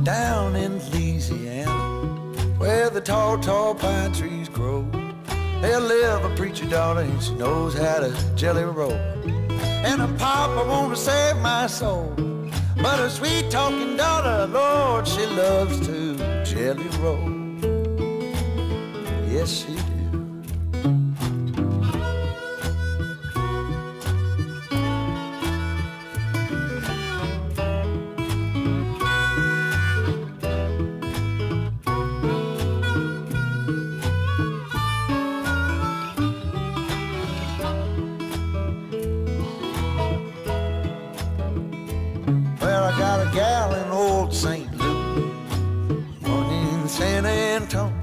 down in Louisiana, where the tall, tall pine trees grow. There'll live a preacher daughter and she knows how to jelly roll. And a papa wanna save my soul, but a sweet talking daughter, Lord, she loves to jelly roll. Yes, she do. Got a gal in old St. Louis, one in San Antonio.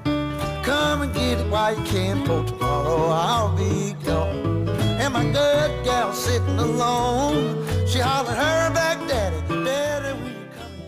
Come and get it while you can, for tomorrow I'll be gone. And my good gal sitting alone, she hollered her back, Daddy, Daddy, will you come in?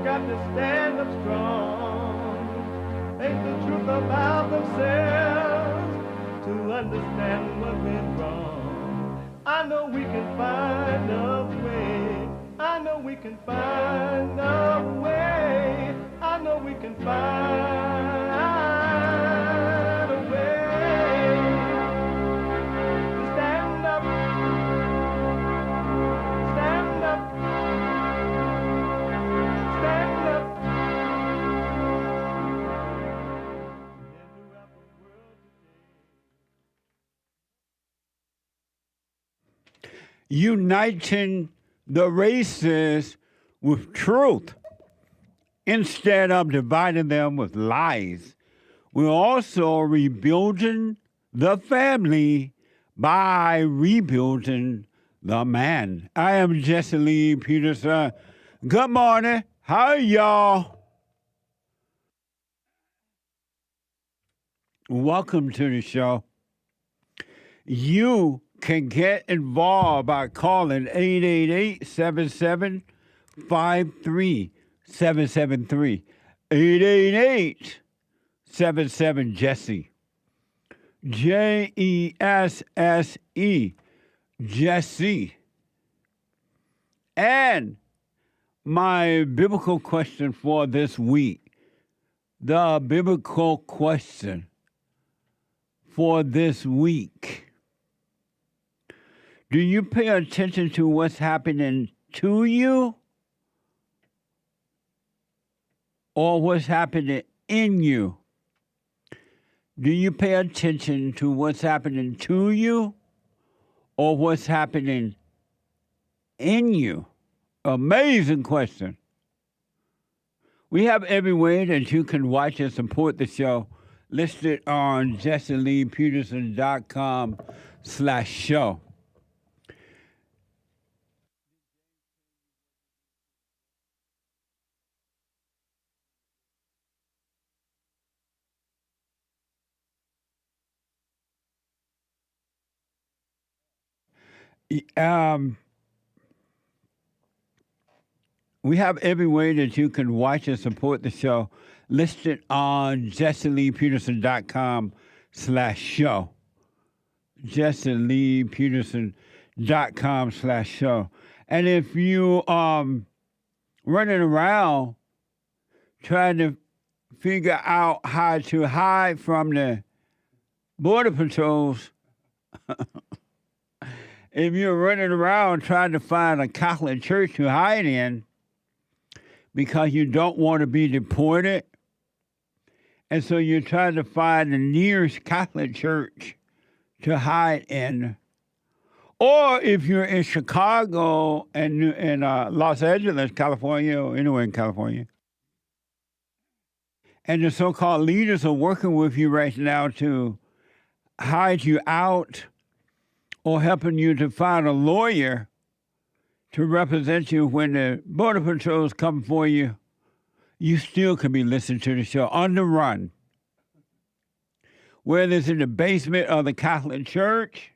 got to stand up strong, face the truth about themselves, to understand what went wrong. I know we can find a way. I know we can find a way. I know we can find a way to stand up, stand up, stand up. Uniting the races with truth instead of dividing them with lies. We're also rebuilding the family by rebuilding the man. I am Cecile Peterson. Good morning. How are y'all? Welcome to the show. You can get involved by calling 888-77-53773. 888-77-JESSE. Jesse. Jesse. And my biblical question for this week. The biblical question for this week. Do you pay attention to what's happening to you or what's happening in you? Do you pay attention to what's happening to you or what's happening in you? Amazing question. We have every way that you can watch and support the show listed on JesselinePeterson.com/show. We have every way that you can watch and support the show listed on JesselinePeterson.com/show. JesselinePeterson.com/show. And if you running around trying to figure out how to hide from the border patrols, if you're running around trying to find a Catholic church to hide in because you don't want to be deported, and so you're trying to find the nearest Catholic church to hide in, or if you're in Chicago and in Los Angeles, California, or anywhere in California, and the so-called leaders are working with you right now to hide you out or helping you to find a lawyer to represent you when the border patrols come for you, you still can be listening to the show on the run. Whether it's in the basement of the Catholic Church,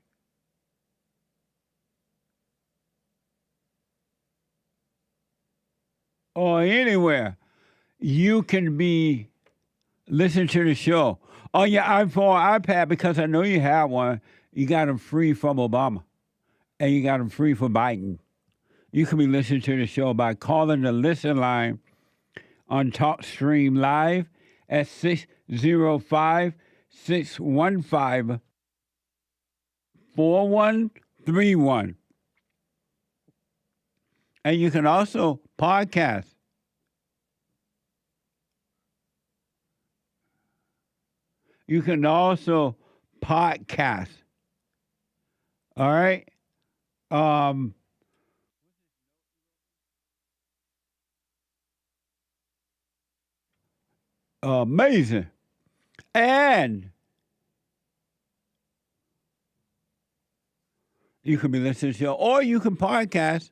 or anywhere, you can be listening to the show. On your iPhone or iPad, because I know you have one, you got them free from Obama, and you got them free for Biden. You can be listening to the show by calling the listen line on TalkStream Live at 605-615-4131. And you can also podcast. You can also podcast. All right? Amazing. And you can be listening to the show, or you can podcast.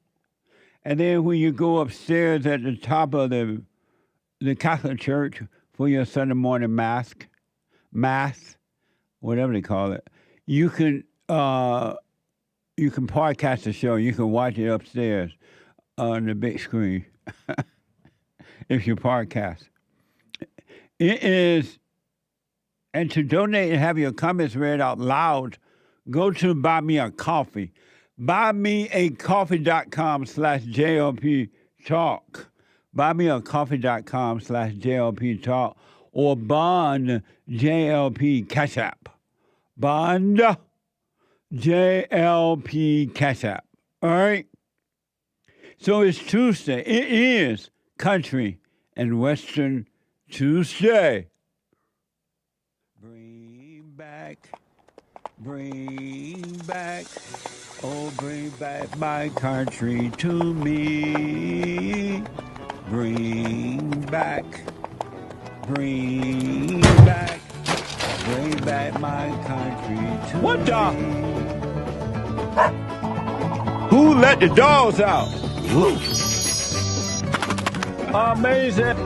And then when you go upstairs at the top of the Catholic Church for your Sunday morning mass, whatever they call it, you can podcast the show. You can watch it upstairs on the big screen. if you podcast. It is, and to donate and have your comments read out loud, go to Buy Me a Coffee. BuyMeACoffee.com/JLP Talk. BuyMeACoffee.com/JLP Talk. Or Bond JLP Cash App. Bond JLP Cash App. All right? So it's Tuesday. It is Country and Western Tuesday. Bring back, oh, bring back my country to me. Bring back my country to me. What the? Who let the dogs out? Woo. Amazing.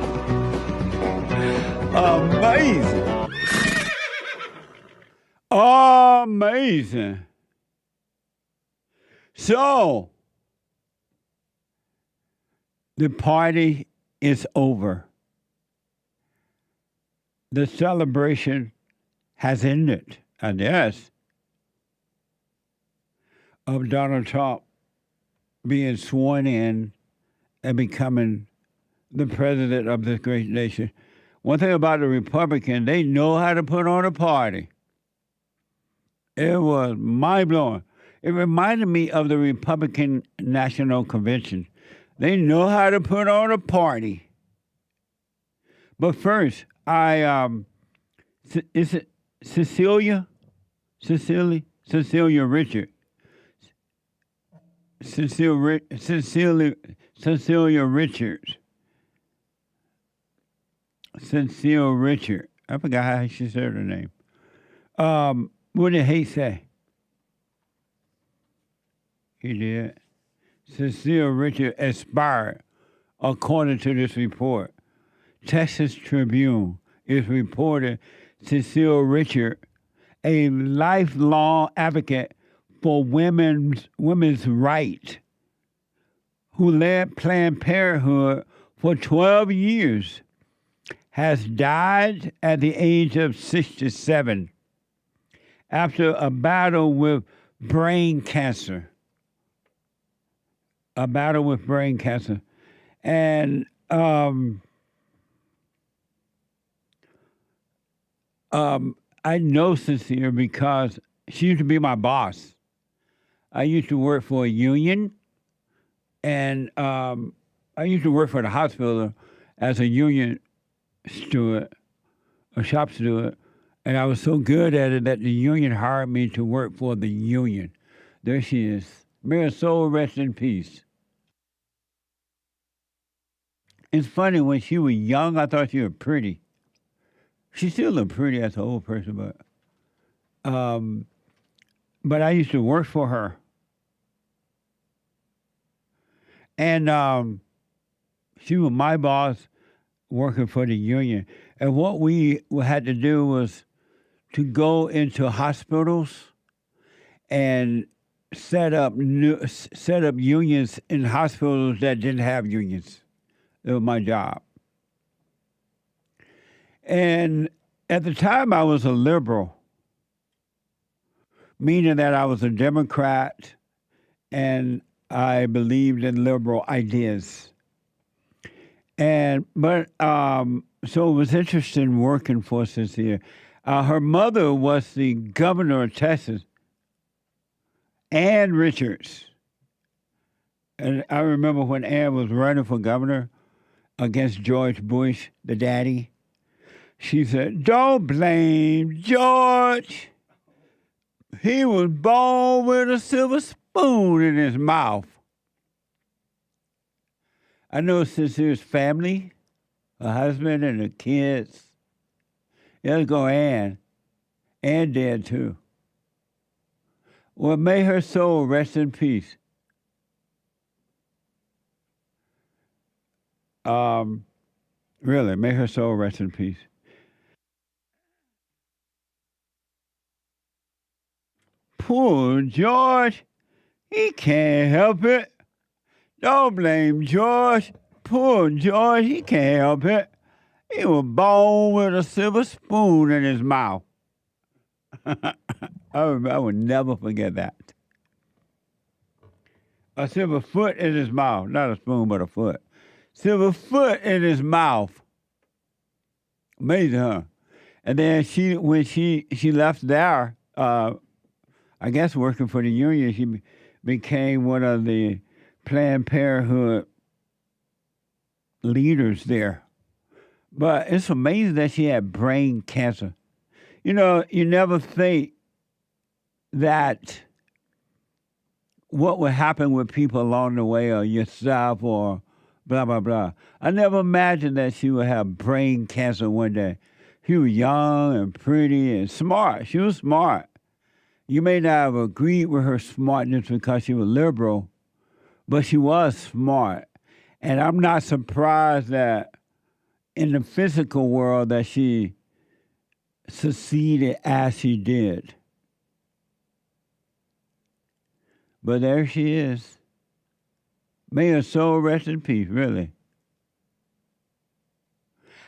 Amazing. So, the party is over. The celebration has ended, I guess, of Donald Trump being sworn in and becoming the president of this great nation. One thing about the Republicans, they know how to put on a party. It was mind-blowing. It reminded me of the Republican National Convention. They know how to put on a party. But first, is it Cecile Richards. Cecile Richards. Cecile Richards. I forgot how she said her name. What did he say? He did. Cecile Richards expired, according to this report. Texas Tribune is reporting Cecile Richards, a lifelong advocate for women's rights, who led Planned Parenthood for 12 years, has died at the age of 67 after a battle with brain cancer. And I know Cecile because she used to be my boss. I used to work for a union, and I used to work for the hospital as a union steward, a shop steward, and I was so good at it that the union hired me to work for the union. There she is. May her soul rest in peace. It's funny, when she was young, I thought she was pretty. She still looked pretty as an old person, but I used to work for her. And she was my boss working for the union. And what we had to do was to go into hospitals and set up unions in hospitals that didn't have unions. It was my job. And at the time, I was a liberal, meaning that I was a Democrat and I believed in liberal ideas. So it was interesting working for Cecile. Her mother was the governor of Texas, Ann Richards. And I remember when Ann was running for governor against George Bush, the daddy, she said, "Don't blame George. He was born with a silver spoon in his mouth." I know Cecile's family, her husband and the kids. Let's go Ann. Ann dead too. Well, may her soul rest in peace. Really, may her soul rest in peace. Poor George, he can't help it. Don't blame George. poor George, he can't help it. He was born with a silver spoon in his mouth. I would never forget that. A silver foot in his mouth. Not a spoon, but a foot. Silver foot in his mouth. Amazing, huh? And then when she left there, I guess working for the union, she became one of the Planned Parenthood leaders there. But it's amazing that she had brain cancer. You know, you never think that what would happen with people along the way or yourself or blah, blah, blah. I never imagined that she would have brain cancer one day. She was young and pretty and smart. She was smart. You may not have agreed with her smartness because she was liberal, but she was smart. And I'm not surprised that in the physical world that she succeeded as she did. But there she is. May her soul rest in peace, really.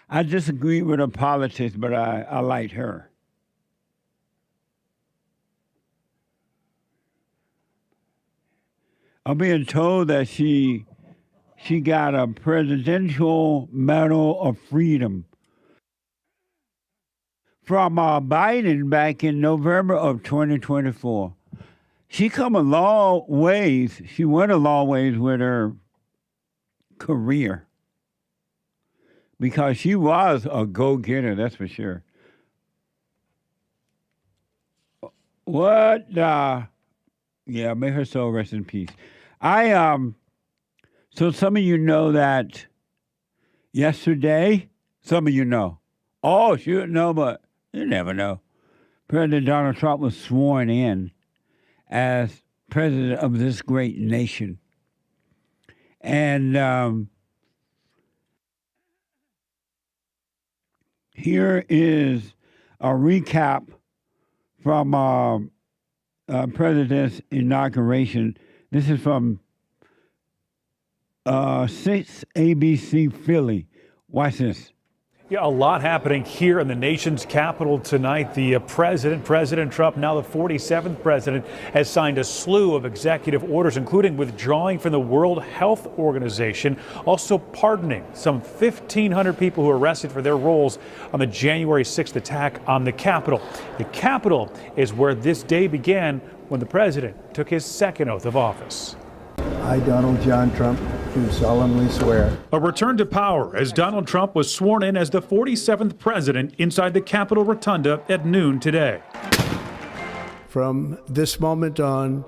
I disagree with her politics, but I liked her. I'm being told that she got a Presidential Medal of Freedom from Biden back in November of 2024. She come a long ways. She went a long ways with her career because she was a go-getter, that's for sure. What? Yeah, may her soul rest in peace. So some of you know that yesterday, some of you know. Oh, shoot, no, but you never know. President Donald Trump was sworn in as president of this great nation. And here is a recap from President's inauguration. This is from 6 ABC Philly. Watch this. Yeah, a lot happening here in the nation's capital tonight. The President Trump, now the 47th president, has signed a slew of executive orders, including withdrawing from the World Health Organization, also pardoning some 1,500 people who were arrested for their roles on the January 6th attack on the Capitol. The Capitol is where this day began when the president took his second oath of office. I, Donald John Trump, do solemnly swear. A return to power as Donald Trump was sworn in as the 47th president inside the Capitol Rotunda at noon today. From this moment on,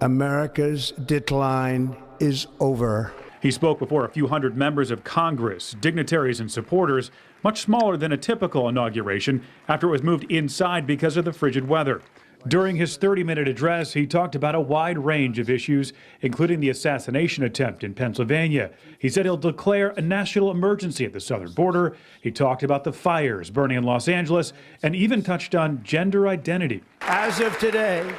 America's decline is over. He spoke before a few hundred members of Congress, dignitaries and supporters, much smaller than a typical inauguration after it was moved inside because of the frigid weather. During his 30-minute address, he talked about a wide range of issues, including the assassination attempt in Pennsylvania. He said he'll declare a national emergency at the southern border. He talked about the fires burning in Los Angeles and even touched on gender identity. As of today,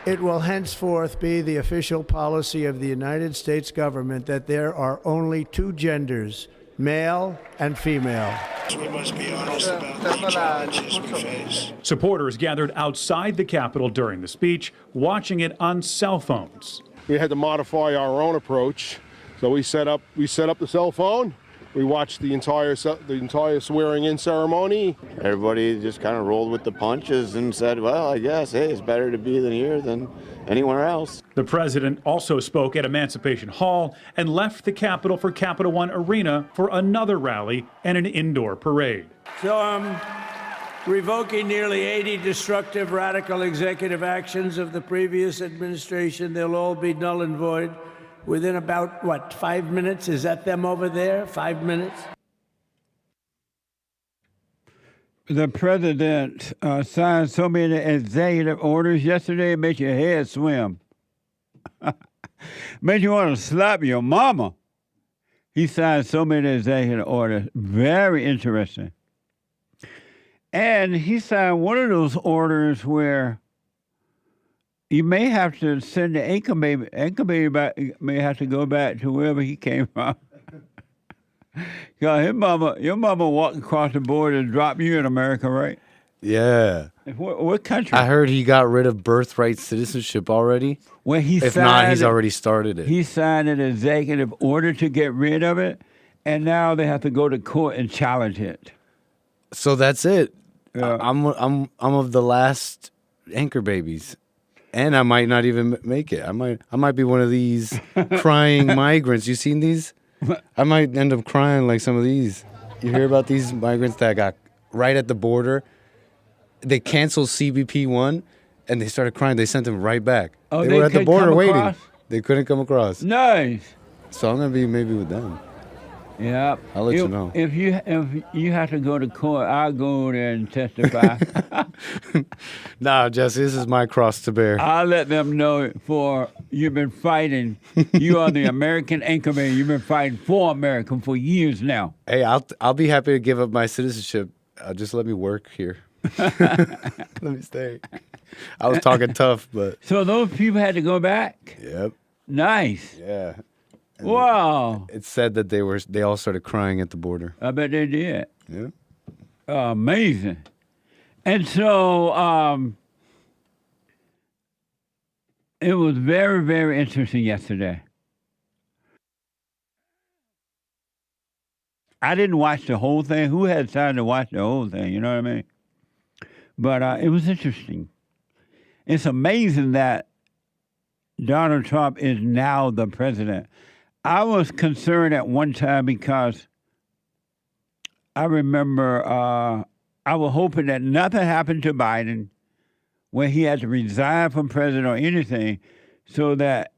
it will henceforth be the official policy of the United States government that there are only two genders, male and female. We must be honest about the challenges we face. Supporters gathered outside the Capitol during the speech, watching it on cell phones. We had to modify our own approach, so we set up the cell phone. We watched the entire swearing-in ceremony. Everybody just kind of rolled with the punches and said, well, I guess, hey, it's better to be than here than anywhere else. The president also spoke at Emancipation Hall and left the Capitol for Capital One Arena for another rally and an indoor parade. So I'm revoking nearly 80 destructive, radical executive actions of the previous administration. They'll all be null and void within about, 5 minutes? Is that them over there? 5 minutes? The president signed so many executive orders yesterday, it makes your head swim. Makes you want to slap your mama. He signed so many executive orders. Very interesting. And he signed one of those orders where you may have to send the anchor baby back, may have to go back to wherever he came from. Your mama walked across the border and dropped you in America, right? Yeah. What country? I heard he got rid of birthright citizenship already. Well, if not, he's already started it. He signed an executive order to get rid of it, and now they have to go to court and challenge it. So that's it. Yeah. I'm of the last anchor babies, and I might not even make it. I might be one of these crying migrants. You seen these? I might end up crying like some of these. You hear about these migrants that got right at the border? They canceled CBP-1, and they started crying. They sent them right back. Oh, they were at the border waiting. Across? They couldn't come across. Nice. So I'm gonna be maybe with them. Yeah. I'll let you know. If you have to go to court, I'll go there and testify. Nah, Jesse, this is my cross to bear. I'll let them know you've been fighting. You are the American anchorman. You've been fighting for America for years now. Hey, I'll be happy to give up my citizenship. Just let me work here. Let me stay. I was talking tough, but so those people had to go back. Yep. Nice. Yeah. And wow. It said that they all started crying at the border. I bet they did. Yeah. Amazing. And so it was very, very interesting yesterday. I didn't watch the whole thing. Who had time to watch the whole thing? You know what I mean? But it was interesting. It's amazing that Donald Trump is now the president. I was concerned at one time because I remember I was hoping that nothing happened to Biden when he had to resign from president or anything so that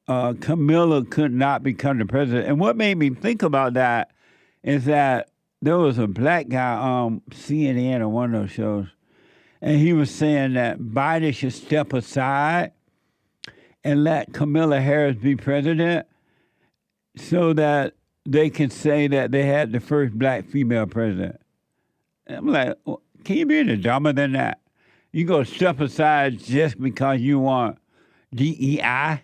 Camilla could not become the president. And what made me think about that is that there was a black guy on CNN or one of those shows, and he was saying that Biden should step aside and let Kamala Harris be president so that they can say that they had the first black female president. And I'm like, well, can you be any dumber than that? You go step aside just because you want DEI? That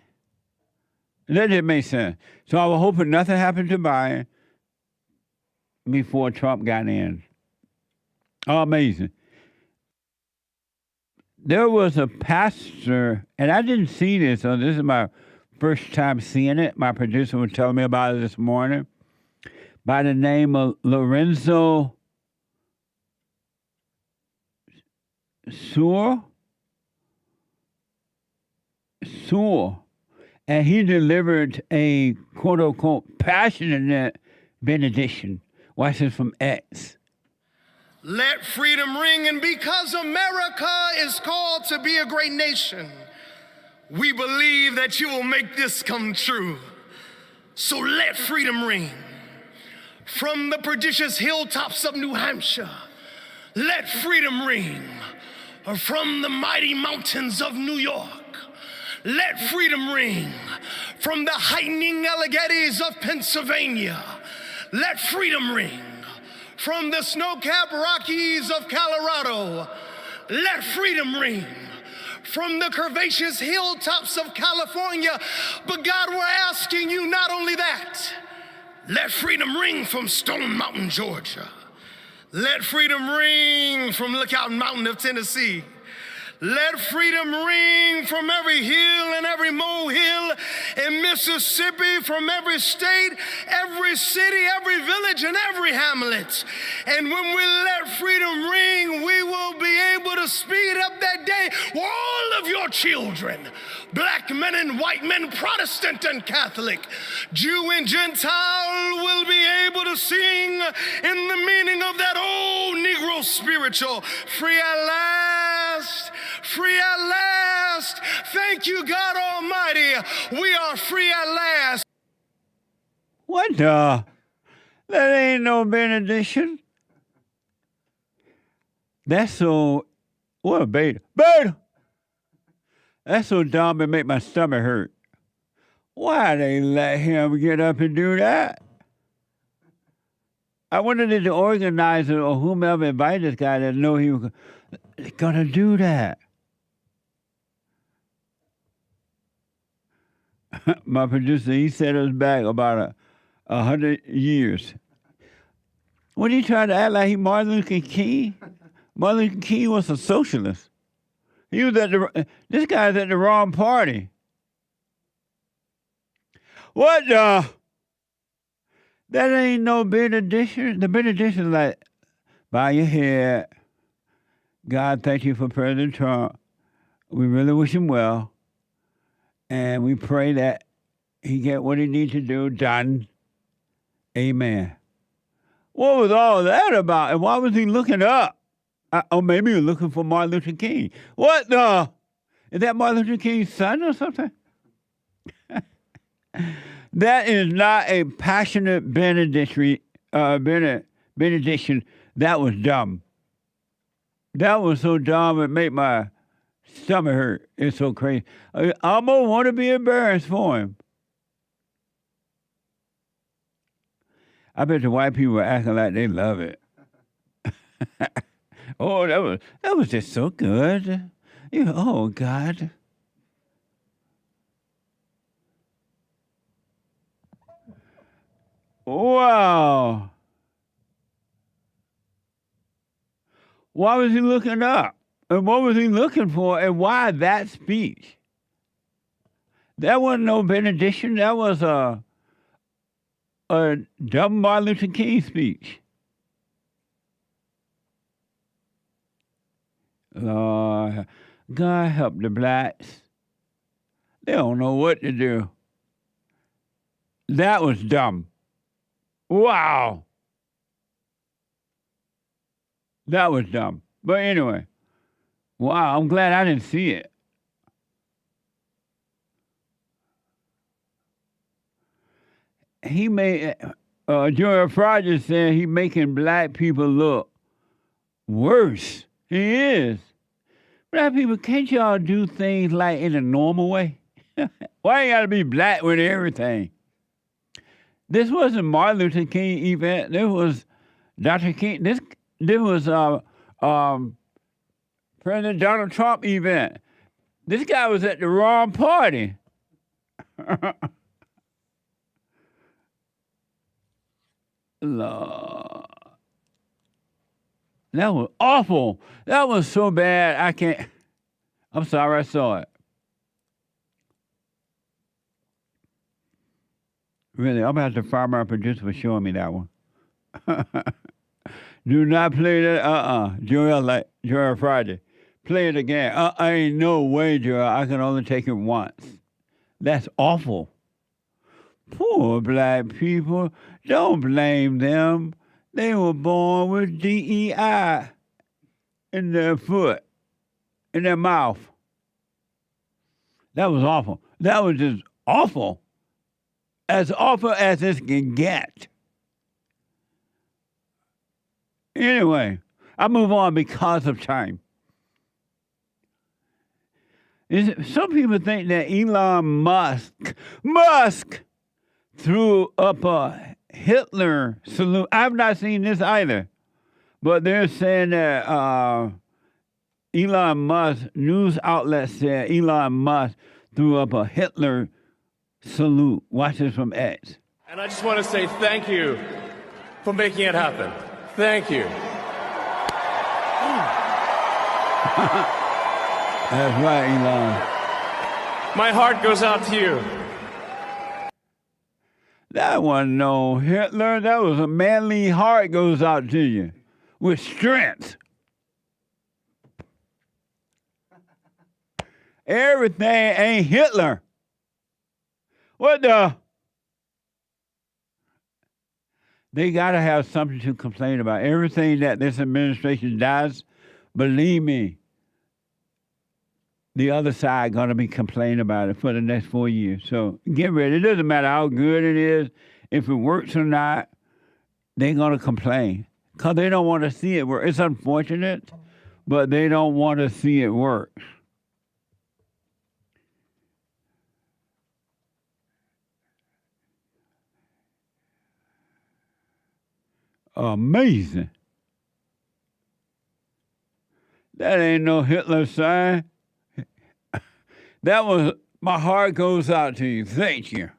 didn't make sense. So I was hoping nothing happened to Biden before Trump got in. Oh, amazing. There was a pastor, and I didn't see this, so this is my first time seeing it. My producer was telling me about it this morning, by the name of Lorenzo Sewell. And he delivered a quote-unquote passionate benediction. Watch this from X. Let freedom ring, and because America is called to be a great nation, we believe that you will make this come true. So let freedom ring. From the prodigious hilltops of New Hampshire, let freedom ring. Or from the mighty mountains of New York, let freedom ring. From the heightening Alleghenies of Pennsylvania, let freedom ring. From the snow-capped Rockies of Colorado, let freedom ring. From the curvaceous hilltops of California, but God, we're asking you not only that, let freedom ring from Stone Mountain, Georgia. Let freedom ring from Lookout Mountain of Tennessee. Let freedom ring from every hill and every molehill in Mississippi, from every state, every city, every village, and every hamlet. And when we let freedom ring, we will be able to speed up that day where all of your children, black men and white men, Protestant and Catholic, Jew and Gentile, will be able to sing in the meaning of that old Negro spiritual, free at last. Free at last. Thank you, God Almighty. We are free at last. What the? That ain't no benediction. That's so. What a beta. Beta! That's so dumb it make my stomach hurt. Why they let him get up and do that? I wonder if the organizer or whomever invited this guy that know he was gonna do that. My producer, he set us back about 100 years. What are you trying to act like he Martin Luther King? Martin Luther King was a socialist. He was this guy's at the wrong party. What the? That ain't no benediction. The benediction is like, bow your head. God, thank you for President Trump. We really wish him well. And we pray that he get what he needs to do done. Amen. What was all that about? And why was he looking up? Or maybe he was looking for Martin Luther King. What the? Is that Martin Luther King's son or something? That is not a passionate benediction. Benediction. That was dumb. That was so dumb it made my stomach hurt. It's so crazy. I almost want to be embarrassed for him. I bet the white people were acting like they love it. Oh, that was just so good. Oh, God. Wow. Why was he looking up? And what was he looking for? And why that speech? That wasn't no benediction. That was a dumb Martin Luther King speech. Lord, God help the blacks. They don't know what to do. That was dumb. Wow. That was dumb. But anyway, wow, I'm glad I didn't see it. He made, Joel Rogers said he making black people look worse. He is. Black people, can't y'all do things like in a normal way? Why you gotta be black with everything? This wasn't Martin Luther King event. This was Dr. King. This was President Donald Trump event. This guy was at the wrong party. Lord. That was awful. That was so bad. I'm sorry I saw it. Really, I'm going to have to fire my producer for showing me that one. Do not play that. Joel Friday. Play it again. Ain't no way, Joel. I can only take it once. That's awful. Poor black people. Don't blame them. They were born with DEI in their foot, in their mouth. That was awful. That was just awful. As awful as this can get. Anyway, I move on because of time. Some people think that Elon Musk threw up a Hitler salute. I've not seen this either, but they're saying that Elon Musk, news outlets said Elon Musk threw up a Hitler salute. Watch this from X. And I just want to say thank you for making it happen. Thank you. That's right, Elon. My heart goes out to you. That wasn't no Hitler. That was a manly heart goes out to you with strength. Everything ain't Hitler. What the? They got to have something to complain about. Everything that this administration does, believe me, the other side going to be complaining about it for the next 4 years. So get ready. It doesn't matter how good it is. If it works or not, they're going to complain because they don't want to see it work. It's unfortunate, but they don't want to see it work. Amazing. That ain't no Hitler sign. That was, my heart goes out to you. Thank you.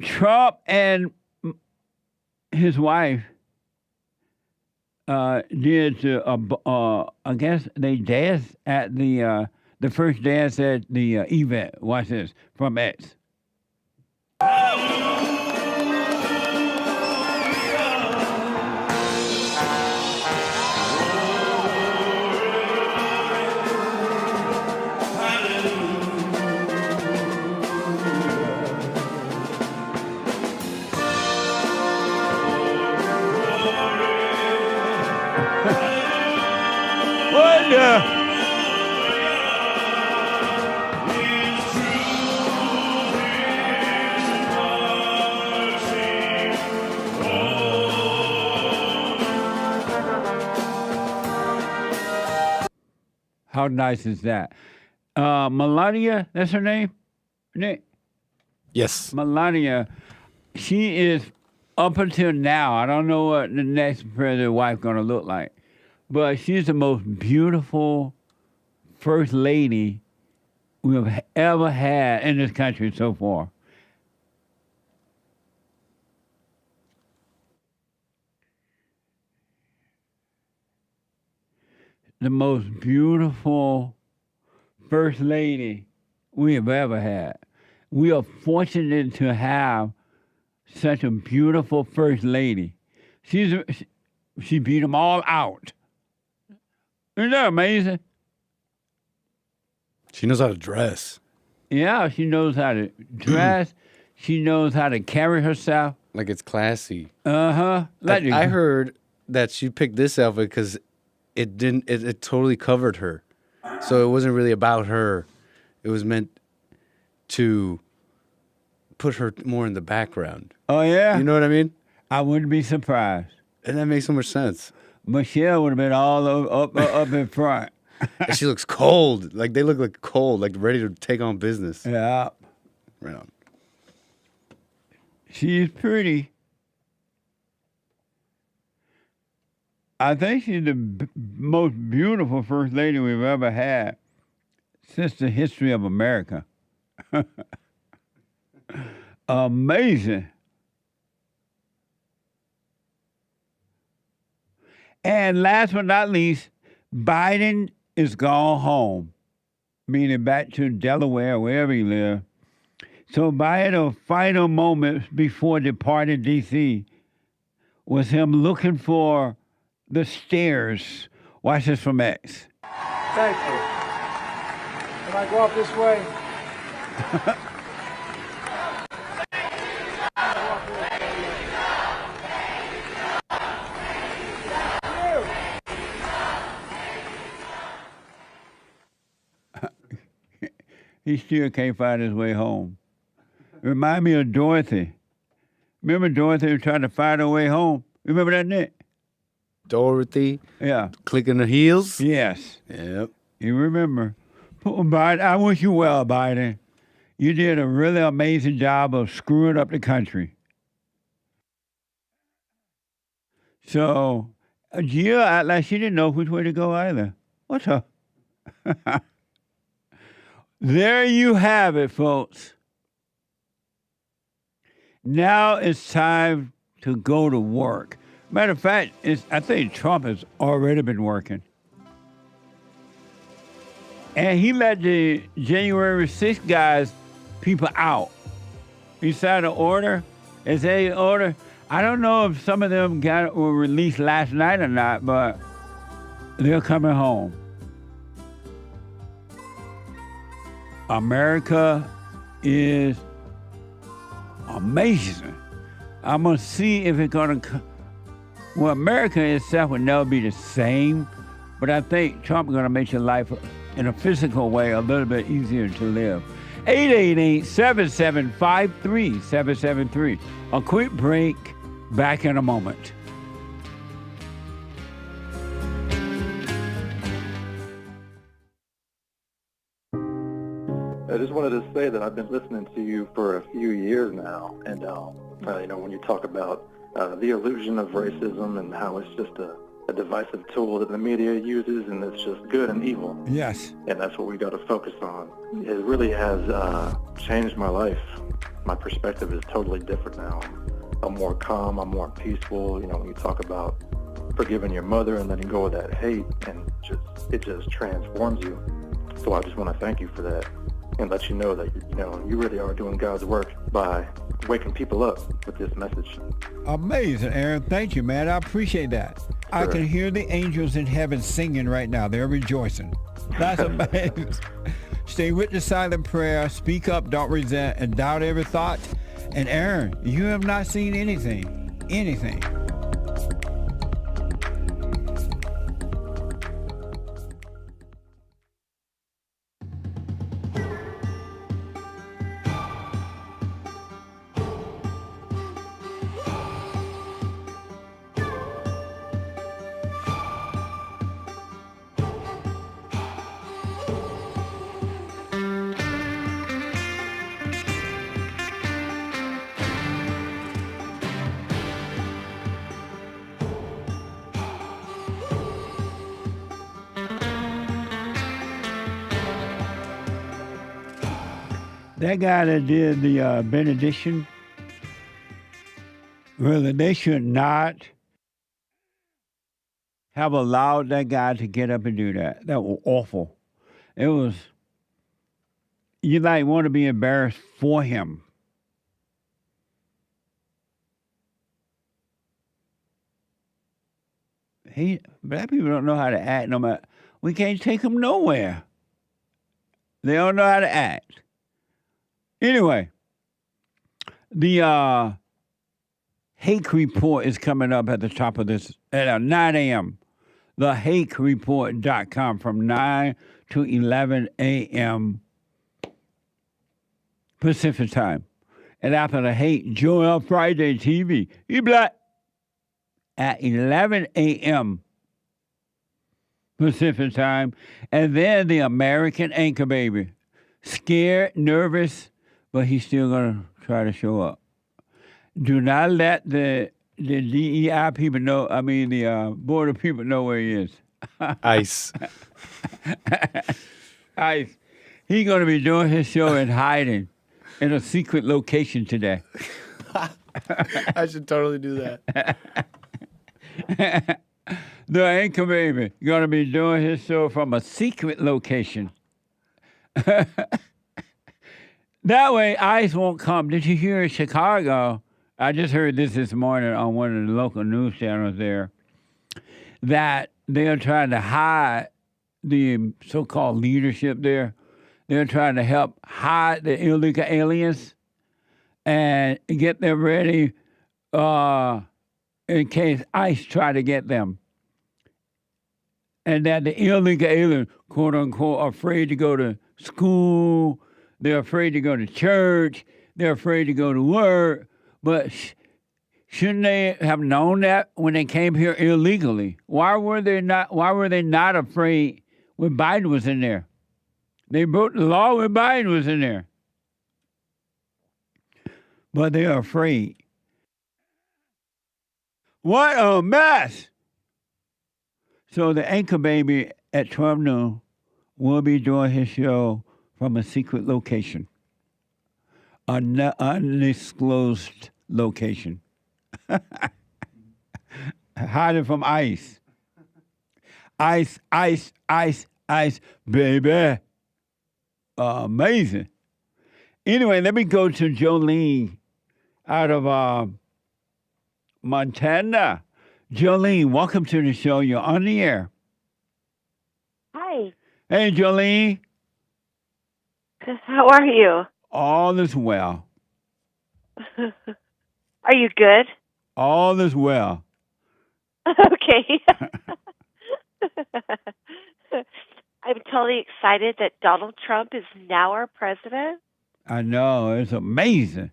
Trump and his wife did, I guess they danced at the first dance at the event. Watch this, from X. What the? How nice is that? Melania, that's her name? Nick? Yes. Melania, she is, up until now, I don't know what the next president's wife going to look like, but she's the most beautiful first lady we have ever had in this country so far. The most beautiful first lady we have ever had. We are fortunate to have such a beautiful first lady. She beat them all out. Isn't that amazing? She knows how to dress. Yeah, she knows how to dress. She knows how to carry herself. Like it's classy. Uh-huh. I heard that she picked this outfit because it totally covered her. So it wasn't really about her. It was meant to put her more in the background. Oh, yeah? You know what I mean? I wouldn't be surprised. And that makes so much sense. Michelle would have been all up in front. And she looks cold. Like they look like cold, like ready to take on business. Yeah. Right on. She's pretty. I think she's the most beautiful first lady we've ever had since the history of America. Amazing. And last but not least, Biden is gone home, meaning back to Delaware, wherever he lives. So Biden's final moments before departing D.C. was him looking for the stairs. Watch this from X. Thank you. Can I go up this way? He still can't find his way home. Remind me of Dorothy. Remember Dorothy was trying to find her way home? Remember that, Nick? Dorothy. Yeah. Clicking the heels. Yes. Yep. You remember. Biden, I wish you well, Biden. You did a really amazing job of screwing up the country. So, Jill act like she didn't know which way to go either. What's up? There you have it, folks. Now it's time to go to work. Matter of fact, I think Trump has already been working. And he let the January 6th guys, people out. He signed an order. Is that an order? I don't know if some of them were released last night or not, but they're coming home. America is amazing. I'm going to see if it's going to... Well, America itself will never be the same, but I think Trump is going to make your life in a physical way a little bit easier to live. 888-7753-773. A quick break. Back in a moment. I just wanted to say that I've been listening to you for a few years now, and when you talk about the illusion of racism and how it's just a divisive tool that the media uses, and it's just good and evil. Yes. And that's what we got to focus on. It really has changed my life. my perspective is totally different now. I'm more calm, I'm more peaceful. You know, when you talk about forgiving your mother and letting go of that hate, and it just transforms you. So I just want to thank you for that and let you know that, you know, you really are doing God's work by waking people up with this message. Amazing, Aaron. Thank you, man. I appreciate that. Sure. I can hear the angels in heaven singing right now. They're rejoicing. That's amazing. Stay with the silent prayer. Speak up, don't resent, and doubt every thought. And Aaron, you have not seen anything. Anything. That guy that did the benediction, really, they should not have allowed that guy to get up and do that. That was awful. It was, you like want to be embarrassed for him. Black people don't know how to act no matter. We can't take them nowhere. They don't know how to act. Anyway, the Hake Report is coming up at the top of this at 9 a.m. TheHakeReport.com from 9 to 11 a.m. Pacific time. And after the Hake, Joel Friday TV, you black, at 11 a.m. Pacific time. And then the American Anchor Baby. Scared, nervous, but he's still going to try to show up. Do not let the DEI people know, the border people know where he is. ICE. ICE. He's going to be doing his show in hiding in a secret location today. I should totally do that. The Anchor Baby going to be doing his show from a secret location. That way, ICE won't come. Did you hear in Chicago? I just heard this morning on one of the local news channels there, that they are trying to hide the so-called leadership there. They're trying to help hide the illegal aliens and get them ready in case ICE try to get them. And that the illegal aliens, quote unquote, are afraid to go to school. They're afraid to go to church. They're afraid to go to work. But shouldn't they have known that when they came here illegally? Why were they not afraid when Biden was in there? They broke the law when Biden was in there. But they are afraid. What a mess! So the Anchor Baby at 12 noon will be doing his show from a secret location, an undisclosed location, hiding from ICE. ICE, ICE, ICE, ICE, baby. Amazing. Anyway, let me go to JOLENE out of Montana. JOLENE, welcome to the show. You're on the air. Hi. Hey, JOLENE. How are you? All is well. Are you good? All is well. Okay. I'm totally excited that Donald Trump is now our president. I know. It's amazing.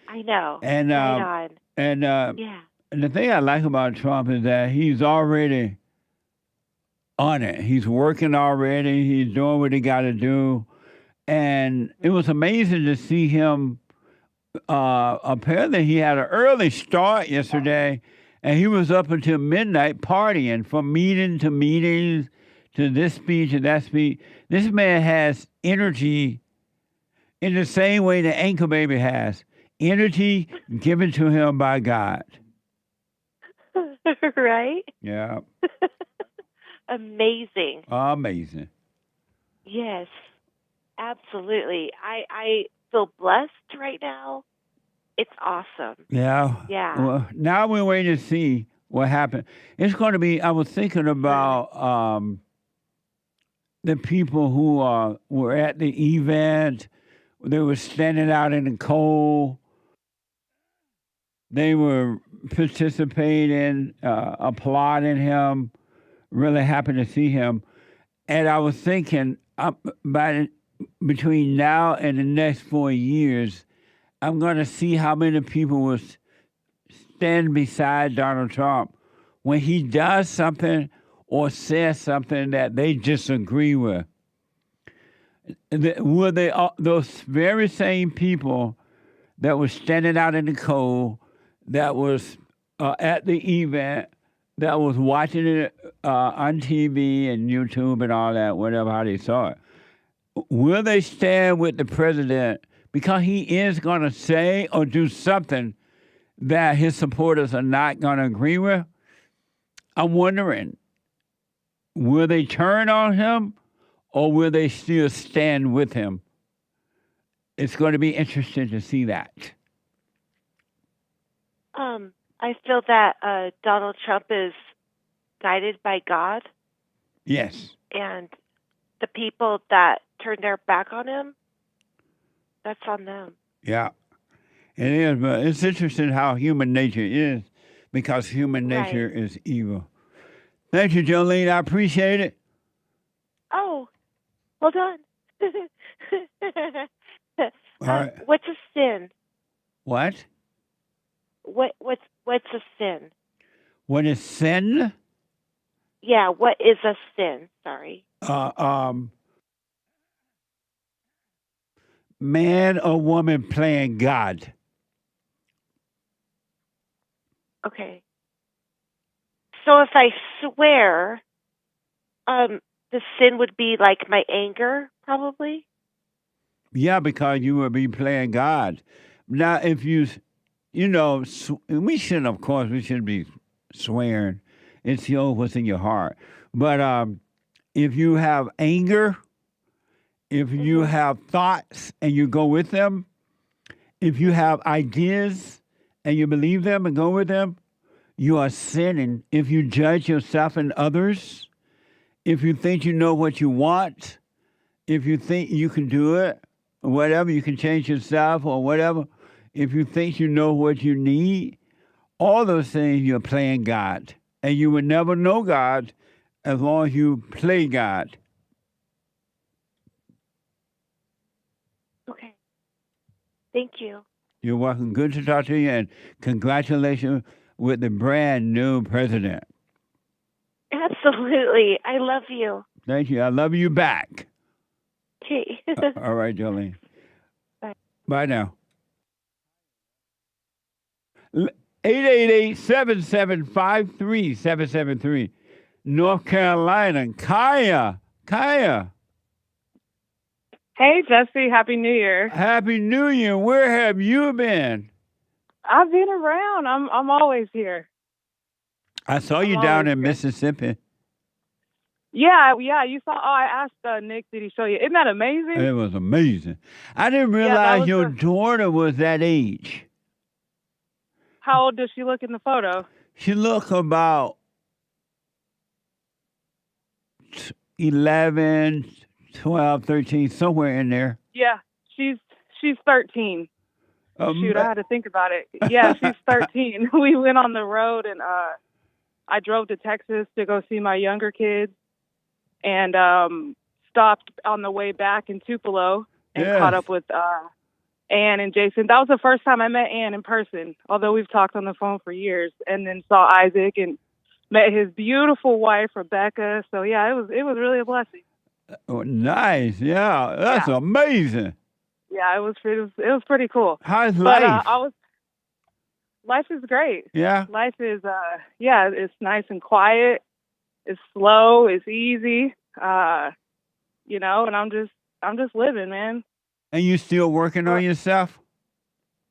I know. And right on. And the thing I like about Trump is that he's already on it. He's working already. He's doing what he got to do. And it was amazing to see him. Apparently, he had an early start yesterday, and he was up until midnight partying from meeting to meetings to this speech and that speech. This man has energy. in the same way the anchor baby has. Energy given to him by God. Right? Yeah. Amazing. Amazing. Yes, absolutely. I feel blessed right now. It's awesome. Yeah. Yeah. Well, now we're waiting to see what happened. It's going to be, I was thinking about the people who were at the event. They were standing out in the cold. They were participating, applauding him, really happy to see him. And I was thinking, between now and the next 4 years, I'm going to see how many people will stand beside Donald Trump when he does something or says something that they disagree with. Will they, those very same people that were standing out in the cold, that was at the event, that was watching it on TV and YouTube and all that, whatever, how they saw it, will they stand with the president because he is going to say or do something that his supporters are not going to agree with? I'm wondering, will they turn on him or will they still stand with him? It's going to be interesting to see that. I feel that Donald Trump is guided by God. Yes. And the people that turn their back on him, that's on them. Yeah, it is. But it's interesting how human nature is, because human nature is evil. Thank you, Jolene. I appreciate it. Oh, well done. All right. What's a sin? What? What's a sin? What is sin? Yeah, what is a sin? Sorry. Man or woman playing God. Okay. So if I swear, the sin would be like my anger, probably? Yeah, because you will be playing God. Now, if we shouldn't, of course, we shouldn't be swearing. It's what's in your heart. But if you have anger, if you have thoughts and you go with them, if you have ideas and you believe them and go with them, you are sinning. If you judge yourself and others, if you think you know what you want, if you think you can do it, whatever, you can change yourself or whatever, if you think you know what you need, all those things, you're playing God. And you will never know God as long as you play God. Okay. Thank you. You're welcome. Good to talk to you, and congratulations with the brand new president. Absolutely. I love you. Thank you. I love you back. Okay. All right, Jolene. Bye. Bye now. 888-775-3773. North Carolina. Kaya. Hey, Jesse. Happy New Year. Happy New Year. Where have you been? I've been around. I'm always here. I saw you down in Mississippi. Yeah. You saw. Oh, I asked Nick, did he show you? Isn't that amazing? It was amazing. I didn't realize your daughter was that age. How old does she look in the photo? She looked about 11, 12, 13, somewhere in there. Yeah, she's 13. Shoot, I had to think about it. Yeah, she's 13. We went on the road, and I drove to Texas to go see my younger kids, and stopped on the way back in Tupelo and caught up with Ann and Jason. That was the first time I met Ann in person, although we've talked on the phone for years, and then saw Isaac and met his beautiful wife, Rebecca. So, yeah, it was really a blessing. Oh, nice. Yeah, that's amazing. Yeah, it was pretty cool. How's life? Life is great. Yeah. Life is it's nice and quiet. It's slow. It's easy. And I'm just living, man. And you still working on yourself?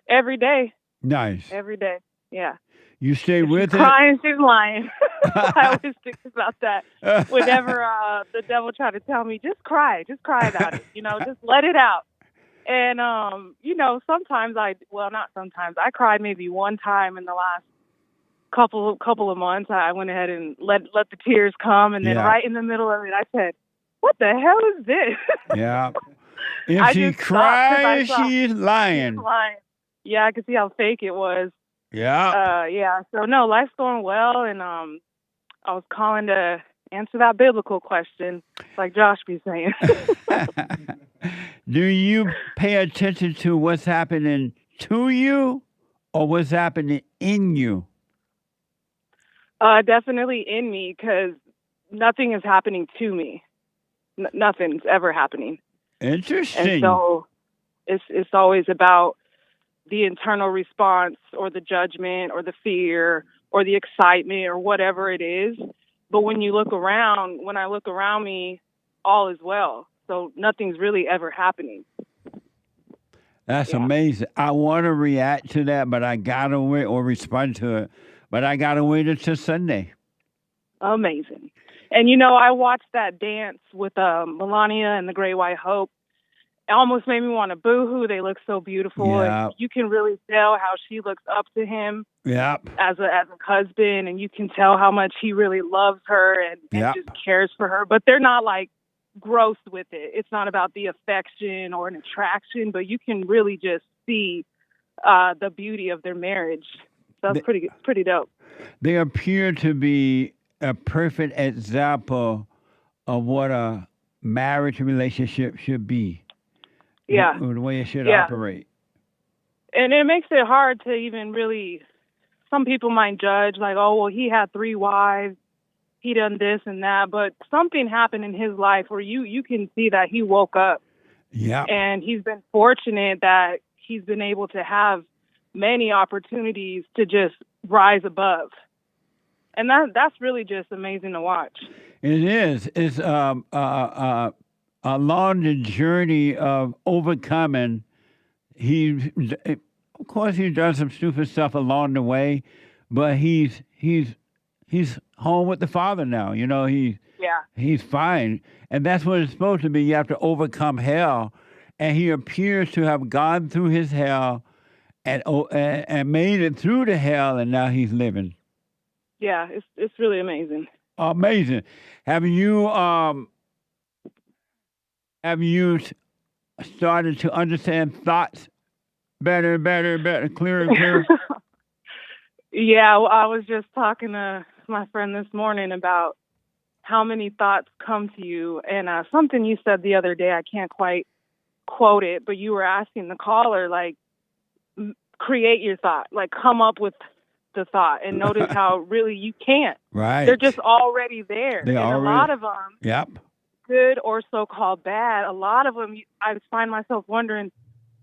Every day. Nice. Every day. Yeah. You stay with it? Crying, she's lying. I always think about that. Whenever the devil tried to tell me, just cry about it. Just let it out. And, sometimes not sometimes. I cried maybe one time in the last couple of months. I went ahead and let the tears come. And then right in the middle of it, I said, what the hell is this? Yeah. If she cries, she's lying. She's lying. Yeah, I could see how fake it was. Yeah. Yeah. So, no, life's going well. And I was calling to answer that biblical question, like Josh be saying. Do you pay attention to what's happening to you or what's happening in you? Definitely in me, because nothing is happening to me. Nothing's ever happening. Interesting. And so it's always about the internal response or the judgment or the fear or the excitement or whatever it is. But when I look around me, all is well. So nothing's really ever happening. That's amazing. I want to react to that, but I got to wait or respond to it. But I got to wait until Sunday. Amazing. And, I watched that dance with Melania and the Great White Hope. It almost made me want to boo-hoo. They look so beautiful. Yep. And you can really tell how she looks up to him as a husband. And you can tell how much he really loves her and just cares for her. But they're not, gross with it. It's not about the affection or an attraction, but you can really just see the beauty of their marriage. So that's pretty dope. They appear to be a perfect example of what a marriage relationship should be. Yeah. The way it should operate. And it makes it hard to even really, some people might judge, he had 3 wives, he done this and that, but something happened in his life where you can see that he woke up. Yeah. And he's been fortunate that he's been able to have many opportunities to just rise above. And that's really just amazing to watch. It is. It's along the journey of overcoming. Of course, he's done some stupid stuff along the way, but he's home with the Father now. He's fine, and that's what it's supposed to be. You have to overcome hell, and he appears to have gone through his hell and made it through the hell, and now he's living. Yeah, it's really amazing. Amazing. Have you started to understand thoughts better, clearer and clearer? Yeah, I was just talking to my friend this morning about how many thoughts come to you, and something you said the other day, I can't quite quote it, but you were asking the caller, create your thought, come up with the thought, and notice how really you can't. Right. They're just already there. A lot of them, good or so-called bad, a lot of them, I find myself wondering,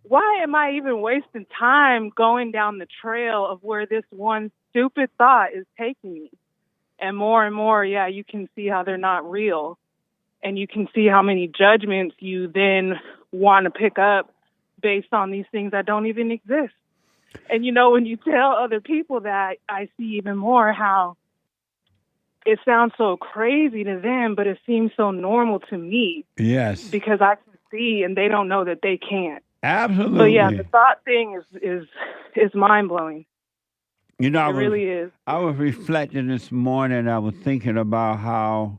why am I even wasting time going down the trail of where this one stupid thought is taking me? And more, you can see how they're not real. And you can see how many judgments you then want to pick up based on these things that don't even exist. And, when you tell other people that, I see even more how it sounds so crazy to them, but it seems so normal to me. Yes. Because I can see and they don't know that they can't. Absolutely. But yeah, the thought thing is mind-blowing. It really is. I was reflecting this morning. I was thinking about how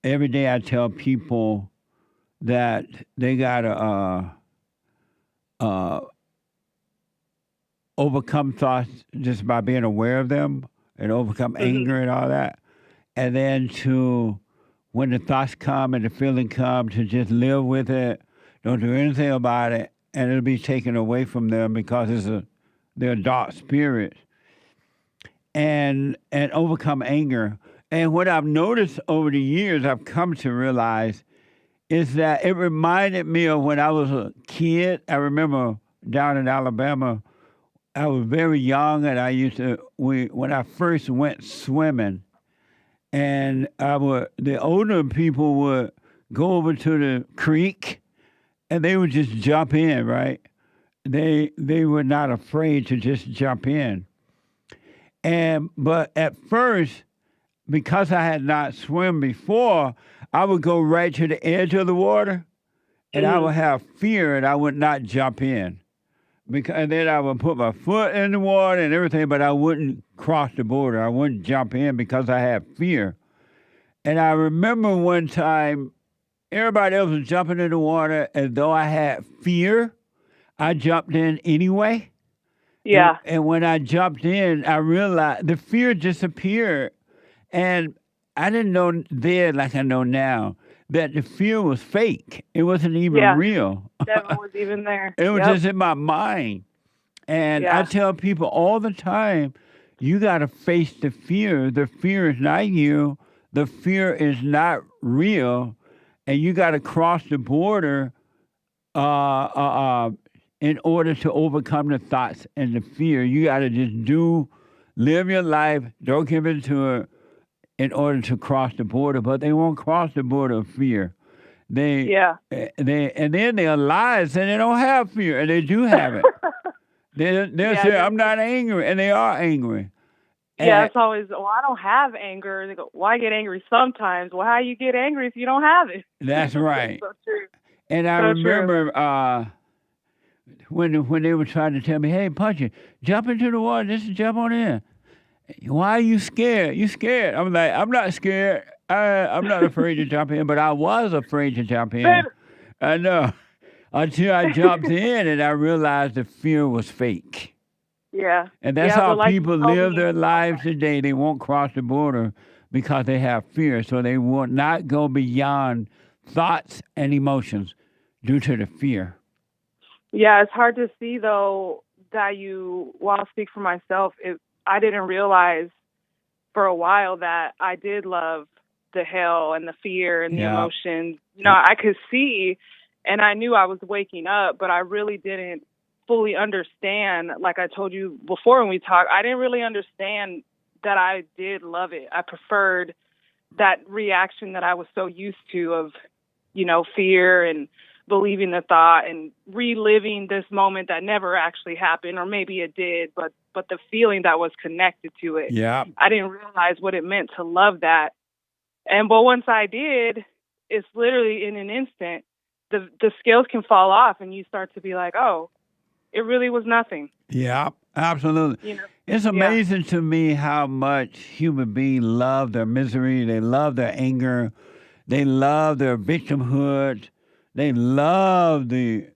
every day I tell people that they got to overcome thoughts just by being aware of them and overcome anger and all that. And then when the thoughts come and the feeling come, to just live with it, don't do anything about it, and it'll be taken away from them because they're dark spirits. And overcome anger. And what I've noticed over the years, I've come to realize, is that it reminded me of when I was a kid. I remember down in Alabama, I was very young, and when I first went swimming, and the older people would go over to the creek and they would just jump in, right? They were not afraid to just jump in. But at first, because I had not swum before, I would go right to the edge of the water, and I would have fear, and I would not jump in. And then I would put my foot in the water and everything, but I wouldn't cross the border. I wouldn't jump in because I had fear. And I remember one time, everybody else was jumping in the water as though I had fear. I jumped in anyway. Yeah. And when I jumped in, I realized the fear disappeared. And I didn't know then, like I know now, that the fear was fake. It wasn't even real. Never was even there. It was just in my mind. And I tell people all the time, you got to face the fear. The fear is not you. The fear is not real. And you got to cross the border in order to overcome the thoughts and the fear. You got to just live your life, don't give in to it in order to cross the border. But they won't cross the border of fear. And then they're lies and they don't have fear, and they do have it. They'll say, I'm not angry, and they are angry. It's always, I don't have anger. They go, why get angry sometimes? Well, how you get angry if you don't have it? That's right. So true. And I remember when they were trying to tell me, hey, Punchy, jump into the water, just jump on in. Why are you scared? You scared? I'm like, I'm not scared. I'm not afraid to jump in, but I was afraid to jump in. I know. Until I jumped in and I realized the fear was fake. Yeah. And that's how people live their lives today. They won't cross the border because they have fear. So they will not go beyond thoughts and emotions due to the fear. Yeah, it's hard to see, though, that I'll speak for myself, I didn't realize for a while that I did love the hell and the fear and the emotions. I could see, and I knew I was waking up, but I really didn't fully understand. Like I told you before when we talked, I didn't really understand that I did love it. I preferred that reaction that I was so used to of, fear and believing the thought and reliving this moment that never actually happened, or maybe it did, but the feeling that was connected to it. Yeah. I didn't realize what it meant to love that. But once I did, it's literally in an instant, the scales can fall off and you start to be like, oh, it really was nothing. Yeah, absolutely. It's amazing to me how much human beings love their misery. They love their anger. They love their victimhood. They love the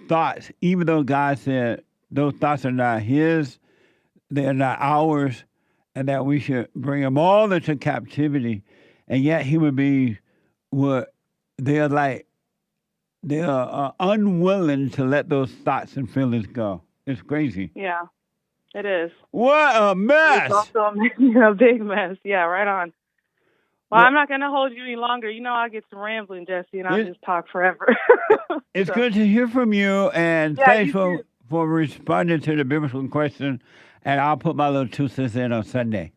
thoughts, even though God said those thoughts are not His, they're not ours, and that we should bring them all into captivity. And yet human beings, they're unwilling to let those thoughts and feelings go. It's crazy. Yeah, it is. What a mess. It's also a big mess. Yeah, right on. Well, I'm not going to hold you any longer. I'll get to rambling, Jesse, and I'll just talk forever. It's good to hear from you, and thanks for responding to the biblical question, and I'll put my little 2 cents in on Sunday.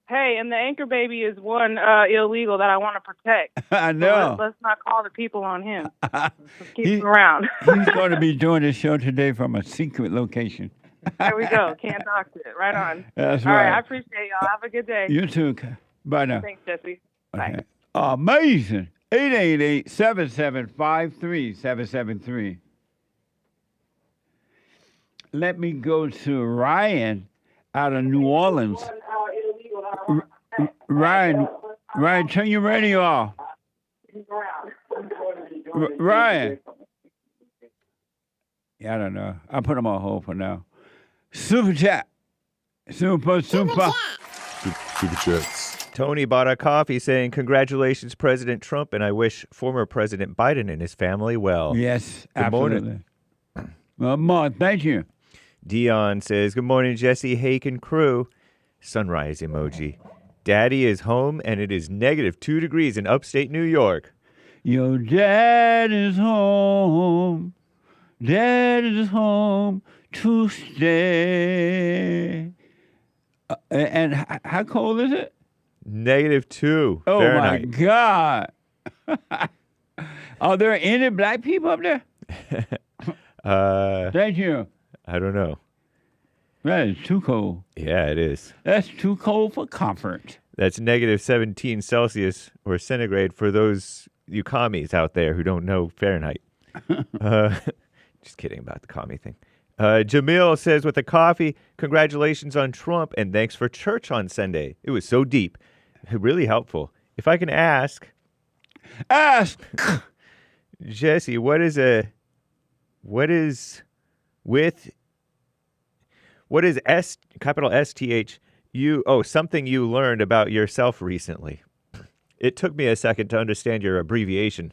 Hey, and the anchor baby is one illegal that I want to protect. I know. So let's not call the people on him. Let's keep him around. He's going to be doing this show today from a secret location. There we go. Can't dox it. Right on. That's All right. I appreciate y'all. Have a good day. You too. Bye now. Thanks, Jesse. Bye. Okay. Amazing. 888-775-3773. Let me go to Ryan out of New Orleans. Ryan, turn your radio off. Ryan. Yeah, I don't know. I'll put him on hold for now. Super chat. Super chats. Tony bought a coffee saying, congratulations, President Trump, and I wish former President Biden and his family well. Yes, Good absolutely. Morning. Thank you. Dion says, good morning, Jesse, Hake, and crew. Sunrise emoji. Daddy is home, and it is -2 degrees in upstate New York. Your dad is home. Dad is home to stay. And how cold is it? -2 Oh, Fahrenheit. my God. Are there any black people up there? Thank you. I don't know. That is too cold. Yeah, it is. That's too cold for comfort. That's negative 17 Celsius or centigrade for those you commies out there who don't know Fahrenheit. Just kidding about the commie thing. Jamil says, with a coffee, congratulations on Trump and thanks for church on Sunday. It was so deep. Really helpful. If I can ask. Ask! Jesse, what is capital STHU? Oh, something you learned about yourself recently. It took me a second to understand your abbreviation.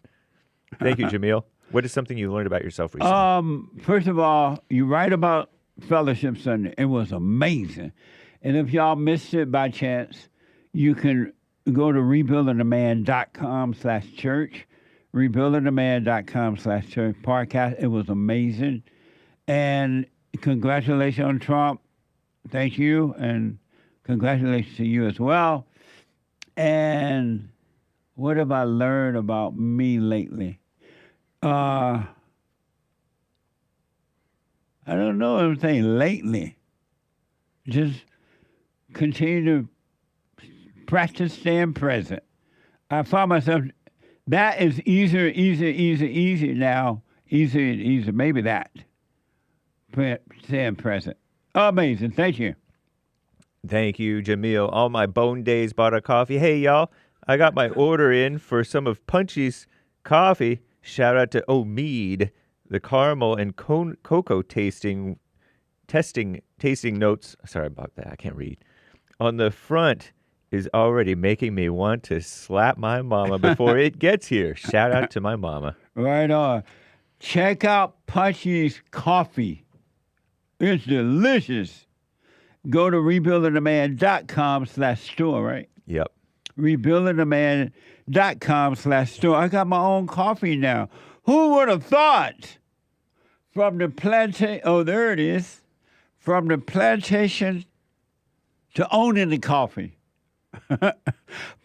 Thank you, Jamil. What is something you learned about yourself recently? First of all, you write about Fellowship Sunday. It was amazing. And if y'all missed it by chance, you can go to rebuildingtheman.com/church. Rebuildingtheman.com/church podcast. It was amazing. And congratulations on Trump. Thank you. And congratulations to you as well. And what have I learned about me lately? I don't know what I'm saying lately. Just continue to practice staying present. I found myself, that is easier now. Easier. Maybe that. Staying present. Amazing. Thank you. Thank you, Jamil. All my bone days bought a coffee. Hey, y'all, I got my order in for some of Punchy's coffee. Shout out to Mead, the caramel and cocoa tasting notes. Sorry about that. I can't read. On the front is already making me want to slap my mama before it gets here. Shout out to my mama. Right on. Check out Punchy's coffee. It's delicious. Go to rebuildingtheman.com/store, right? Yep. Rebuildingtheman.com/store. I got my own coffee now. Who would have thought? From the plantation, there it is. From the plantation to owning the coffee.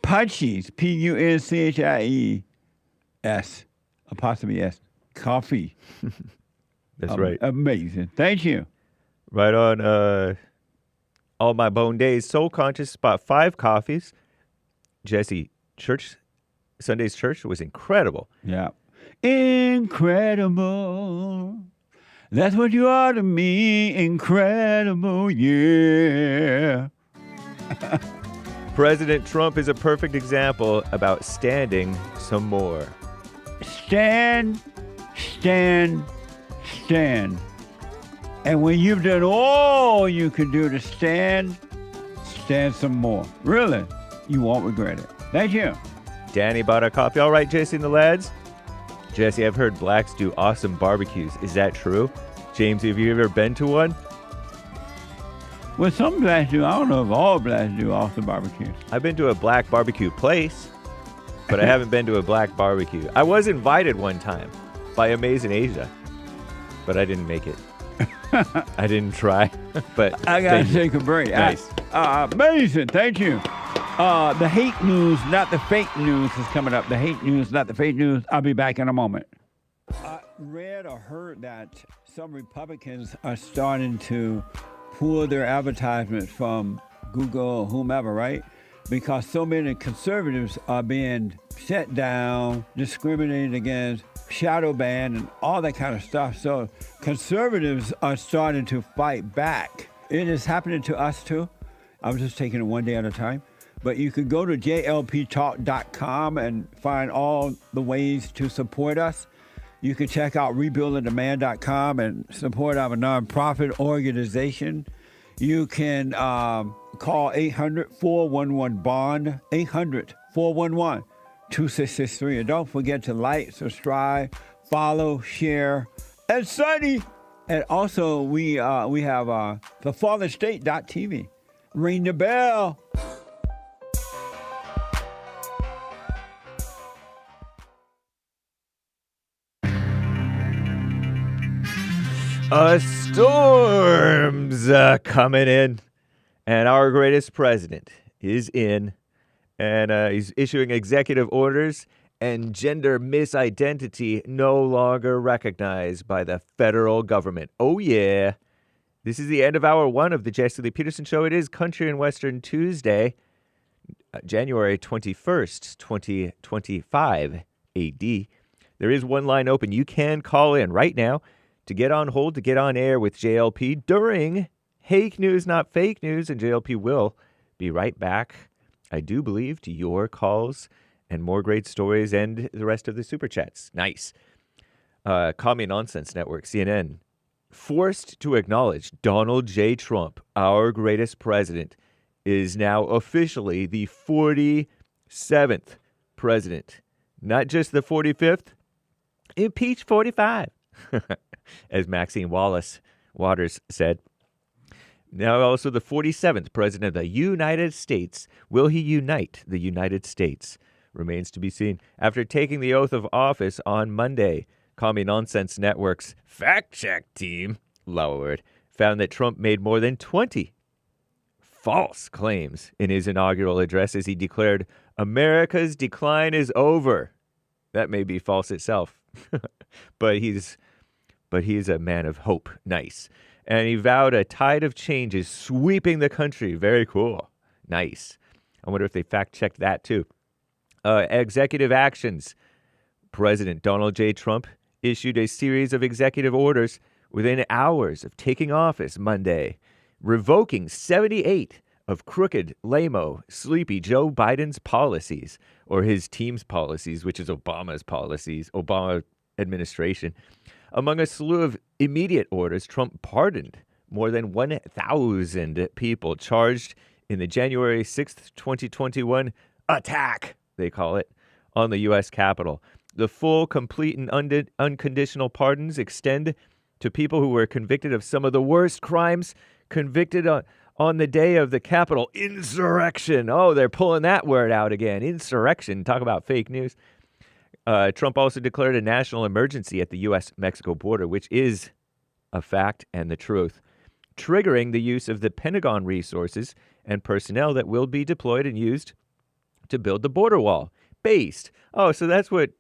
Punchy's, Punchies, apostrophe S, coffee. That's right. Amazing. Thank you. Right on. All my bone days, soul conscious, bought 5 coffees. Jesse, Sunday's church was incredible. Yeah. Incredible. That's what you are to me. Incredible. Yeah. President Trump is a perfect example about standing some more. Stand. And when you've done all you can do to stand some more. Really, you won't regret it. Thank you. Danny bought a coffee. All right, Jesse and the lads. Jesse, I've heard blacks do awesome barbecues. Is that true? James, have you ever been to one? Well, some blacks do. I don't know if all blacks do awesome barbecues. I've been to a black barbecue place, but I haven't been to a black barbecue. I was invited one time by Amazing Asia, but I didn't make it. I didn't try, but I got to take a break. Nice. Amazing. Thank you. The hate news, not the fake news, is coming up. The hate news, not the fake news. I'll be back in a moment. I read or heard that some Republicans are starting to pull their advertisements from Google or whomever, right? Because so many conservatives are being shut down, discriminated against, shadow banned, and all that kind of stuff. So conservatives are starting to fight back. It is happening to us too. I'm just taking it one day at a time. But you can go to JLPtalk.com and find all the ways to support us. You can check out rebuildingtheman.com and support our nonprofit organization. You can call 800-411-BOND, 800-411-2663. And don't forget to like, subscribe, follow, share, and study. And also, we have thefatherstate.tv. Ring the bell. Storms coming in, and our greatest president is in, and he's issuing executive orders, and gender misidentity no longer recognized by the federal government. Oh, yeah. This is the end of hour one of the Jesse Lee Peterson Show. It is Country and Western Tuesday, January 21st, 2025 AD. There is one line open. You can call in right now to get on hold, to get on air with JLP during Hake News, Not Fake News, and JLP will be right back, I do believe, to your calls and more great stories and the rest of the super chats. Nice. Commie Nonsense Network, CNN, forced to acknowledge Donald J. Trump, our greatest president, is now officially the 47th president. Not just the 45th. Impeach 45, as Maxine Waters said. Now also the 47th president of the United States. Will he unite the United States? Remains to be seen. After taking the oath of office on Monday, Commie Nonsense Network's fact-check team, Lord, found that Trump made more than 20 false claims in his inaugural address as he declared, America's decline is over. That may be false itself, but he's a man of hope. Nice. And he vowed a tide of change is sweeping the country. Very cool. Nice. I wonder if they fact-checked that too. Executive actions. President Donald J. Trump issued a series of executive orders within hours of taking office Monday, revoking 78 of crooked, lame-o, sleepy Joe Biden's policies, or his team's policies, which is Obama's policies, Obama administration. Among a slew of immediate orders, Trump pardoned more than 1,000 people charged in the January 6th, 2021 attack, they call it, on the U.S. Capitol. The full, complete, and unconditional pardons extend to people who were convicted of some of the worst crimes convicted on the day of the Capitol insurrection. Oh, they're pulling that word out again. Insurrection. Talk about fake news. Trump also declared a national emergency at the U.S.-Mexico border, which is a fact and the truth, triggering the use of the Pentagon resources and personnel that will be deployed and used to build the border wall. Based. Oh, so that's what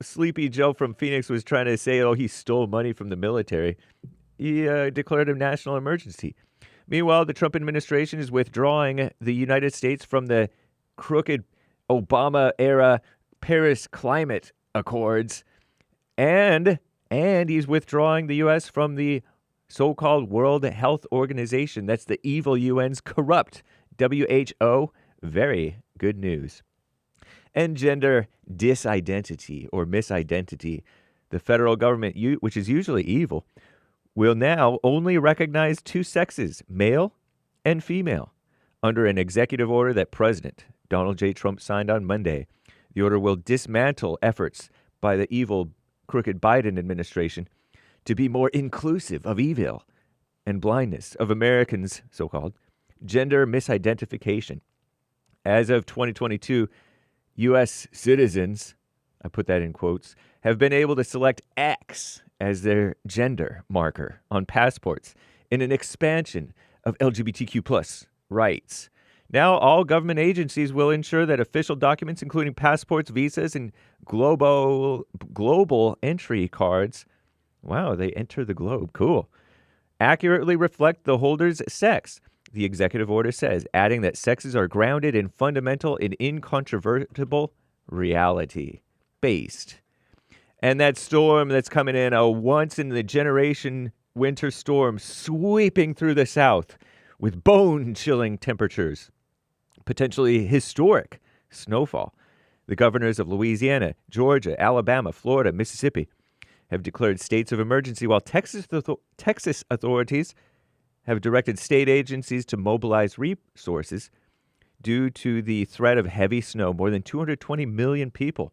Sleepy Joe from Phoenix was trying to say. Oh, he stole money from the military. He declared a national emergency. Meanwhile, the Trump administration is withdrawing the United States from the crooked Obama-era Paris Climate Accords, and he's withdrawing the U.S. from the so-called World Health Organization. That's the evil UN's corrupt WHO. Very good news. And gender disidentity or misidentity. The federal government, which is usually evil, will now only recognize two sexes, male and female, under an executive order that President Donald J. Trump signed on Monday. The order will dismantle efforts by the evil, crooked Biden administration to be more inclusive of evil and blindness of Americans' so-called gender misidentification. As of 2022, U.S. citizens, I put that in quotes, have been able to select X as their gender marker on passports in an expansion of LGBTQ plus rights. Now, all government agencies will ensure that official documents, including passports, visas, and global entry cards, wow, they enter the globe, cool, accurately reflect the holder's sex, the executive order says, adding that sexes are grounded in fundamental and incontrovertible reality. Based. And that storm that's coming in, a once-in-the-generation winter storm sweeping through the South with bone-chilling temperatures, potentially historic snowfall. The governors of Louisiana, Georgia, Alabama, Florida, Mississippi have declared states of emergency, while Texas authorities have directed state agencies to mobilize resources due to the threat of heavy snow. More than 220 million people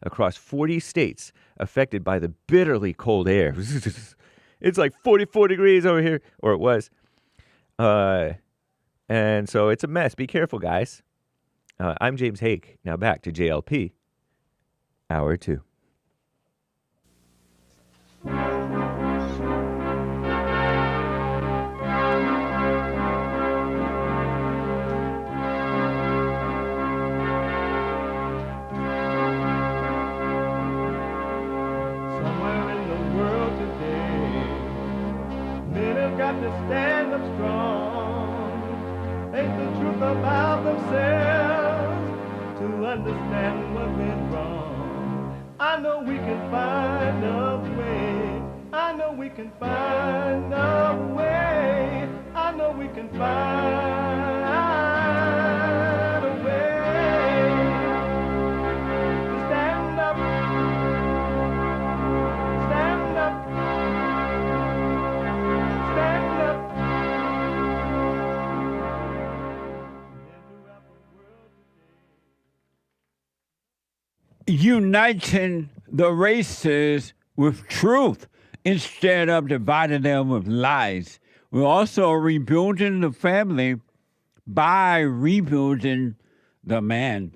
across 40 states affected by the bitterly cold air. It's like 44 degrees over here, or it was. And so it's a mess. Be careful, guys. I'm James Hake. Now back to JLP, Hour 2. got to stand up strong, think the truth about themselves, to understand what went wrong. I know we can find a way. I know we can find a way. I know we can find a way to stand up, stand up, stand up. Uniting the races with truth instead of dividing them with lies. We're also rebuilding the family by rebuilding the man.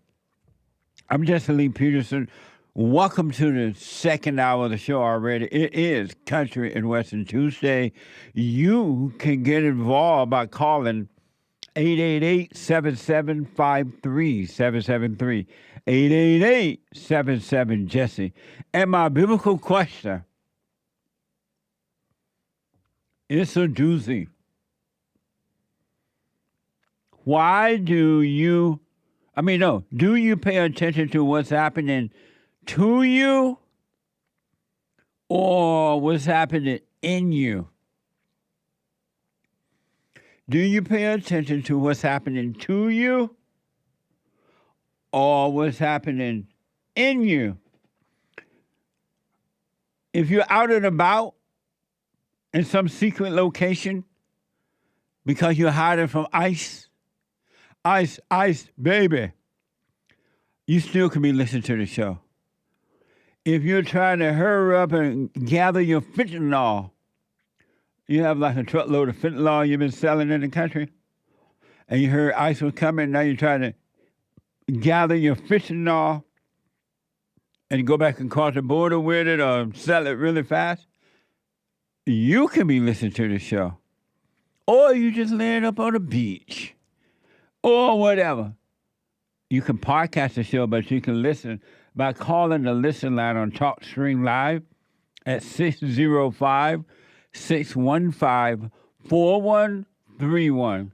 I'm Jesse Lee Peterson. Welcome to the second hour of the show already. It is Country and Western Tuesday. You can get involved by calling 888-7753-773. 888-77-JESSE. And my biblical question, it's a doozy. Do you pay attention to what's happening to you or what's happening in you? Do you pay attention to what's happening to you or what's happening in you? If you're out and about in some secret location because you're hiding from ICE, baby, you still can be listening to the show. If you're trying to hurry up and gather your fentanyl, you have like a truckload of fentanyl you've been selling in the country, and you heard ICE was coming, now you're trying to gather your fentanyl and go back and cross the border with it or sell it really fast, you can be listening to the show. Or you just laying up on the beach or whatever. You can podcast the show, but you can listen by calling the listen line on TalkStream Live at 605-615-4131.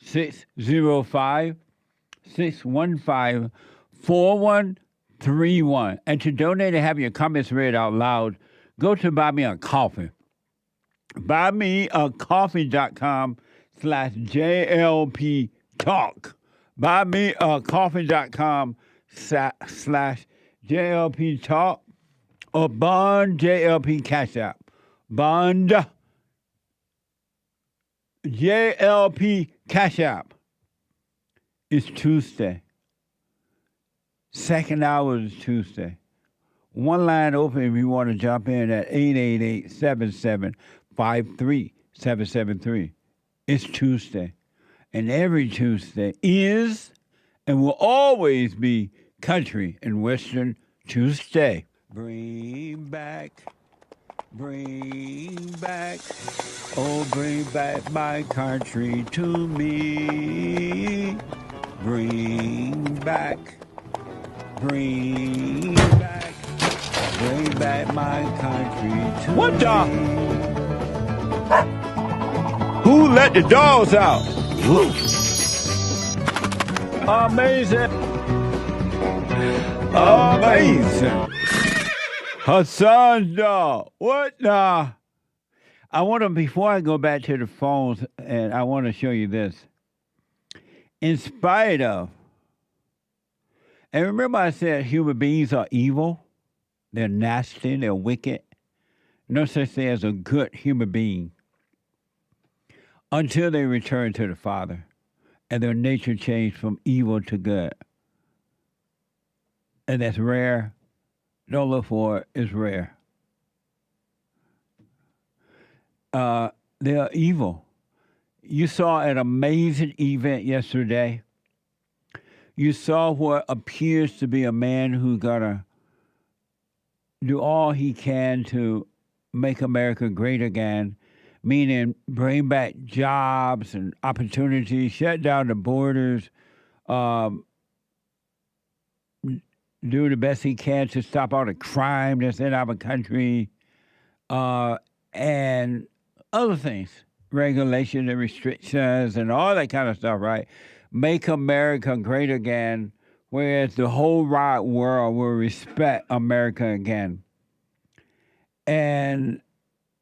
605-615-4131. And to donate and have your comments read out loud, go to Buy Me a Coffee. BuyMeACoffee.com/JLP Talk. BuyMeACoffee.com/JLP Talk or Bond JLP Cash App. Bond JLP Cash App. It's Tuesday. Second hour is Tuesday. One line open if you want to jump in at 888-7753-773. It's Tuesday. And every Tuesday is and will always be Country and Western Tuesday. Bring back, oh, bring back my country to me. Bring back my country to what me. the? Who let the dogs out? Amazing. Hassan's dog. What the? Before I go back to the phones, and I want to show you this. In spite of, and remember I said human beings are evil? They're nasty, they're wicked. No such thing as a good human being until they return to the Father and their nature changed from evil to good. And that's rare. Don't look for it. It's rare. They are evil. You saw an amazing event yesterday. You saw what appears to be a man who's going to do all he can to make America great again, meaning bring back jobs and opportunities, shut down the borders, do the best he can to stop all the crime that's in our country, and other things. regulations and restrictions and all that kind of stuff, right? Make America great again, whereas the whole wide world will respect America again. And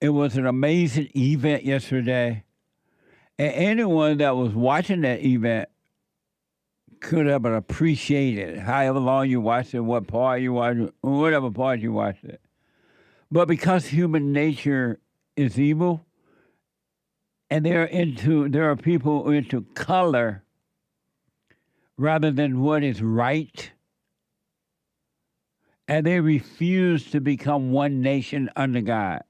it was an amazing event yesterday. And anyone that was watching that event could have appreciated it, however long you watched it, what part you watched it, whatever part you watched it. But because human nature is evil, and there are people into color rather than what is right, and they refuse to become one nation under God.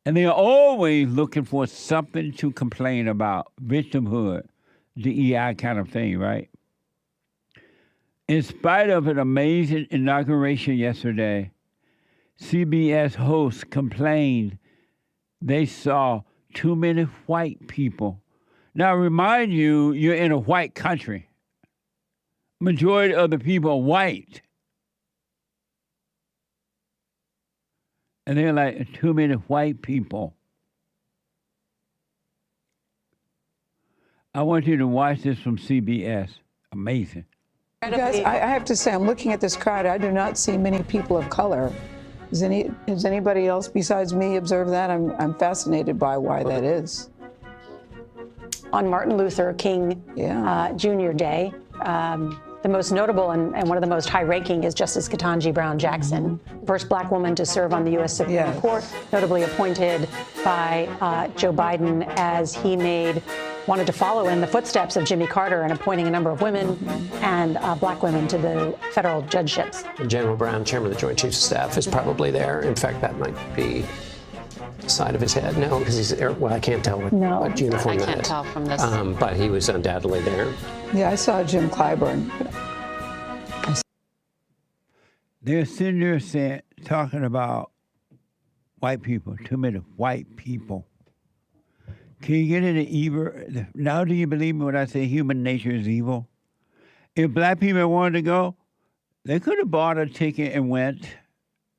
And they're always looking for something to complain about, victimhood, DEI kind of thing, right? In spite of an amazing inauguration yesterday, CBS hosts complained they saw too many white people. Now, remind you, you're in a white country. Majority of the people are white. And they're like, too many white people. I want you to watch this from CBS. Amazing. Guys, I have to say, I'm looking at this crowd. I do not see many people of color. Does anybody else besides me observe that? I'm fascinated by why that is. On Martin Luther King Jr. Day, the most notable and one of the most high-ranking is Justice Ketanji Brown Jackson, first black woman to serve on the U.S. Supreme Court, notably appointed by Joe Biden as he wanted to follow in the footsteps of Jimmy Carter and appointing a number of women and black women to the federal judgeships. General Brown, chairman of the Joint Chiefs of Staff, is probably there. In fact, that might be the side of his head. No, because he's there. Well, I can't tell what uniform that is. I can't tell from this. But he was undoubtedly there. Yeah, I saw Jim Clyburn. They're sitting there talking about white people, too many white people. Can you get into evil? Now do you believe me when I say human nature is evil? If black people wanted to go, they could have bought a ticket and went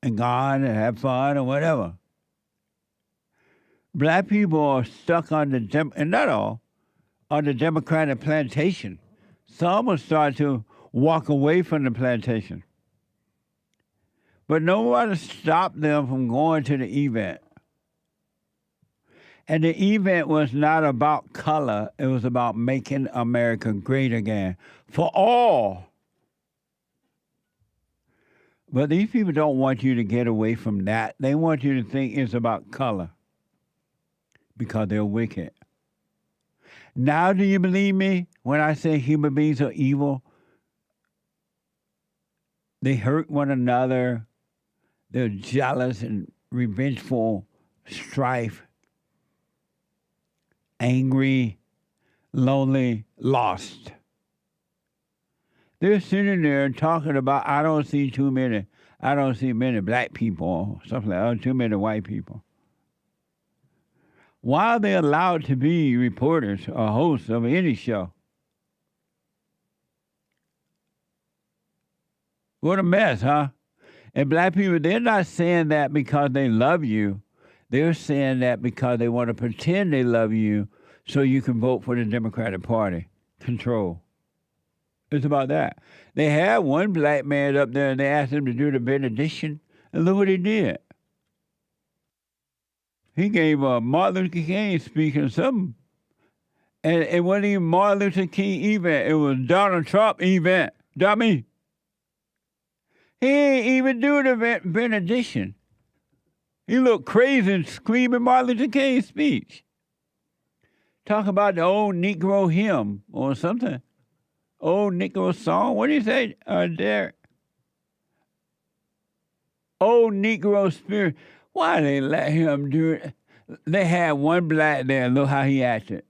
and gone and had fun or whatever. Black people are stuck on and not all, on the Democratic plantation. Some will start to walk away from the plantation. But nobody stopped them from going to the event. And the event was not about color. It was about making America great again for all. But these people don't want you to get away from that. They want you to think it's about color because they're wicked. Now do you believe me when I say human beings are evil? They hurt one another. They're jealous and revengeful, strife. Angry, lonely, lost. They're sitting there talking about, I don't see many black people, something like that, too many white people. Why are they allowed to be reporters or hosts of any show? What a mess, huh? And black people, they're not saying that because they love you. They're saying that because they want to pretend they love you so you can vote for the Democratic Party. Control. It's about that. They had one black man up there and they asked him to do the benediction, and look what he did. He gave a Martin Luther King speech or something. And it wasn't even Martin Luther King event. It was Donald Trump event. Dummy. He ain't even do the benediction. He looked crazy and screaming Martin Luther King's speech. Talk about the old Negro hymn or something. Old Negro song. What do you say, Derek? Old Negro spirit. Why they let him do it? They had one black there. Look how he acted.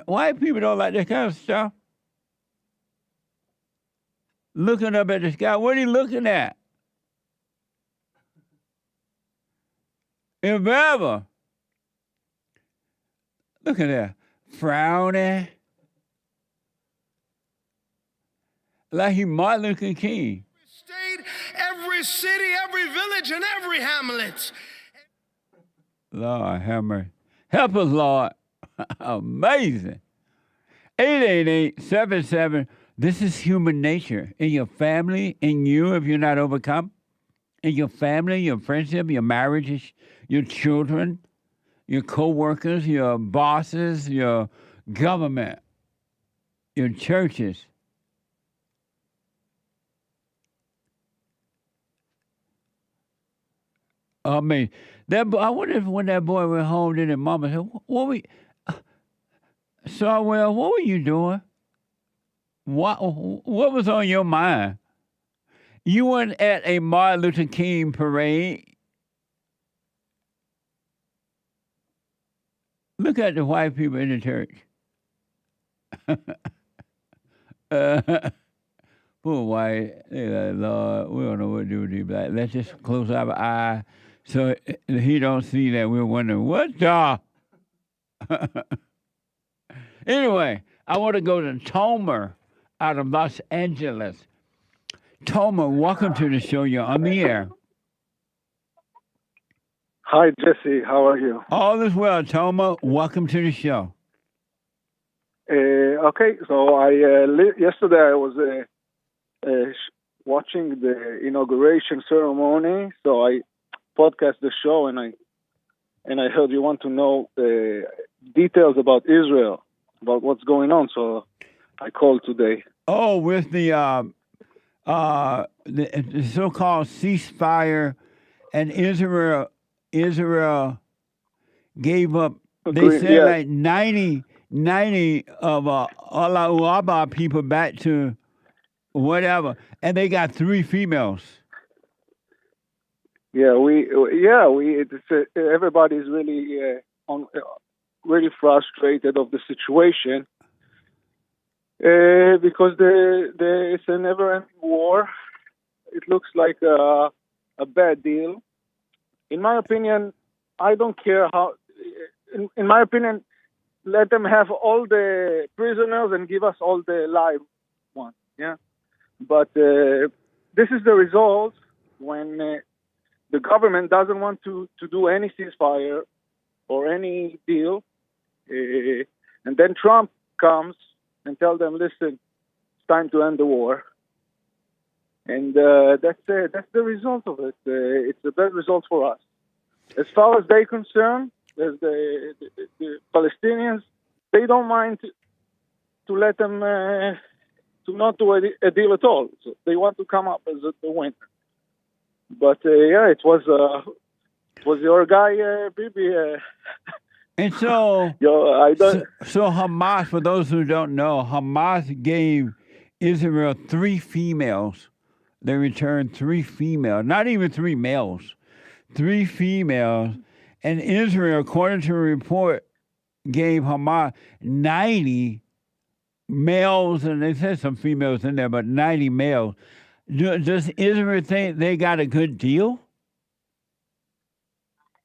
White people don't like that kind of stuff. Looking up at the sky. What are you looking at? If ever. Look at that. Frowning. Like he Martin Luther King. State, every city, every village, and every hamlet. Lord, have mercy. Help us, Lord. Amazing. 888-77. This is human nature. In your family, in you, if you're not overcome. In your family, your friendship, your marriages, your children, your co-workers, your bosses, your government, your churches. I mean, I wonder if when that boy went home, then his mama said, Sewell, what were you doing? What was on your mind? You weren't at a Martin Luther King parade. Look at the white people in the church. Poor white. They're like, Lord, we don't know what to do with these black. Let's just close our eye so he don't see that we're wondering, what the? Anyway, I want to go to Tomer out of Los Angeles. Tomer, welcome to the show. You're on the air. Hi, Jesse. How are you? All is well, Tomer. Welcome to the show. Okay, so yesterday I was watching the inauguration ceremony, so I podcast the show, and I heard you want to know details about Israel, about what's going on, so I called today. Oh, with the so-called ceasefire, and Israel gave up. They said like 90 of Allah Abba people back to whatever, and they got 3 females. Everybody's really really frustrated of the situation because it's a never-ending war. It looks like a bad deal. In my opinion, I don't care how. In my opinion, let them have all the prisoners and give us all the live ones. Yeah, but this is the result when the government doesn't want to do any ceasefire or any deal, and then Trump comes and tells them, "Listen, it's time to end the war." And that's the result of it. It's a bad result for us. As far as they're concerned, as the Palestinians, they don't mind to let them to not do a deal at all. So they want to come up as the winner. But it was your guy Bibi. And so, so Hamas, for those who don't know, Hamas gave Israel 3 females. They returned 3 females, not even 3 males, 3 females. And Israel, according to a report, gave Hamas 90 males, and they said some females in there, but 90 males. Does Israel think they got a good deal?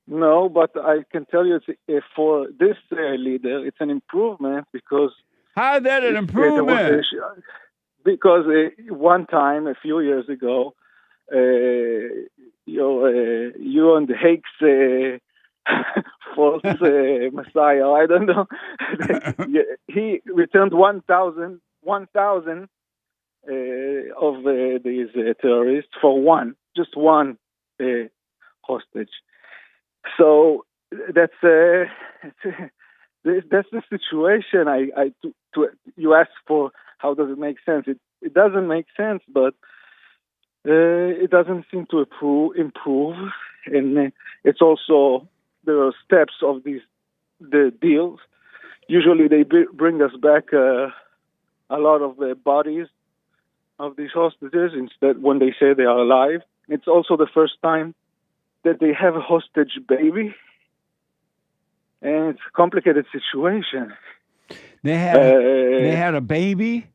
No, but I can tell you for this leader, it's an improvement because... How is that an improvement? Because one time, a few years ago, you and the Hakes false Messiah, I don't know, he returned 1,000 of these terrorists for just one hostage. So that's the situation. You asked for how does it make sense? It doesn't make sense, but it doesn't seem to improve, and it's also there are steps of the deals. Usually they bring us back a lot of the bodies of these hostages instead when they say they are alive. It's also the first time that they have a hostage baby, and it's a complicated situation. They had a baby?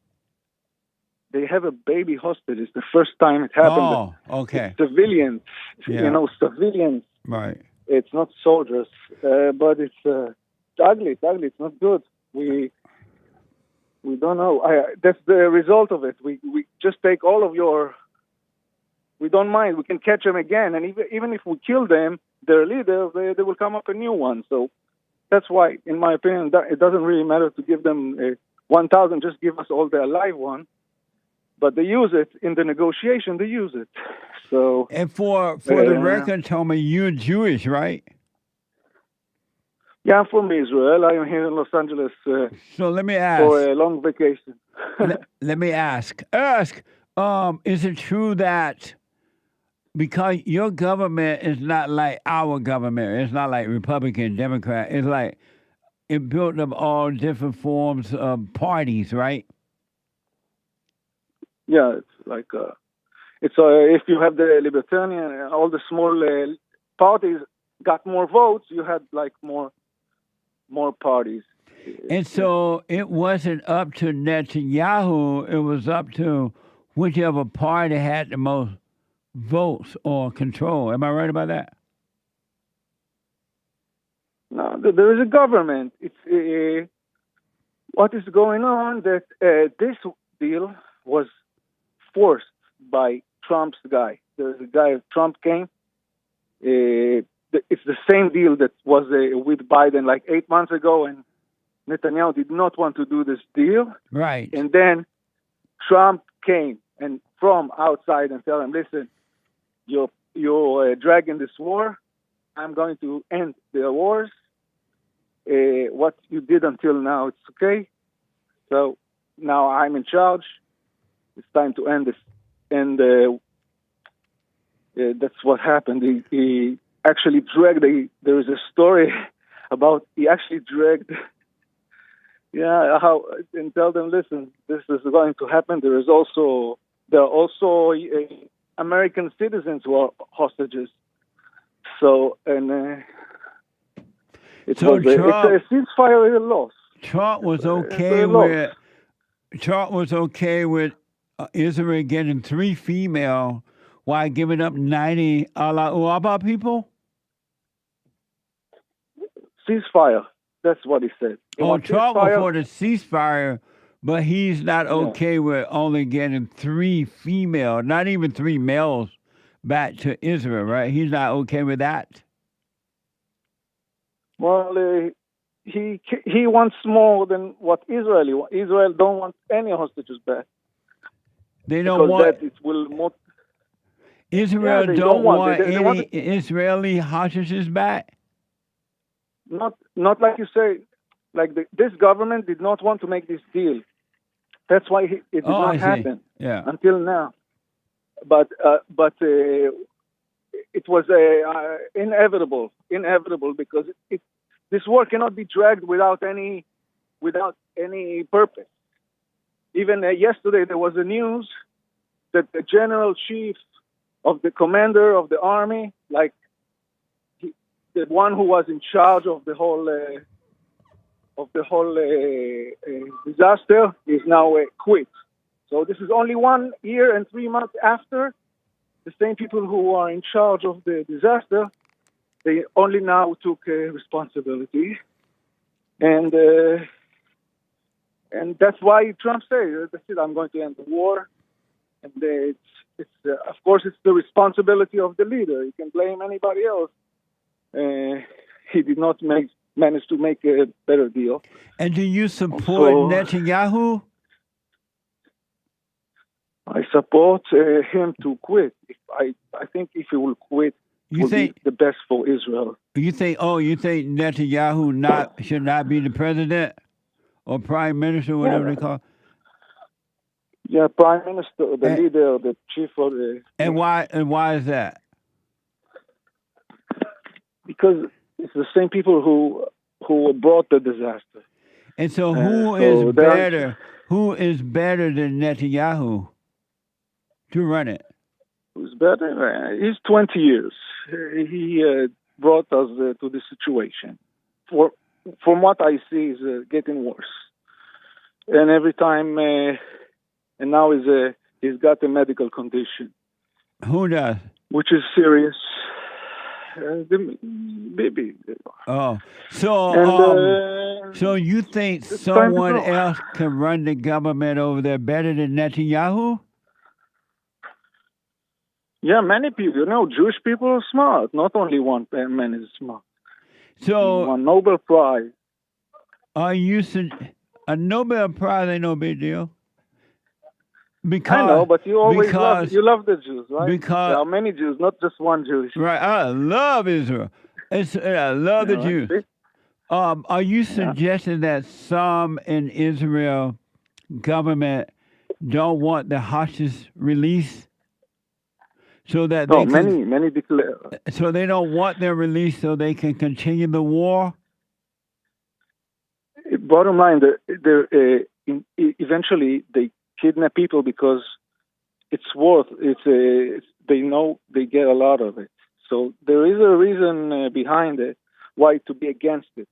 They have a baby hostage. It's the first time it happened. Oh, okay. It's civilians, civilians. Right. It's not soldiers, but it's ugly. It's ugly. It's not good. We don't know. That's the result of it. We just take all of your. We don't mind. We can catch them again, and even if we kill them, their leader, they will come up a new one. So That's why, in my opinion, that it doesn't really matter to give them 1,000. Just give us all the alive one. But they use it in the negotiation. They use it. So. And for the record, tell me, you're Jewish, right? Yeah, I'm from Israel. I am here in Los Angeles. So let me ask. For a long vacation. let me ask. Is it true that because your government is not like our government, it's not like Republican, Democrat, it's like it built up all different forms of parties, right? Yeah, it's like if you have the Libertarian and all the small parties got more votes, you had like more parties. And so it wasn't up to Netanyahu, it was up to whichever party had the most votes or control. Am I right about that? No, there is a government. It's what is going on that this deal was forced by Trump's guy. There's a guy, Trump came. It's the same deal that was with Biden like 8 months ago, and Netanyahu did not want to do this deal. Right. And then Trump came and from outside and tell him, listen, you're dragging this war. I'm going to end the wars. What you did until now, it's okay. So now I'm in charge. It's time to end this. And that's what happened. He actually dragged, there is a story about he actually dragged, and tell them, listen, this is going to happen. There are also American citizens who are hostages. So, and it's a ceasefire is a loss. Trump was okay with Israel getting 3 female while giving up 90 Alaa people? Ceasefire. That's what he said. Trump was for the ceasefire, but he's not okay with only getting 3 female, not even 3 males, back to Israel, right? He's not okay with that. Well, he wants more than what Israel wants. Israel don't want any hostages back. They don't want. That it will Israel don't want any Israeli hostages back. Not like you say. Like this government did not want to make this deal. That's why it did not happen until now. But it was inevitable because this war cannot be dragged without any purpose. Even yesterday there was a news that the general chief of the commander of the army, like the one who was in charge of the whole disaster, is now quit. So this is only 1 year and 3 months after the same people who are in charge of the disaster, they only now took responsibility, and that's why Trump said, "That's it. I'm going to end the war." And it's of course it's the responsibility of the leader. You can blame anybody else. He did not manage to make a better deal. And do you support Netanyahu? I support him to quit. I think if he will quit, it will be the best for Israel. You think Netanyahu should not be the president or prime minister, whatever they call it? Yeah, prime minister, the leader, the chief of the. And why is that? Because it's the same people who brought the disaster. And so who is better? Who is better than Netanyahu to run it? Who's better? He's 20 years. He brought us to this situation. From what I see, is getting worse. And every time, and now he's got a medical condition. Who does? Which is serious. The baby. Oh, so you think someone else can run the government over there better than Netanyahu? Yeah, many people. Jewish people are smart. Not only one man is smart. So he won Nobel Prize. Are you a Nobel Prize ain't no big deal? Because I know, but you always love the Jews, right? Because there are many Jews, not just one Jewish. Right, I love Israel. I love the Jews. Are you suggesting that some in Israel government don't want the hostages released, so that many declare. So they don't want their release, so they can continue the war. Bottom line, eventually they kidnap people because they know they get a lot of it. So there is a reason behind it why to be against it,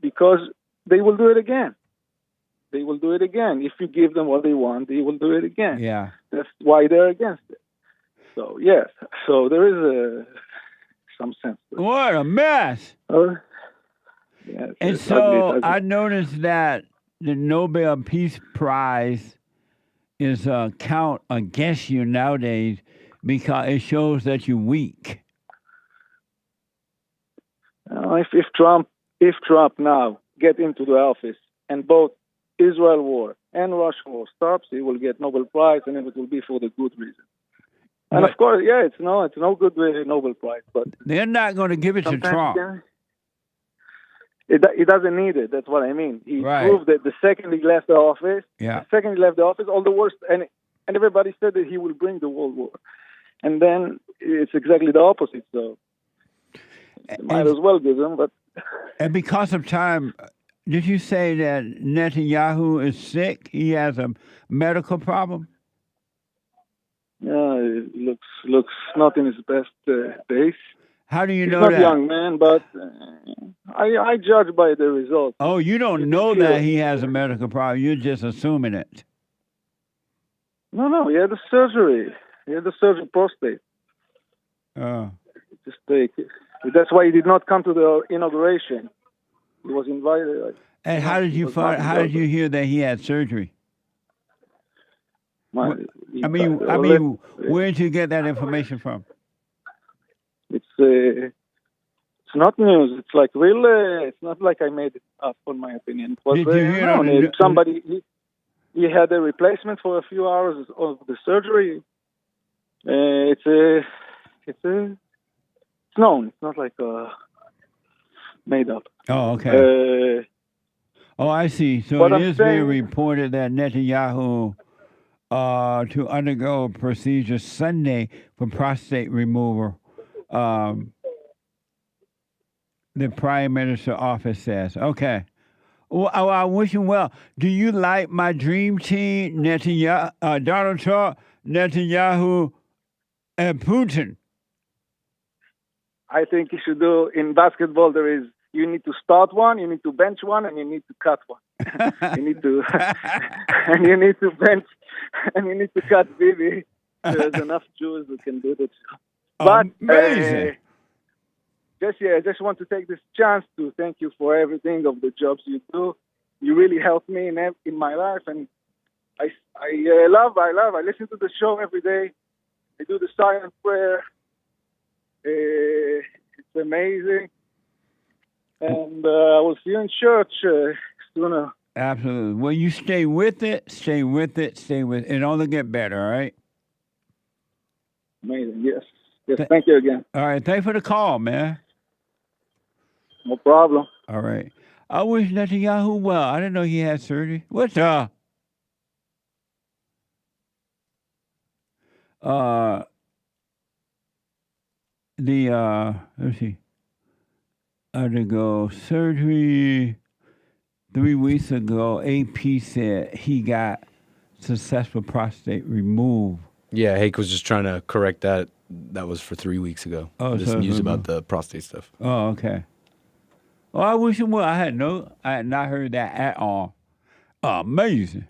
because they will do it again. They will do it again. If you give them what they want, they will do it again. Yeah, that's why they're against it. So yes, so there is some sense. What a mess! Yes, and so I noticed that the Nobel Peace Prize is a count against you nowadays because it shows that you're weak. If Trump now get into the office and both Israel war and Russia war stops, he will get Nobel Prize, and it will be for the good reason. And of course, it's no good Nobel Prize, but they're not going to give it to Trump. He doesn't need it. That's what I mean. He proved that the second he left the office, all the worst, and everybody said that he will bring the World War, and then it's exactly the opposite. So might as well give him. But and because of time, did you say that Netanyahu is sick? He has a medical problem. Yeah, it looks not in his best days. How do you know that? He's not a young man, but I judge by the results. Oh, you don't know that he has a medical problem. You're just assuming it. No, he had a surgery. He had a surgery prostate. That's why he did not come to the inauguration. He was invited. And how did you hear that he had surgery? Where did you get that information from? It's not news. It's like real. It's not like I made it up, in my opinion. It was, did you hear somebody? He had a replacement for a few hours of the surgery. It's known. It's not like made up. Oh, okay. I see. So it is being reported that Netanyahu to undergo a procedure Sunday for prostate removal. The Prime Minister's office says. Okay. Well, I wish him well. Do you like my dream team, Netanyahu, Donald Trump, Netanyahu, and Putin? I think you should do in basketball. You need to start one, you need to bench one, and you need to cut one. you need to bench, and you need to cut Bibi. There's enough Jews who can do that. But amazing. I just want to take this chance to thank you for everything of the jobs you do. You really helped me in my life, and I listen to the show every day. I do the silent prayer. It's amazing. And I will see you in church sooner. Absolutely. Well, you stay with it. It only get better, all right? Amazing, yes. Thank you again. All right, thanks for the call, man. No problem. All right. I wish Netanyahu well. I didn't know he had surgery. What's let's see. Undergo surgery 3 weeks ago. AP said he got successful prostate removed. Yeah, Hake was just trying to correct that. That was for 3 weeks ago. Oh, this news about the prostate stuff. Oh, okay. Well, I wish him well. I had not heard that at all. Amazing.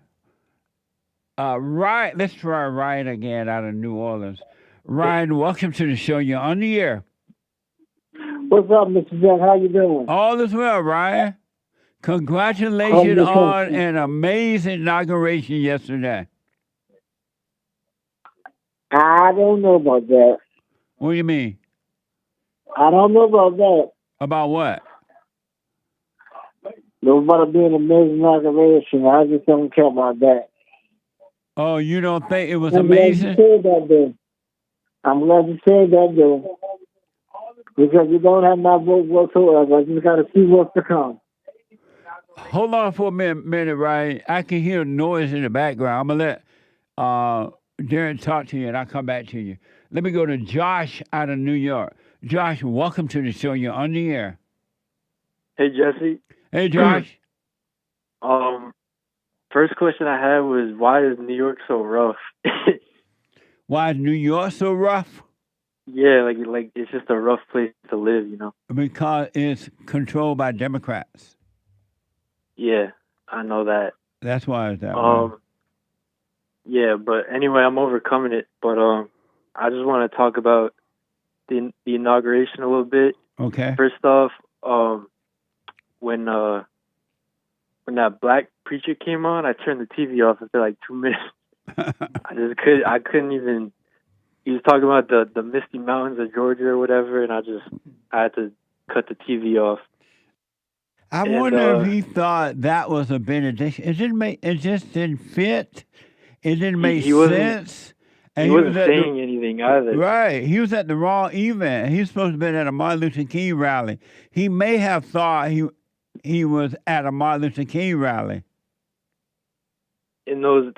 Ryan, let's try Ryan again out of New Orleans. Ryan, welcome to the show. You're on the air. What's up, Mr. Jack? How you doing? All is well, Ryan. Congratulations on an amazing inauguration yesterday. I don't know about that. What do you mean? I don't know about that. About what? There was about to be an amazing inauguration. I just don't care about that. Oh, you don't think it was I'm amazing? glad you said that, though. I'm glad you said that, though. Because you don't have my vote whatsoever. I just got to see what's to come. Hold on for a minute, Ryan. I can hear noise in the background. I'm going to let Darren talk to you, and I'll come back to you. Let me go to Josh out of New York. Josh, welcome to the show. You're on the air. Hey, Jesse. Hey, Josh. First question I had was, why is New York so rough? Why is New York so rough? Yeah, like it's just a rough place to live, you know? Because it's controlled by Democrats. Yeah, I know that. That's why it's that way. Yeah, but anyway, I'm overcoming it. But I just want to talk about the inauguration a little bit. Okay. First off, when that black preacher came on, I turned the TV off after like 2 minutes. I couldn't even. He was talking about the misty mountains of Georgia or whatever, and I had to cut the TV off. I wonder if he thought that was a benediction. It just didn't fit. It didn't make sense. And he wasn't saying anything either. Right. He was at the wrong event. He was supposed to have been at a Martin Luther King rally. He may have thought he was at a Martin Luther King rally. And those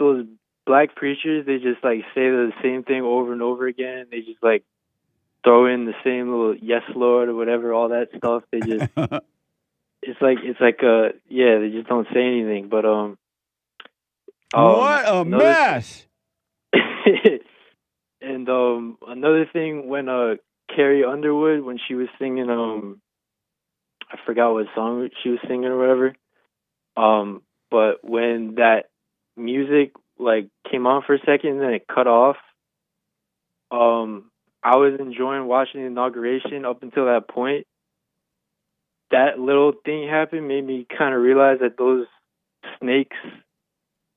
black preachers, they just like say the same thing over and over again. They just like throw in the same little "Yes, Lord" or whatever, all that stuff. They just it's like they just don't say anything. But what a mess! And another thing, when Carrie Underwood, when she was singing, I forgot what song she was singing or whatever. But when that music like came on for a second and then it cut off, I was enjoying watching the inauguration up until that point. That little thing happened made me kind of realize that those snakes,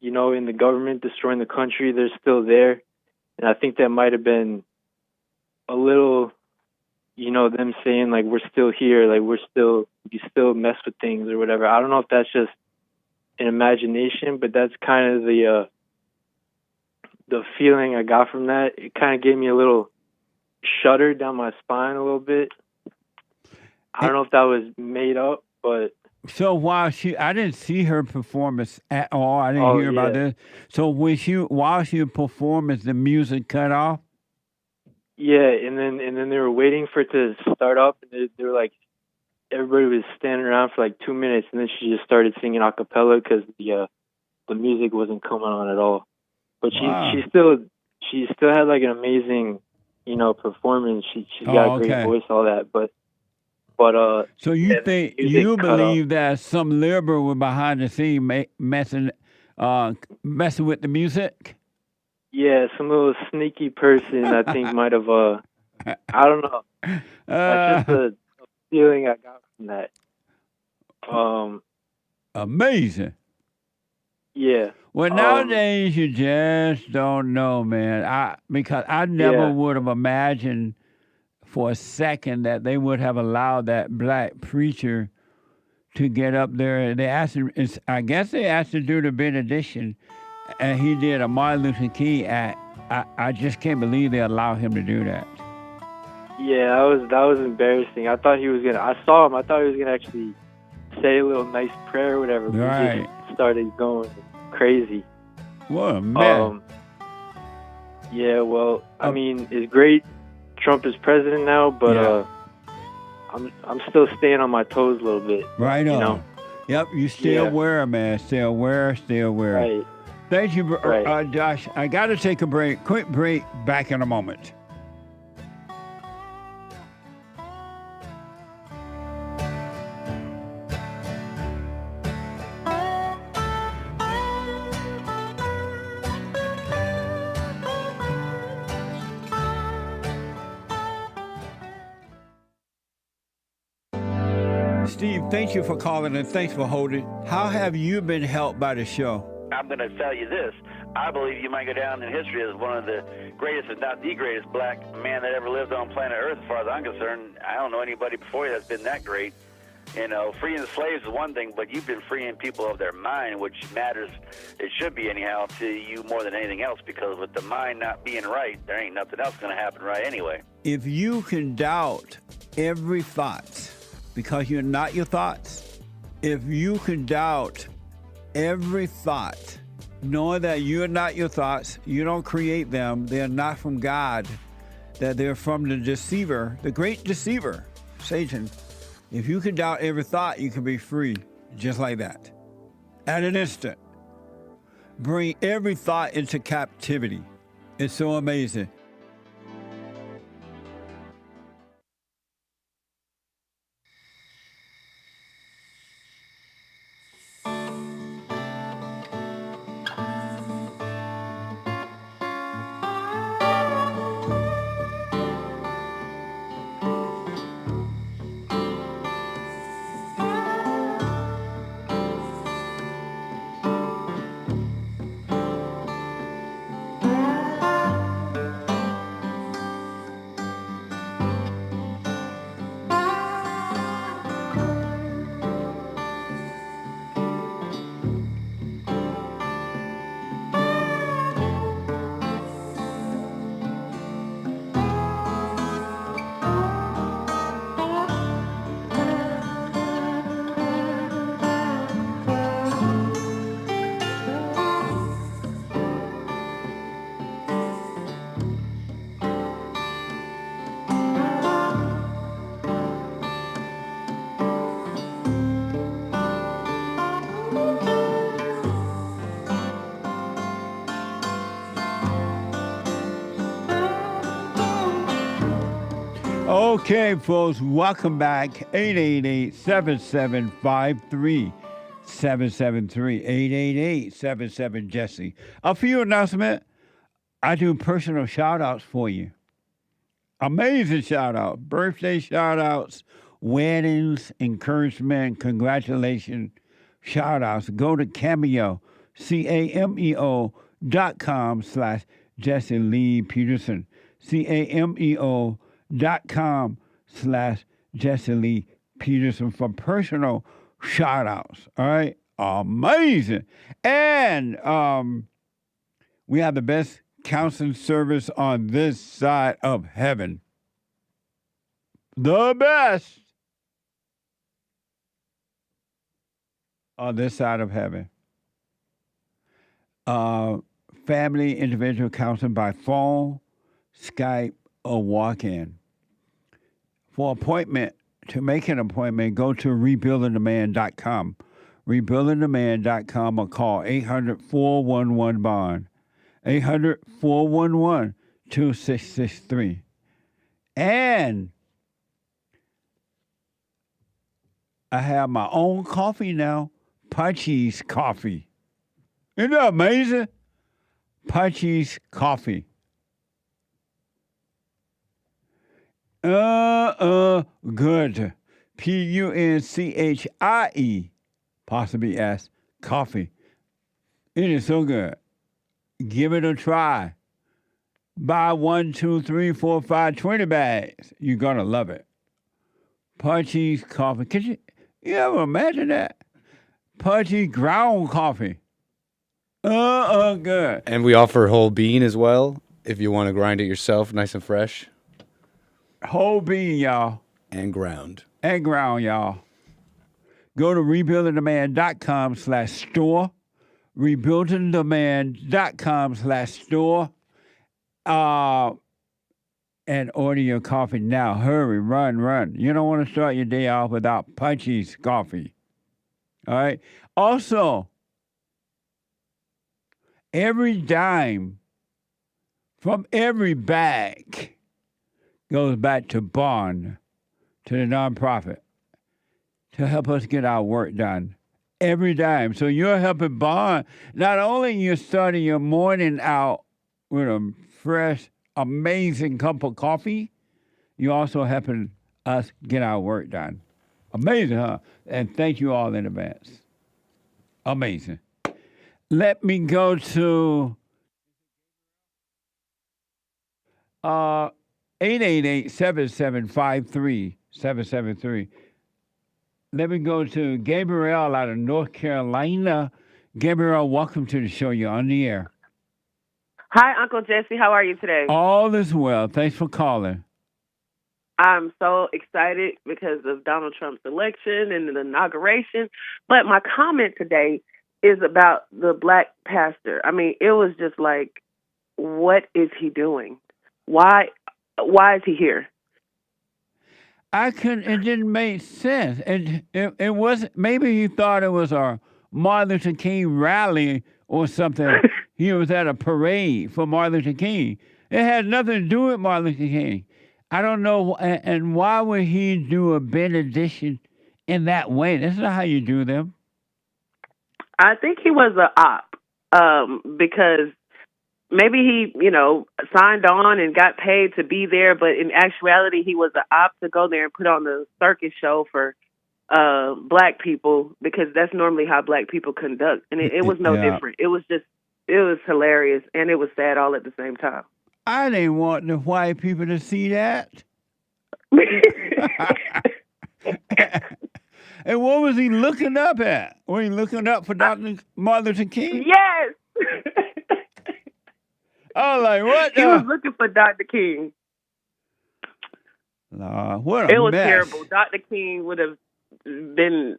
you know, in the government destroying the country, they're still there. And I think that might have been a little, you know, them saying like, we're still here, like we still mess with things or whatever. I don't know if that's just an imagination, but that's kind of the feeling I got from that. It kind of gave me a little shudder down my spine a little bit. I don't know if that was made up, but... So while I didn't see her performance at all. I didn't hear about this. So while she was performing, the music cut off? Yeah, and then they were waiting for it to start up, and they were like, everybody was standing around for like 2 minutes, and then she just started singing a cappella because the music wasn't coming on at all. But she still had like an amazing, you know, performance. She's got a great voice, all that, but so you believe that some liberal were behind the scene messing with the music? Yeah, some little sneaky person I think might have I don't know. That's just a feeling I got from that. Amazing. Yeah. Well, nowadays you just don't know, man. Because I never would have imagined for a second that they would have allowed that black preacher to get up there. They asked him, I guess they asked him to do the benediction, and he did a Martin Luther King act. I just can't believe they allowed him to do that. Yeah, that was embarrassing. I thought he was gonna. I saw him. I thought he was gonna actually say a little nice prayer or whatever. But right. He just started going crazy. What a man. Yeah. Well, I mean, it's great. Trump is president now, but I'm still staying on my toes a little bit. Right on. You know? Yep, you still aware, man. Still aware. Right. Thank you, Josh. I got to take a break. Quick break. Back in a moment. Steve, thank you for calling and thanks for holding. How have you been helped by the show? I'm going to tell you this. I believe you might go down in history as one of the greatest, if not the greatest, black man that ever lived on planet Earth, as far as I'm concerned. I don't know anybody before you that's been that great. You know, freeing the slaves is one thing, but you've been freeing people of their mind, which matters, it should be anyhow, to you more than anything else, because with the mind not being right, there ain't nothing else going to happen right anyway. If you can doubt every thought because you're not your thoughts, if you can doubt every thought, knowing that you're not your thoughts, you don't create them, they're not from God, that they're from the deceiver, the great deceiver, Satan. If you can doubt every thought, you can be free just like that. At an instant. Bring every thought into captivity. It's so amazing. Okay, folks, welcome back. 888-7753-773. 888-77-JESSE. A few announcements. I do personal shout-outs for you. Amazing shout-outs. Birthday shout-outs, weddings, encouragement, congratulations, shout-outs. Go to Cameo, CAMEO.com/Jesse Lee Peterson. CAMEO.com/Jesse Lee Peterson for personal shout outs. All right. Amazing. And we have the best counseling service on this side of heaven. The best on this side of heaven. Family individual counseling by phone, Skype, or walk-in. For appointment, to make an appointment, go to rebuildingtheman.com. Rebuildingtheman.com or call 800-411-BOND. 800-411-2663. And I have my own coffee now, Punchy's Coffee. Isn't that amazing? Punchy's Coffee. Good. Punchie, possibly S, coffee. It is so good. Give it a try. Buy 1, 2, 3, 4, 5, 20 bags. You're going to love it. Punchy's Coffee. Can you ever imagine that? Punchy ground coffee. Good. And we offer whole bean as well, if you want to grind it yourself, nice and fresh. Whole bean, y'all. And ground. And ground, y'all. Go to rebuildingtheman.com/store. Rebuildingtheman.com/store. And order your coffee now. Hurry, run. You don't want to start your day off without Punchy's Coffee. All right? Also, every dime from every bag goes back to Bond, to the nonprofit, to help us get our work done. Every dime. So you're helping Bond. Not only you're starting your morning out with a fresh, amazing cup of coffee, you're also helping us get our work done. Amazing, huh? And thank you all in advance. Amazing. Let me go to 888-775-3773. Let me go to Gabrielle out of North Carolina. Gabrielle, welcome to the show. You're on the air. Hi, Uncle Jesse. How are you today? All is well. Thanks for calling. I'm so excited because of Donald Trump's election and the inauguration. But my comment today is about the black pastor. I mean, it was just like, what is he doing? Why is he here? It didn't make sense. It wasn't, maybe he thought it was a Martin Luther King rally or something. He was at a parade for Martin Luther King. It had nothing to do with Martin Luther King. I don't know. And why would he do a benediction in that way? That's not how you do them. I think he was an op because maybe he, signed on and got paid to be there, but in actuality, he was an op to go there and put on the circus show for black people, because that's normally how black people conduct. And it was no different. It was hilarious, and it was sad all at the same time. I didn't want the white people to see that. And what was he looking up at? Was he looking up for Dr. Martin Luther King? Yes. I was like, what? He was looking for Dr. King. What a mess. It was terrible. Dr. King would have been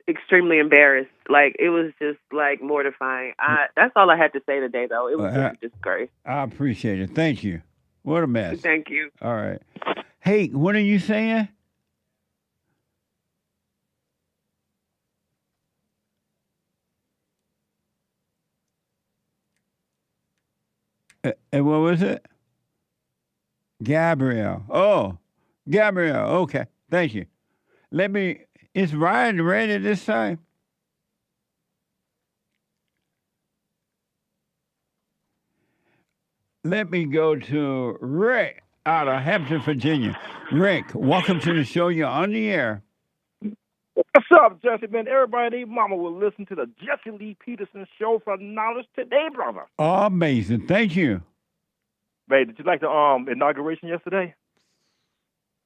extremely embarrassed. Like, it was just, like, mortifying. That's all I had to say today, though. It was just a disgrace. I appreciate it. Thank you. What a mess. Thank you. All right. Hey, what are you saying? And what was it? Gabrielle. Oh, Gabrielle. Okay. Thank you. Is Ryan ready this time? Let me go to Rick out of Hampton, Virginia. Rick, welcome to the show. You're on the air. What's up, Jesse? Man, everybody, mama will listen to the Jesse Lee Peterson show for knowledge today, brother. Amazing. Thank you. Babe, did you like the inauguration yesterday?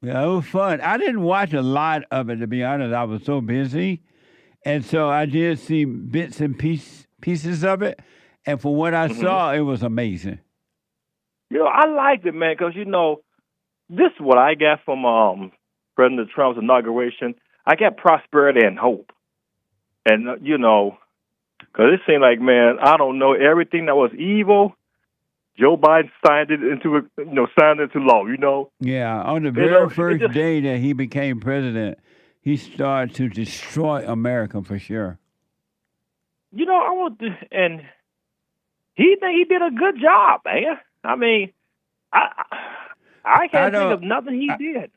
Yeah, it was fun. I didn't watch a lot of it, to be honest. I was so busy. And so I did see bits and pieces of it. And for what I saw, it was amazing. I liked it, man, because, this is what I got from President Trump's inauguration. I got prosperity and hope. And, because it seemed like, man, I don't know, everything that was evil, Joe Biden signed it into law, Yeah, on the very first day that he became president, he started to destroy America for sure. And he did a good job, man. I mean, I can't think of nothing he did.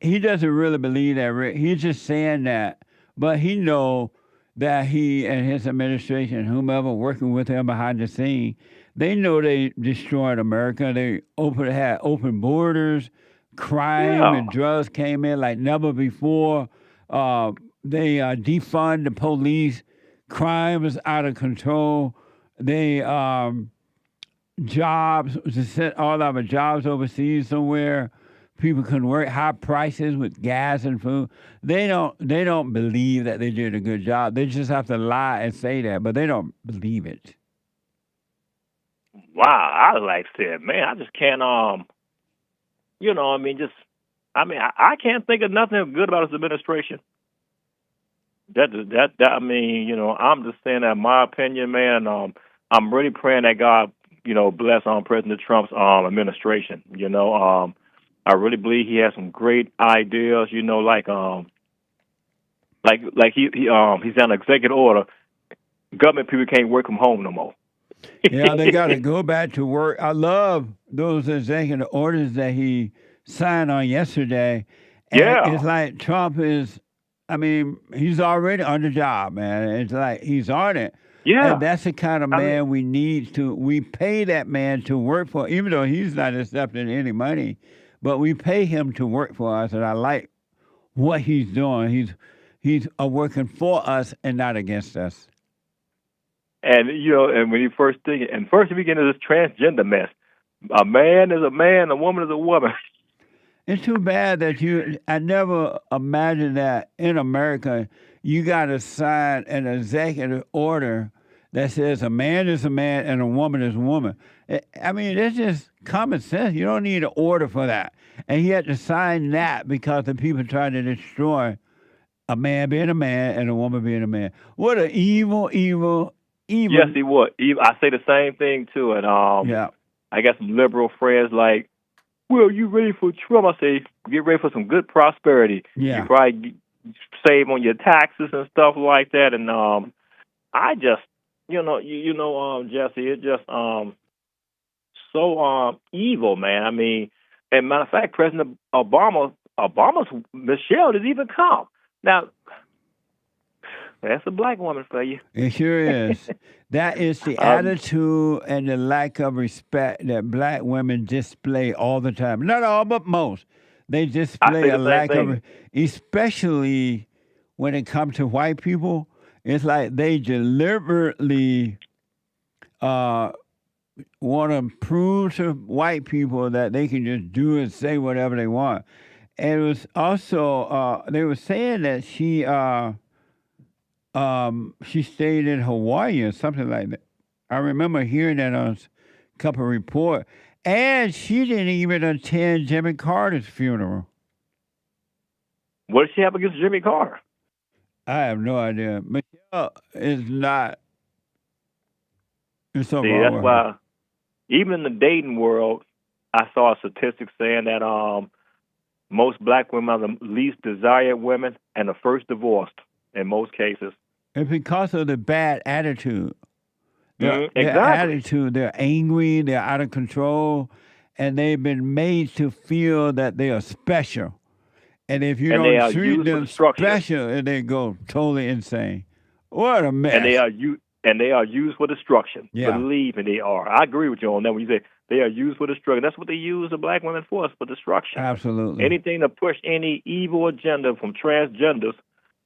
He doesn't really believe that, Rick. He's just saying that. But he knows that he and his administration, whomever working with him behind the scene, they know they destroyed America. They had open borders, crime and drugs came in like never before. They defund the police. Crime was out of control. They jobs, to set all our jobs overseas somewhere. People couldn't work. High prices with gas and food. They don't believe that they did a good job. They just have to lie and say that, but they don't believe it. Wow, I said, man, I just can't I can't think of nothing good about his administration. I'm just saying that my opinion, man. I'm really praying that God, bless President Trump's administration. I really believe he has some great ideas. He's on executive order. Government people can't work from home no more. Yeah, they got to go back to work. I love those executive orders that he signed on yesterday. And it's like Trump is, he's already on the job, man. It's like he's on it. Yeah. And that's the kind of man we need to, we pay that man to work for, even though he's not accepting any money, but we pay him to work for us. And I like what he's doing. He's working for us and not against us. And, and when you first begin this transgender mess, A man is a man, a woman is a woman. It's too bad that I never imagined that in America you got to sign an executive order that says a man is a man and a woman is a woman. I mean, it's just common sense. You don't need an order for that. And he had to sign that because the people tried to destroy a man being a man and a woman being a man. What an evil. Yes, he would. I say the same thing too. And yeah. I got some liberal friends like, well, you ready for Trump? I say, get ready for some good prosperity. Yeah. You probably save on your taxes and stuff like that. And I just, Jesse, it's just so evil, man. I mean, and matter of fact, President Obama's Michelle didn't even come. Now, that's a black woman for you. It sure is. That is the attitude and the lack of respect that black women display all the time. Not all, but most. They display a lack of, especially when it comes to white people. It's like they deliberately want to prove to white people that they can just do and say whatever they want. And it was also, they were saying that she stayed in Hawaii or something like that. I remember hearing that on a couple of reports. And she didn't even attend Jimmy Carter's funeral. What did she have against Jimmy Carter? I have no idea. Michelle is not. It's so See, that's why, even in the dating world, I saw a statistic saying that most black women are the least desired women and the first divorced in most cases. It's because of the bad attitude. Their exactly. attitude, they're angry, they're out of control, and they've been made to feel that they are special. And if you don't treat them special, they go totally insane. What a mess. And they are used for destruction. Yeah. Believe me, they are. I agree with you on that when you say they are used for destruction. That's what they use the black women for destruction. Absolutely. Anything to push any evil agenda from transgenders,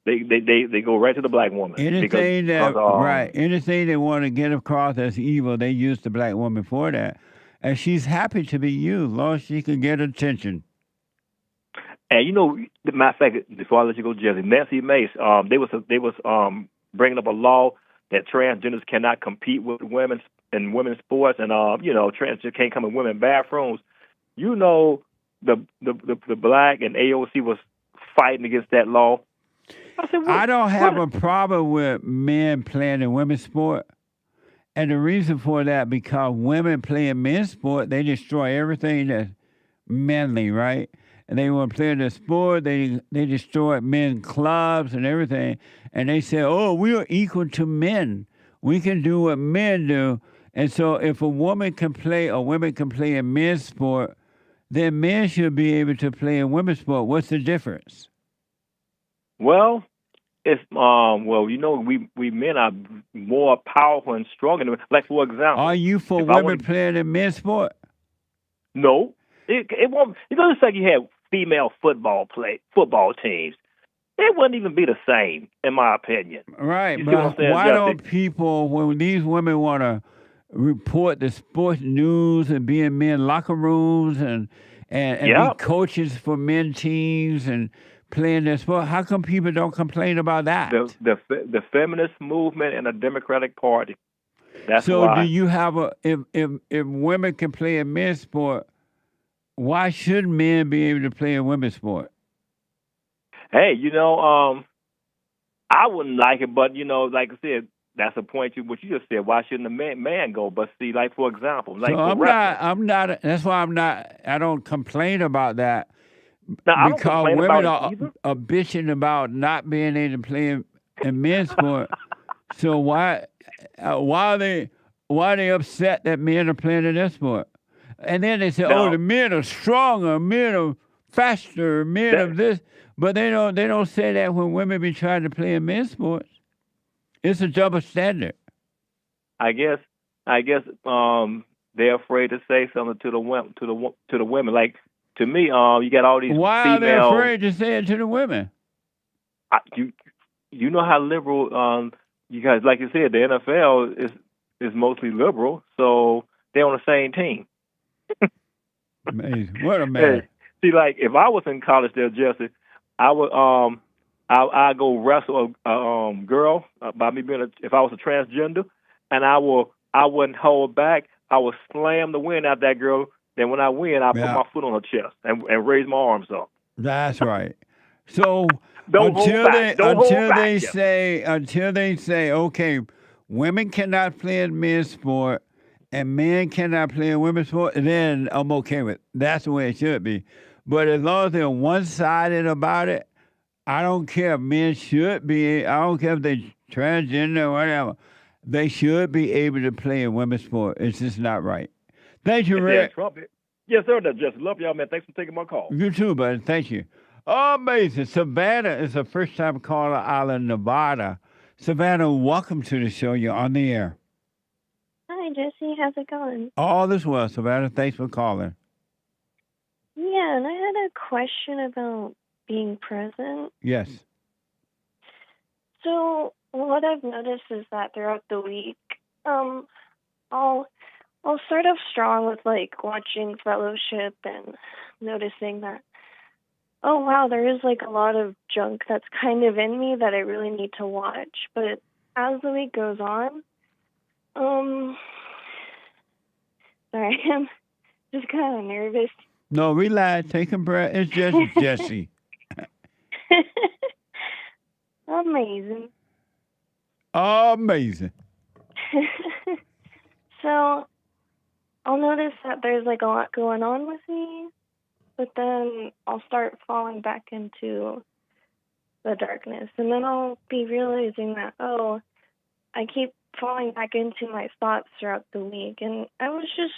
they go right to the black woman. Anything anything they want to get across as evil, they use the black woman for that. And she's happy to be used, as long as she can get attention. And matter of fact, before I let you go, Jesse, Nancy Mace, they was bringing up a law that transgenders cannot compete with women in women's sports, and transgender can't come in women's bathrooms. The black and AOC was fighting against that law. I don't have a problem with men playing in women's sport. And the reason for that, because women play in men's sport, they destroy everything that's manly, right? And they want to play in the sport, they destroy men's clubs and everything. And they say, oh, we are equal to men. We can do what men do. And so if a woman can play or women can play in men's sport, then men should be able to play in women's sport. What's the difference? Well, it's we men are more powerful and stronger. Like, for example, are you for women playing in men's sport? No, it won't. It doesn't say you have female football teams. It wouldn't even be the same, in my opinion. Right, but why don't people, when these women want to report the sports news and be in men locker rooms and be coaches for men teams and playing their sport, how come people don't complain about that? The feminist movement and the Democratic Party. That's so why. Do you have if women can play in men's sport, why should men be able to play in women's sport? Hey, I wouldn't like it, but like I said, that's a point what you just said. Why shouldn't a man go? But see, like for example, like so I'm not. That's why I'm not. I don't complain about that. Now, because women are bitching about not being able to play in men's sport. So why are they upset that men are playing in their sport? And then they say, "Oh, the men are stronger, men are faster, men are this." But they don't say that when women be trying to play in men's sports. It's a double standard. I guess they're afraid to say something to the women. Like to me, you got all these. Why female, are they afraid to say it to the women? You know how liberal you guys, like you said, the NFL is mostly liberal, so they're on the same team. Amazing. What a man. Hey, see, like if I was in college there, Jesse, I would I go wrestle a girl by me being if I was a transgender, and I wouldn't hold back. I would slam the wind out that girl. Then when I win, I put my foot on her chest and raise my arms up. That's right. So Don't until hold back. Don't hold back, they Jesse. say, okay, women cannot play in men's sport and men cannot play in women's sport, then I'm okay with it. That's the way it should be. But as long as they're one-sided about it, I don't care if men should be, I don't care if they're transgender or whatever. They should be able to play in women's sport. It's just not right. Thank you, Rick. Yes, sir. Jesse. Love y'all, man. Thanks for taking my call. You too, buddy. Thank you. Amazing. Savannah is a first-time caller out of Nevada. Savannah, welcome to the show. You're on the air. Hi, Jesse. How's it going? All is well, Savannah. Thanks for calling. Yeah, and I had a question about being present. Yes. So what I've noticed is that throughout the week, I'll start off strong with like watching Fellowship and noticing that, oh wow, there is like a lot of junk that's kind of in me that I really need to watch. But as the week goes on, sorry, I'm just kind of nervous. No, relax. Take a breath. It's just Jesse. Amazing. Amazing. So I'll notice that there's like a lot going on with me, but then I'll start falling back into the darkness. And then I'll be realizing that, oh, I keep falling back into my thoughts throughout the week. And I was just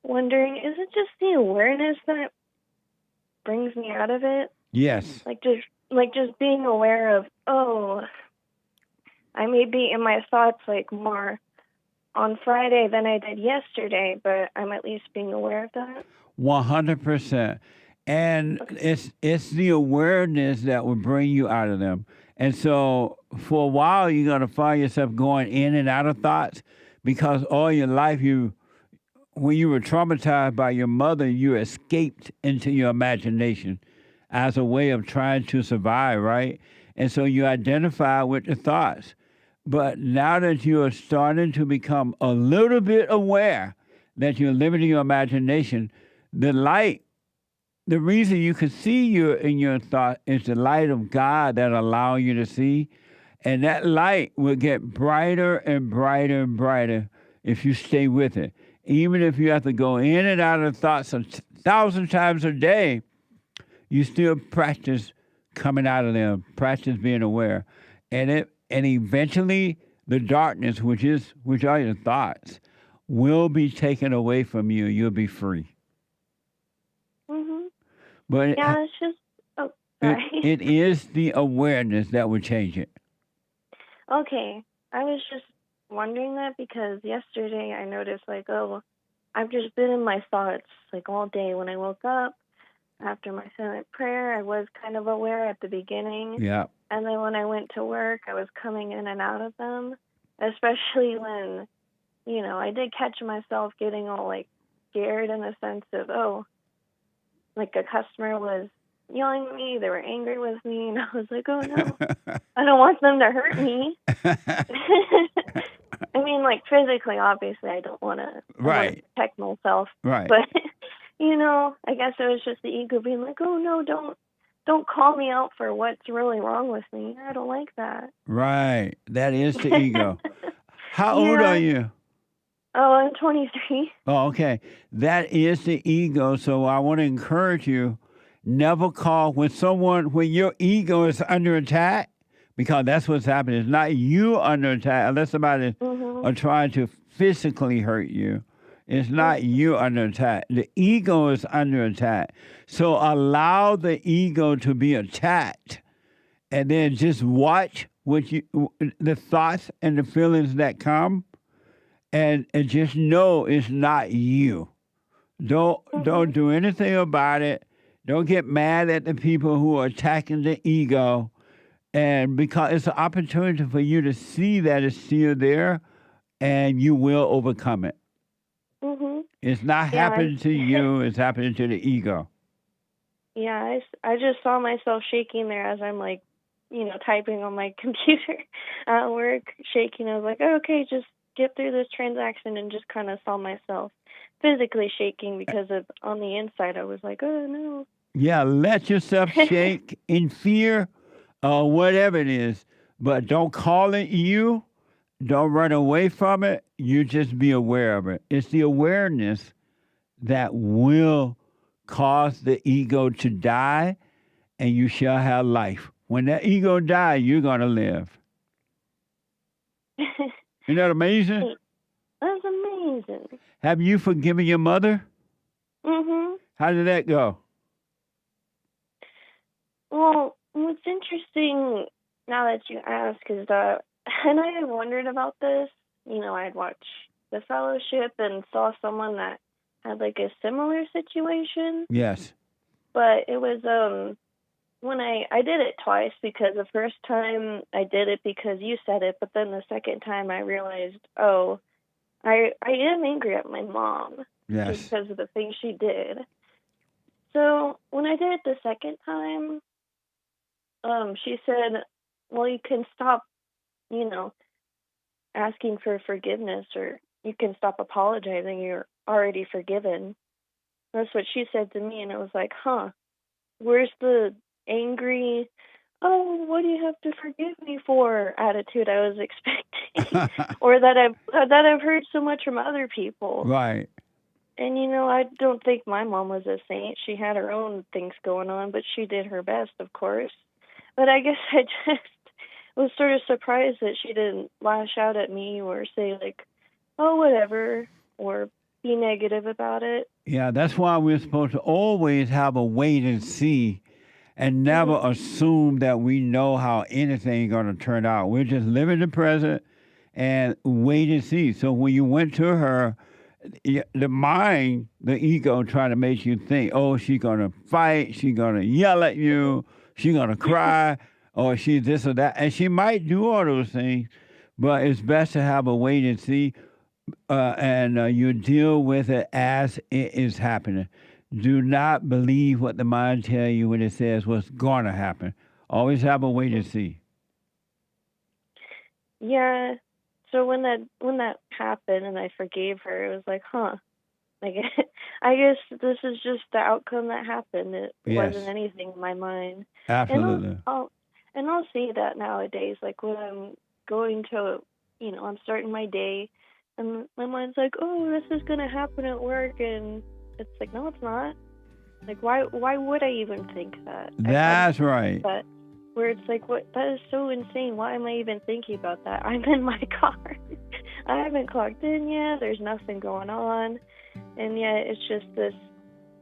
wondering, is it just the awareness that brings me out of it? Yes. Like just being aware of, oh, I may be in my thoughts like more on Friday than I did yesterday, but I'm at least being aware of that. 100%. And it's the awareness that will bring you out of them. And so for a while, you're going to find yourself going in and out of thoughts because all your life, when you were traumatized by your mother, you escaped into your imagination as a way of trying to survive, right? And so you identify with the thoughts. But now that you are starting to become a little bit aware that you're living in your imagination, the light, the reason you can see you in your thought is the light of God that allows you to see. And that light will get brighter and brighter and brighter if you stay with it. Even if you have to go in and out of thoughts 1,000 times a day, you still practice coming out of them, practice being aware. And eventually the darkness, which are your thoughts, will be taken away from you. You'll be free. Mm-hmm. But yeah, it's just, oh, sorry. It is the awareness that will change it. Okay. I was just wondering that because yesterday I noticed like, oh, I've just been in my thoughts like all day. When I woke up after my silent prayer, I was kind of aware at the beginning. Yeah. And then when I went to work, I was coming in and out of them, especially when, I did catch myself getting all like scared in the sense of, oh, like a customer was yelling at me, they were angry with me, and I was like, oh no, I don't want them to hurt me. I mean, like physically, obviously, I don't want to protect myself. Right. But, I guess it was just the ego being like, oh no, don't call me out for what's really wrong with me. I don't like that. Right. That is the ego. How old are you? Oh, I'm 23. Oh, okay. That is the ego. So I want to encourage you, never call when your ego is under attack, because that's what's happening. It's not you under attack, unless somebody are trying to physically hurt you. It's not you under attack. The ego is under attack. So allow the ego to be attacked, and then just watch the thoughts and the feelings that come, and just know it's not you. Don't do anything about it. Don't get mad at the people who are attacking the ego, and because it's an opportunity for you to see that it's still there, and you will overcome it. It's not Yeah, happening to you. It's happening to the ego. Yeah, I just saw myself shaking there as I'm like, typing on my computer at work, shaking. I was like, oh, okay, just get through this transaction, and just kind of saw myself physically shaking because on the inside I was like, oh no. Yeah, let yourself shake in fear or whatever it is, but don't call it you. Don't run away from it. You just be aware of it. It's the awareness that will cause the ego to die, and you shall have life. When that ego dies, you're going to live. Isn't that amazing? That's amazing. Have you forgiven your mother? Mm-hmm. How did that go? Well, what's interesting now that you ask is that, and I had wondered about this, I'd watched The Fellowship and saw someone that had like a similar situation. Yes. But it was, when I did it twice, because the first time I did it because you said it, but then the second time I realized, oh, I am angry at my mom. Yes. Because of the things she did. So when I did it the second time, she said, well, you can stop, asking for forgiveness, or you can stop apologizing. You're already forgiven. That's what she said to me, and I was like, where's the angry, oh, what do you have to forgive me for attitude I was expecting, or that I've heard so much from other people. Right. And I don't think my mom was a saint. She had her own things going on, but she did her best, of course. But I guess I just was sort of surprised that she didn't lash out at me or say like, oh, whatever, or be negative about it. Yeah, that's why we're supposed to always have a wait and see, and never assume that we know how anything's going to turn out. We're just living the present and wait and see. So when you went to her, the mind, the ego, trying to make you think, oh, she's going to fight, she's going to yell at you, she's going to cry, or she's this or that. And she might do all those things, but it's best to have a wait and see, and you deal with it as it is happening. Do not believe what the mind tells you when it says what's going to happen. Always have a wait and see. Yeah. So when that happened and I forgave her, it was like, like, I guess this is just the outcome that happened. It wasn't anything in my mind. Absolutely. And I'll see that nowadays. Like when I'm going to, I'm starting my day, and my mind's like, oh, this is gonna happen at work, and it's like, no, it's not. Like, why would I even think that? That's right. But where it's like, what? That is so insane. Why am I even thinking about that? I'm in my car. I haven't clocked in yet. There's nothing going on, and yet it's just this.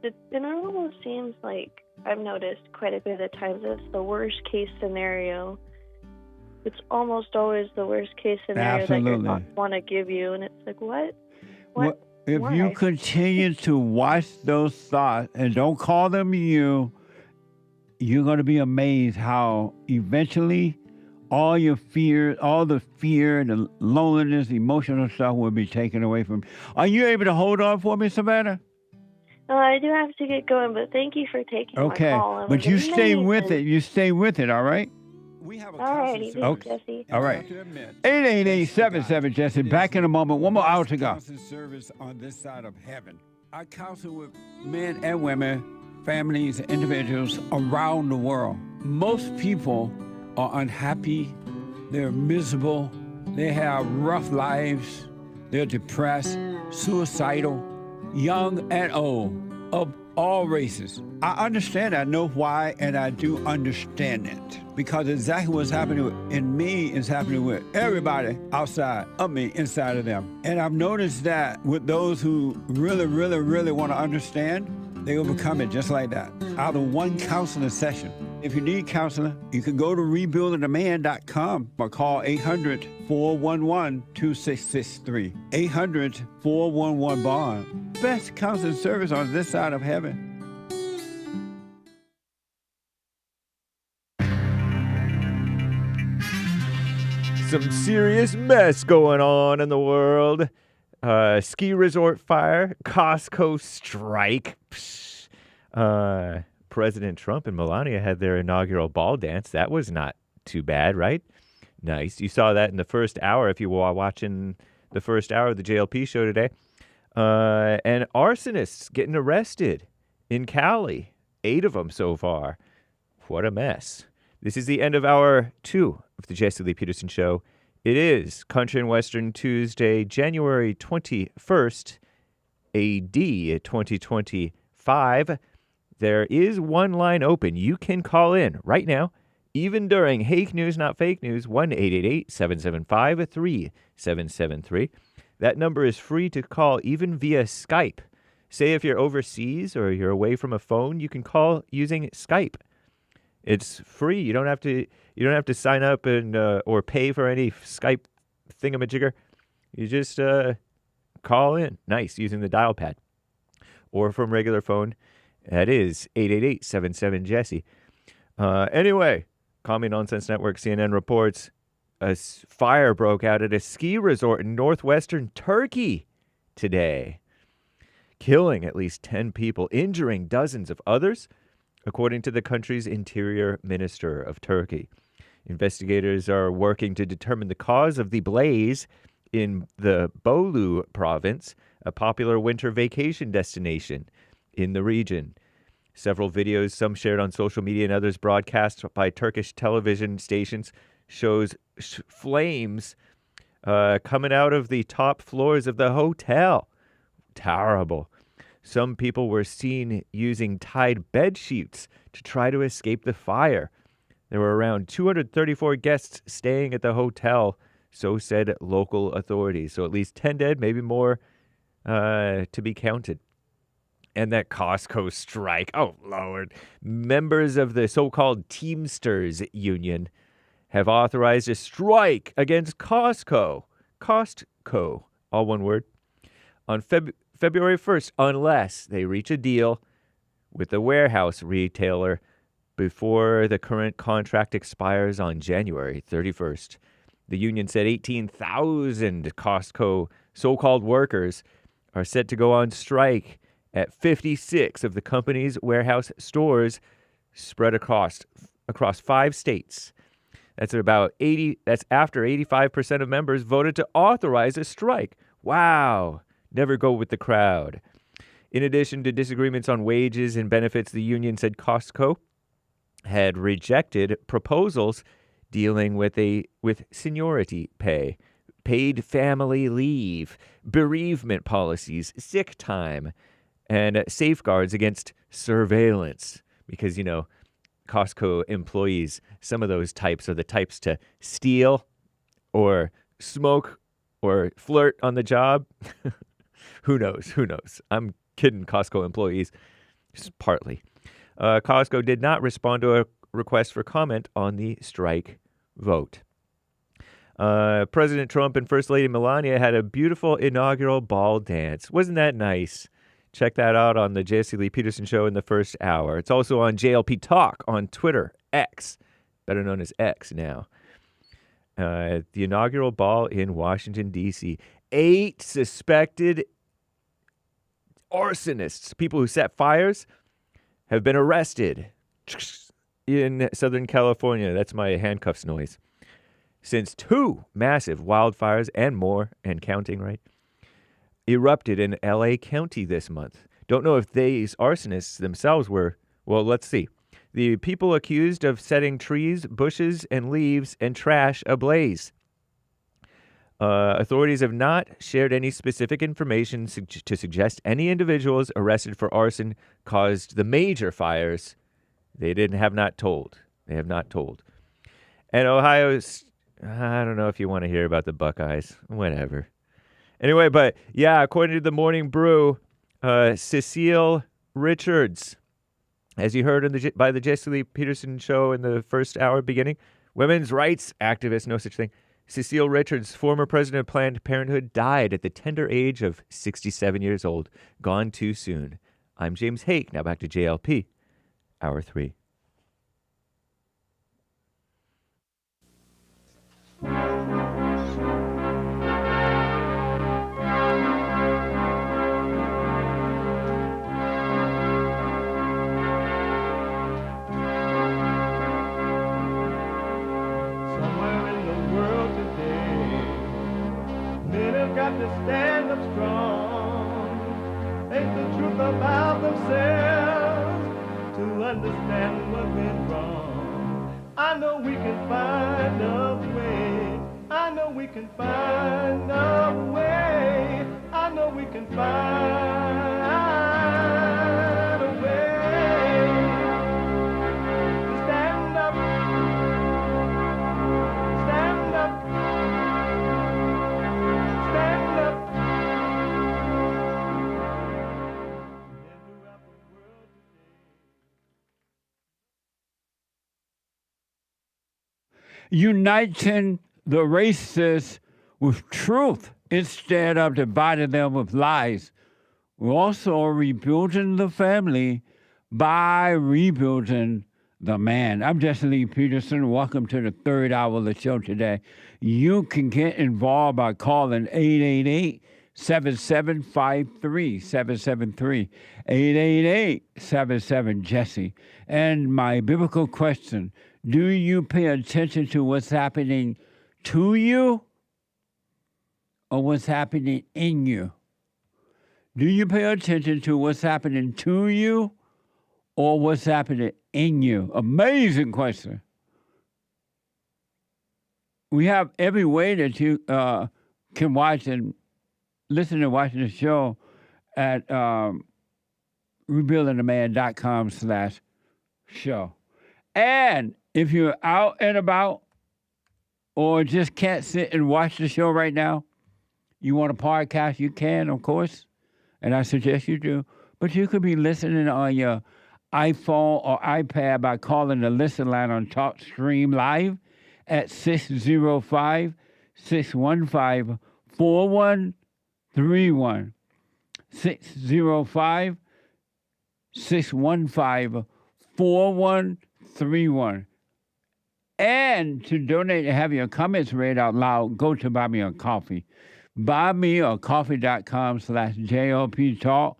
And it almost seems like I've noticed quite a bit of times it's the worst case scenario. It's almost always the worst case scenario Absolutely. that your thoughts want to give you, and it's like, what? If Why? you continue to watch those thoughts and don't call them you, you're going to be amazed how eventually all your fear, all the fear, the loneliness, emotional stuff will be taken away from you. Are you able to hold on for me, Savannah? I do have to get going, but thank you for taking my call. But you stay with it. You stay with it, all right? All righty, Jesse. All right. 888-77-Jesse. Back in a moment. One more hour to go. Service on this side of heaven. I counsel with men and women, families, individuals around the world. Most people are unhappy. They're miserable. They have rough lives. They're depressed, suicidal, young and old, of all races. I understand. I know why, and I do understand it. Because exactly what's happening in me is happening with everybody outside of me, inside of them. And I've noticed that with those who really, really, really want to understand, they overcome it just like that, out of one counseling session. If you need counseling, you can go to rebuildingtheman.com or call 800-411-2663. 800-411-BOND. Best counseling service on this side of heaven. Some serious mess going on in the world. Ski resort fire, Costco strike. President Trump and Melania had their inaugural ball dance. That was not too bad, right? Nice. You saw that in the first hour if you were watching the first hour of the JLP show today. And arsonists getting arrested in Cali. 8 of them so far. What a mess. This is the end of hour 2 of the Jesse Lee Peterson Show. It is Country and Western Tuesday, January 21st, AD 2025. There is one line open. You can call in right now, even during Hake News, Not Fake News, 1-888-775-3773. That number is free to call even via Skype. Say if you're overseas or you're away from a phone, you can call using Skype. It's free. You don't have to sign up and or pay for any Skype thingamajigger. You just call in. Nice, using the dial pad. Or from regular phone. That is 888-77-JESSE. Anyway, Commie Nonsense Network, CNN reports a fire broke out at a ski resort in northwestern Turkey today, killing at least 10 people, injuring dozens of others, according to the country's interior minister of Turkey. Investigators are working to determine the cause of the blaze in the Bolu province, a popular winter vacation destination in the region. Several videos, some shared on social media and others broadcast by Turkish television stations, shows flames coming out of the top floors of the hotel. Terrible. Some people were seen using tied bed sheets to try to escape the fire. There were around 234 guests staying at the hotel, so said local authorities. So at least 10 dead, maybe more to be counted. And that Costco strike. Oh, Lord. Members of the so-called Teamsters Union have authorized a strike against Costco. Costco, all one word, on February 1st, unless they reach a deal with the warehouse retailer before the current contract expires on January 31st. The union said 18,000 Costco so-called workers are set to go on strike at 56 of the company's warehouse stores spread across 5 states. That's after 85% of members voted to authorize a strike. Wow. Never go with the crowd. In addition to disagreements on wages and benefits, the union said Costco had rejected proposals dealing with seniority pay, paid family leave, bereavement policies, sick time, and safeguards against surveillance. Because, Costco employees, some of those types are the types to steal or smoke or flirt on the job. Who knows? I'm kidding, Costco employees, just partly. Costco did not respond to a request for comment on the strike vote. President Trump and First Lady Melania had a beautiful inaugural ball dance. Wasn't that nice? Check that out on the Jesse Lee Peterson Show in the first hour. It's also on JLP Talk on Twitter, X, better known as X now. The inaugural ball in Washington, D.C. 8 suspected arsonists, people who set fires, have been arrested in Southern California. That's my handcuffs noise. Since 2 massive wildfires and more, and counting, right, erupted in L.A. County this month. Don't know if these arsonists themselves were, well, let's see. The people accused of setting trees, bushes, and leaves and trash ablaze. Authorities have not shared any specific information to suggest any individuals arrested for arson caused the major fires. They have not told. And Ohio's, I don't know if you want to hear about the Buckeyes. Whatever. Anyway, but yeah, according to the Morning Brew, Cecile Richards, as you heard by the Jesse Lee Peterson Show in the first hour beginning, women's rights activist, no such thing. Cecile Richards, former president of Planned Parenthood, died at the tender age of 67 years old, gone too soon. I'm James Hake. Now back to JLP, Hour 3. got to stand up strong, face the truth about themselves, to understand what went wrong. I know we can find a way. I know we can find a way. I know we can find a way to stand up, stand up, stand up. Uniting the racists with truth instead of dividing them with lies. We're also rebuilding the family by rebuilding the man. I'm Jesse Lee Peterson. Welcome to the third hour of the show today. You can get involved by calling 888-7753-773, 888-77-JESSE. And my biblical question, do you pay attention to what's happening to you or what's happening in you? Do you pay attention to what's happening to you or what's happening in you? Amazing question. We have every way that you can watch and listen and watch the show at rebuildingtheman.com/show. And if you're out and about or just can't sit and watch the show right now, you want a podcast, you can, of course, and I suggest you do. But you could be listening on your iPhone or iPad by calling the listen line on TalkStream Live at 605-615-4131. 605-615-4131. And to donate and have your comments read out loud, go to Buy Me a Coffee. BuyMeACoffee.com/JLP Talk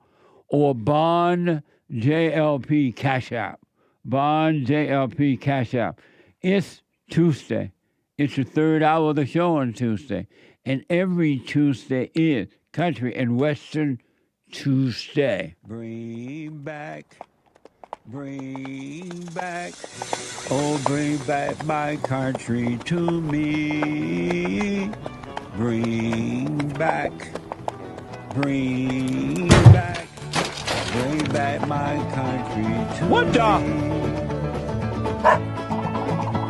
or Bond JLP Cash App. Bond JLP Cash App. It's Tuesday. It's the third hour of the show on Tuesday. And every Tuesday is Country and Western Tuesday. Bring back, oh, bring back my country to me. Bring back my country to me. What the?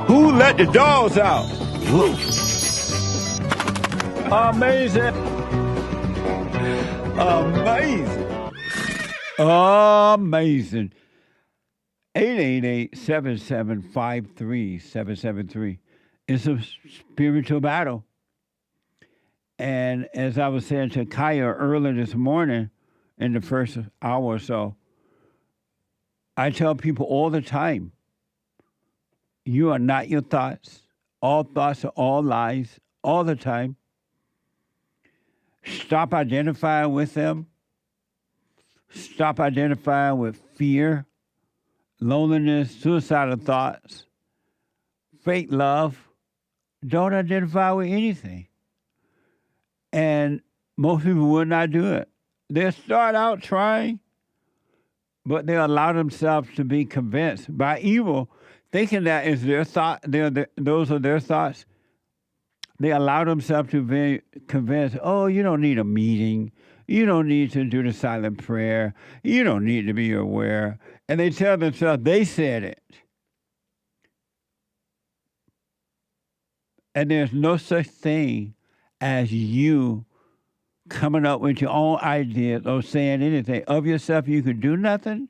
Who let the dogs out? Amazing. Amazing. 888-7753-773. It's a spiritual battle. And as I was saying to Kaya earlier this morning, in the first hour or so, I tell people all the time, you are not your thoughts. All thoughts are all lies, all the time. Stop identifying with them. Stop identifying with fear, loneliness, suicidal thoughts, fake love. Don't identify with anything. And most people will not do it. They'll start out trying, but they allow themselves to be convinced by evil, thinking that is their thought. Those are their thoughts. They allow themselves to be convinced, oh, you don't need a meeting. You don't need to do the silent prayer. You don't need to be aware. And they tell themselves they said it. And there's no such thing as you coming up with your own ideas or saying anything. Of yourself, you can do nothing.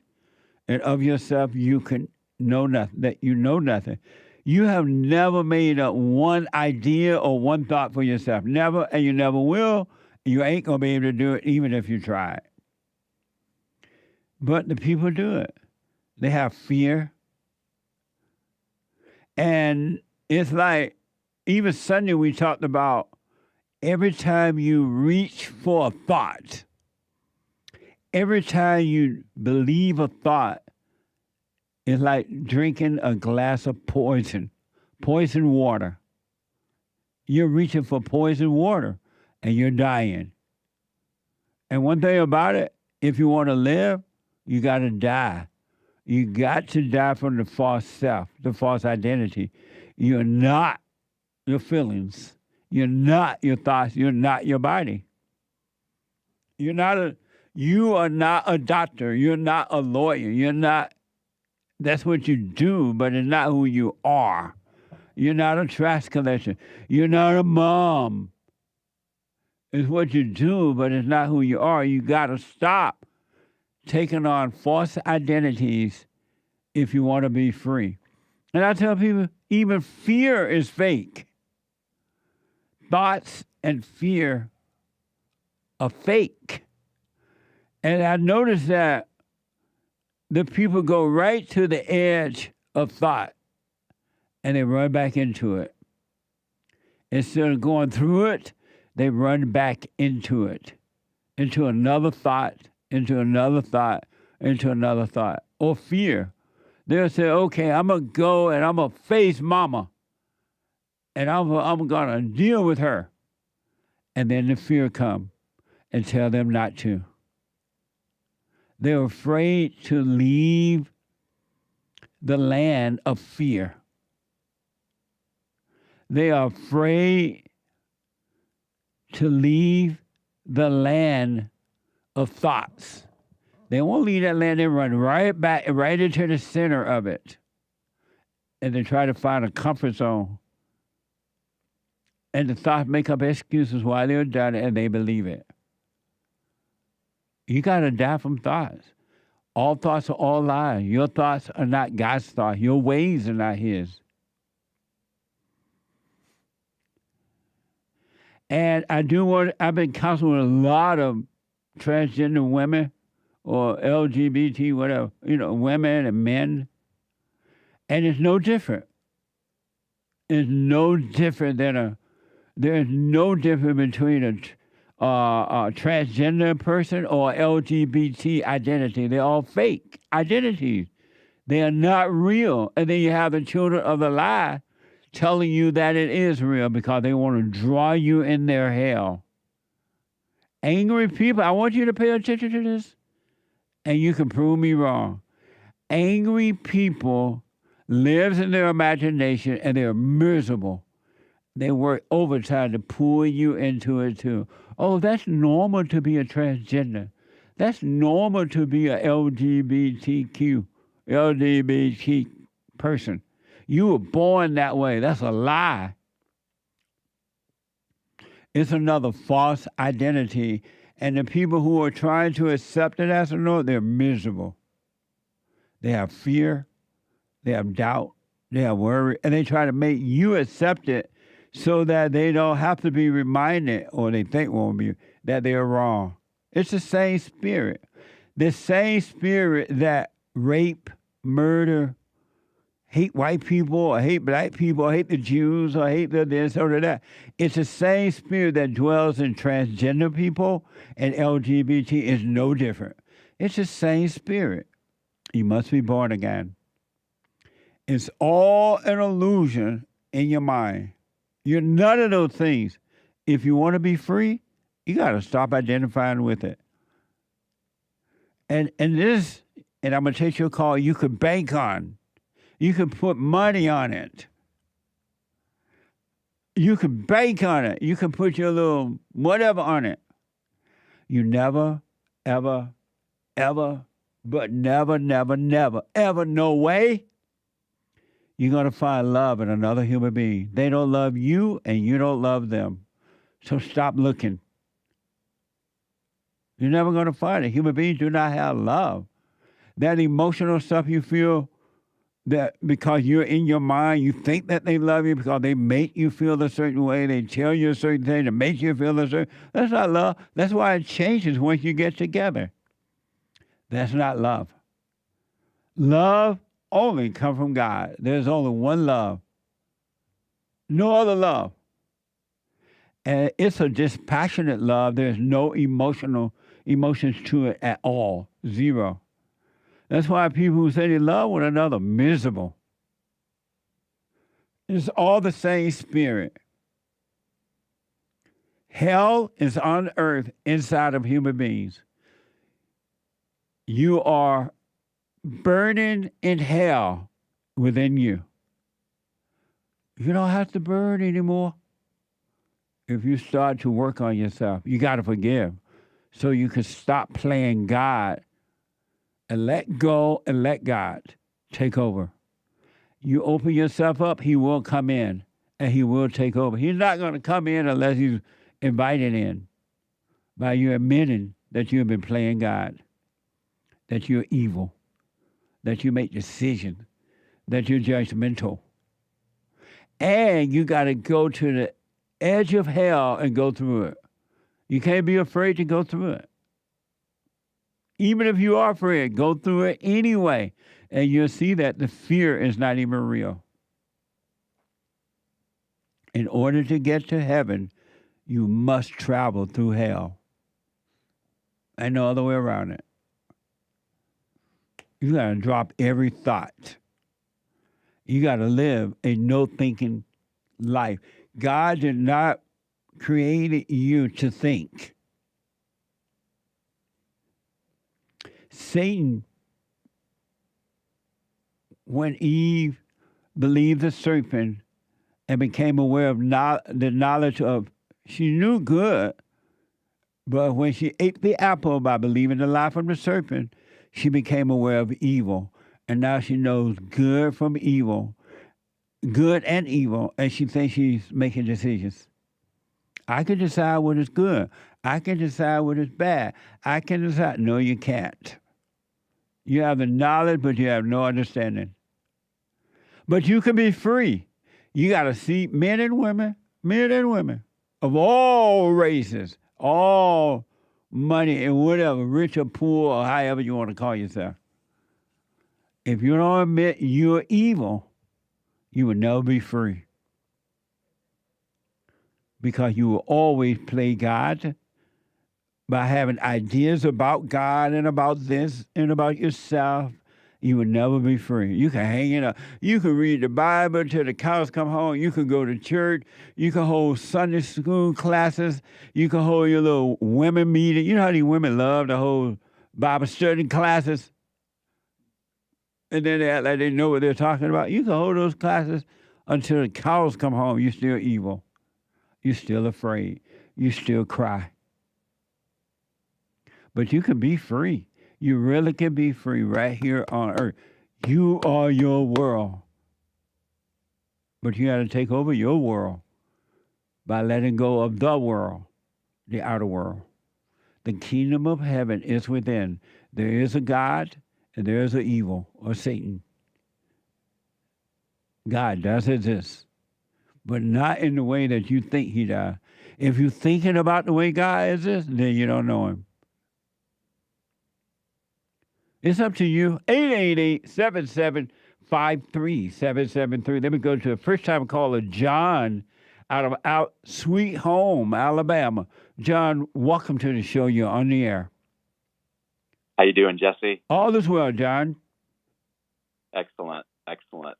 And of yourself, you can know nothing, that you know nothing. You have never made up one idea or one thought for yourself. Never, and you never will. You ain't going to be able to do it even if you try. But the people do it. They have fear. And it's like, even Sunday we talked about every time you reach for a thought, every time you believe a thought, it's like drinking a glass of poison water. You're reaching for poison water. and you're dying. And one thing about it, if you want to live, you got to die. You got to die from the false self, the false identity. You're not your feelings. You're not your thoughts. You're not your body. You are not a doctor. You're not a lawyer. You're not, that's what you do, but it's not who you are. You're not a trash collector. You're not a mom. It's what you do, but it's not who you are. You got to stop taking on false identities if you want to be free. And I tell people, even fear is fake. Thoughts and fear are fake. And I noticed that the people go right to the edge of thought and they run back into it. Instead of going through it, they run back into it, into another thought, into another thought, into another thought. Or fear. They'll say, okay, I'm going to go and I'm going to face mama. And I'm going to deal with her. And then the fear come and tell them not to. They're afraid to leave the land of fear. They are afraid to leave the land of thoughts. They won't leave that land. They run right back, right into the center of it. And they try to find a comfort zone. And the thoughts make up excuses why they're done it, and they believe it. You got to die from thoughts. All thoughts are all lies. Your thoughts are not God's thoughts. Your ways are not His. And I've been counseling with a lot of transgender women or LGBT, whatever, women and men. And it's no different. It's no different than there's no difference between a transgender person or LGBT identity. They're all fake identities. They are not real. And then you have the children of the lie telling you that it is real because they want to draw you in their hell. Angry people, I want you to pay attention to this, and you can prove me wrong. Angry people lives in their imagination, and they're miserable. They work overtime to pull you into it too. Oh, that's normal to be a transgender. That's normal to be a LGBT person. You were born that way. That's a lie. It's another false identity. And the people who are trying to accept it as a norm, they're miserable. They have fear. They have doubt. They have worry. And they try to make you accept it so that they don't have to be reminded, or they think won't be, that they're wrong. It's the same spirit. The same spirit that rape, murder, hate white people, or hate black people, or hate the Jews, or hate the this or that. It's the same spirit that dwells in transgender people and LGBT is no different. It's the same spirit. You must be born again. It's all an illusion in your mind. You're none of those things. If you want to be free, you got to stop identifying with it. And I'm going to take your call, you could bank on. You can put money on it. You can bank on it. You can put your little whatever on it. You never, ever, ever, but never, never, never, ever, no way, you're going to find love in another human being. They don't love you, and you don't love them. So stop looking. You're never going to find it. Human beings do not have love. That emotional stuff you feel, that because you're in your mind, you think that they love you because they make you feel a certain way. They tell you a certain thing to make you feel a certain. That's not love. That's why it changes once you get together. That's not love. Love only comes from God. There's only one love. No other love. And it's a dispassionate love. There's no emotions to it at all. Zero. That's why people who say they love one another are miserable. It's all the same spirit. Hell is on earth inside of human beings. You are burning in hell within you. You don't have to burn anymore. If you start to work on yourself, you got to forgive so you can stop playing God and let go and let God take over. You open yourself up, he will come in and he will take over. He's not going to come in unless he's invited in by you admitting that you've been playing God, that you're evil, that you make decisions, that you're judgmental. And you got to go to the edge of hell and go through it. You can't be afraid to go through it. Even if you are afraid, go through it anyway. And you'll see that the fear is not even real. In order to get to heaven, you must travel through hell. And no other way around it. You got to drop every thought. You got to live a no-thinking life. God did not create you to think. Satan, when Eve believed the serpent and became aware of the knowledge of, she knew good, but when she ate the apple by believing the lie from the serpent, she became aware of evil. And now she knows good from evil, good and evil, and she thinks she's making decisions. I can decide what is good. I can decide what is bad. I can decide. No, you can't. You have the knowledge, but you have no understanding. But you can be free. You got to see men and women of all races, all money and whatever, rich or poor or however you want to call yourself. If you don't admit you're evil, you will never be free. Because you will always play God by having ideas about God and about this and about yourself. You will never be free. You can hang it up. You can read the Bible till the cows come home. You can go to church. You can hold Sunday school classes. You can hold your little women meeting. You know how these women love to hold Bible study classes? And then they act like they know what they're talking about. You can hold those classes until the cows come home. You're still evil. You're still afraid. You still cry. But you can be free. You really can be free right here on earth. You are your world. But you got to take over your world by letting go of the world, the outer world. The kingdom of heaven is within. There is a God and there is an evil or Satan. God does exist, but not in the way that you think he does. If you're thinking about the way God exists, then you don't know him. It's up to you. 888-7753-773. Let me go to a first-time caller, John, out of Sweet Home, Alabama. John, welcome to the show. You're on the air. How you doing, Jesse? All is well, John. Excellent.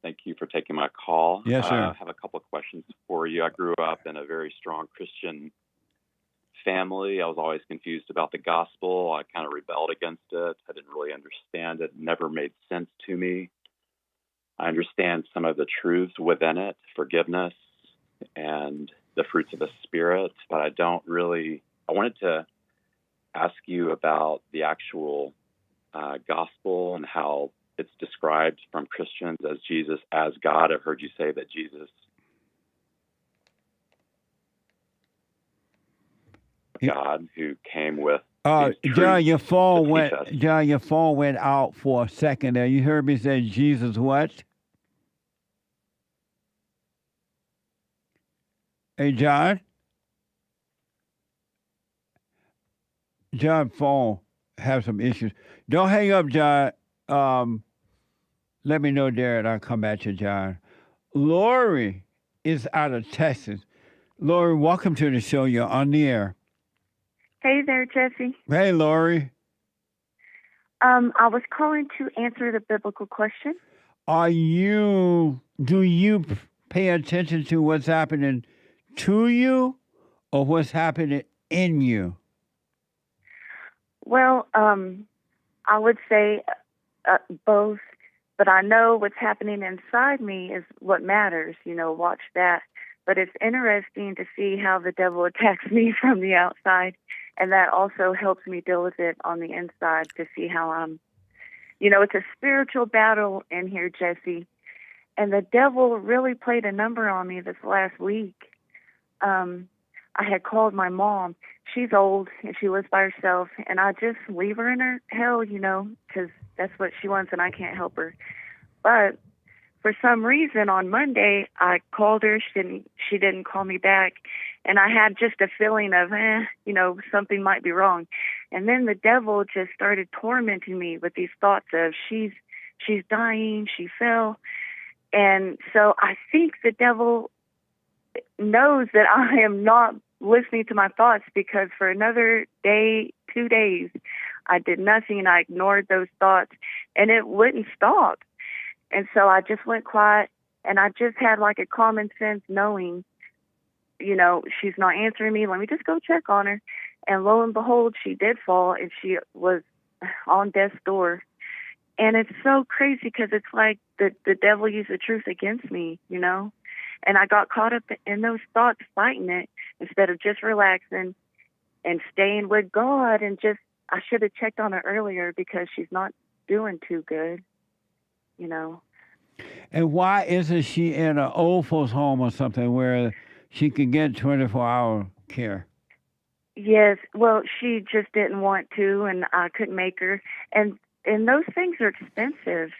Thank you for taking my call. Yes, sir. I have a couple of questions for you. I grew up in a very strong Christian family. I was always confused about the gospel. I kind of rebelled against it. I didn't really understand it. It never made sense to me. I understand some of the truths within it, forgiveness and the fruits of the Spirit, but I wanted to ask you about the actual gospel and how it's described from Christians as Jesus as God. I've heard you say that Jesus God who came with John, your phone went out for a second there. You heard me say Jesus what? Hey, John? John phone have some issues. Don't hang up, John. Let me know there and I'll come back to John. Lori is out of Texas. Lori, welcome to the show. You're on the air. Hey there, Jesse. Hey, Lori. I was calling to answer the biblical question. Do you pay attention to what's happening to you, or what's happening in you? Well, I would say both, but I know what's happening inside me is what matters. Watch that. But it's interesting to see how the devil attacks me from the outside, and that also helps me deal with it on the inside to see how I'm. It's a spiritual battle in here, Jesse, and the devil really played a number on me this last week. I had called my mom. She's old and she lives by herself, and I just leave her in her hell, because that's what she wants and I can't help her. But for some reason on Monday, I called her. She didn't call me back, and I had just a feeling of, something might be wrong. And then the devil just started tormenting me with these thoughts of she's dying, she fell. And so I think the devil knows that I am not listening to my thoughts, because for another day, 2 days, I did nothing and I ignored those thoughts, and it wouldn't stop. And so I just went quiet, and I just had like a common sense knowing, she's not answering me. Let me just go check on her. And lo and behold, she did fall, and she was on death's door. And it's so crazy because it's like the devil used the truth against me, And I got caught up in those thoughts, fighting it, instead of just relaxing and staying with God. And I should have checked on her earlier because she's not doing too good, And why isn't she in an old folks home or something where she can get 24-hour care? Yes, well, she just didn't want to, and I couldn't make her. And those things are expensive.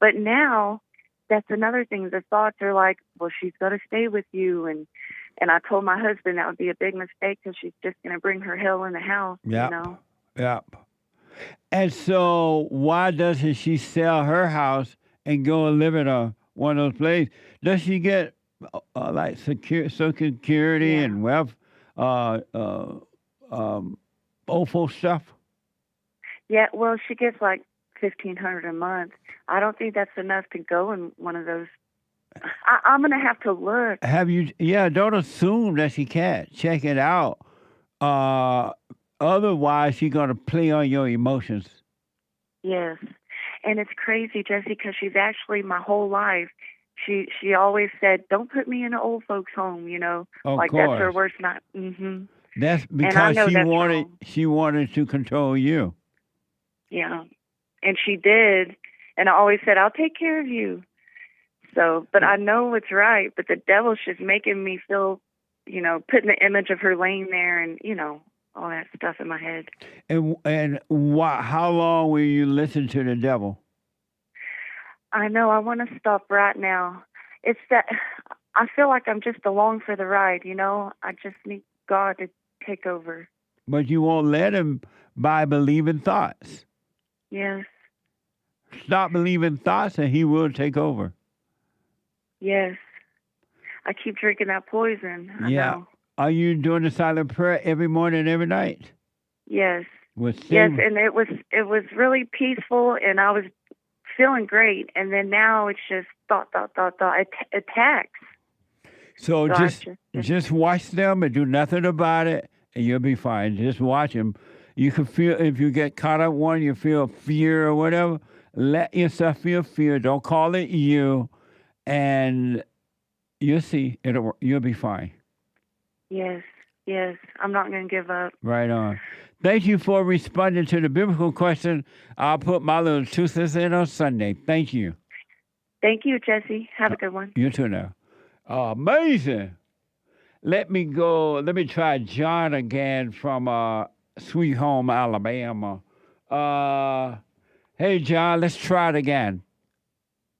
But now, that's another thing. The thoughts are like, well, she's got to stay with you. And I told my husband that would be a big mistake because she's just going to bring her hell in the house, Yep. And so why doesn't she sell her house and go and live in one of those places? Does she get like Social Security and wealth, old folks stuff? Yeah, well, she gets like $1,500 a month. I don't think that's enough to go in one of those. I'm going to have to look. Have you? Yeah, don't assume that she can't. Check it out. Otherwise, she's going to play on your emotions. Yes. And it's crazy, Jesse, because she's actually my whole life. She always said, don't put me in an old folks home, Of like course. that's her worst night. Mm-hmm. That's because she wanted to control you. Yeah. And she did. And I always said, I'll take care of you. So, but I know it's right. But the devil's just making me feel, putting the image of her laying there and, all that stuff in my head. And how long will you listen to the devil? I know. I want to stop right now. It's that I feel like I'm just along for the ride, I just need God to take over. But you won't let him by believing thoughts. Yes. Stop believing thoughts and he will take over. Yes. I keep drinking that poison. I know. Are you doing the silent prayer every morning, every night? Yes. Yes, and it was really peaceful, and I was feeling great. And then now it's just thought, attacks. So just watch them and do nothing about it, and you'll be fine. Just watch them. You can feel, if you get caught up one, you feel fear or whatever, let yourself feel fear. Don't call it you, and you'll see, you'll be fine. Yes. I'm not going to give up. Right on. Thank you for responding to the biblical question. I'll put my little 2 cents in on Sunday. Thank you. Thank you, Jesse. Have a good one. You too now. Amazing. Let me try John again from Sweet Home, Alabama. Hey, John, let's try it again.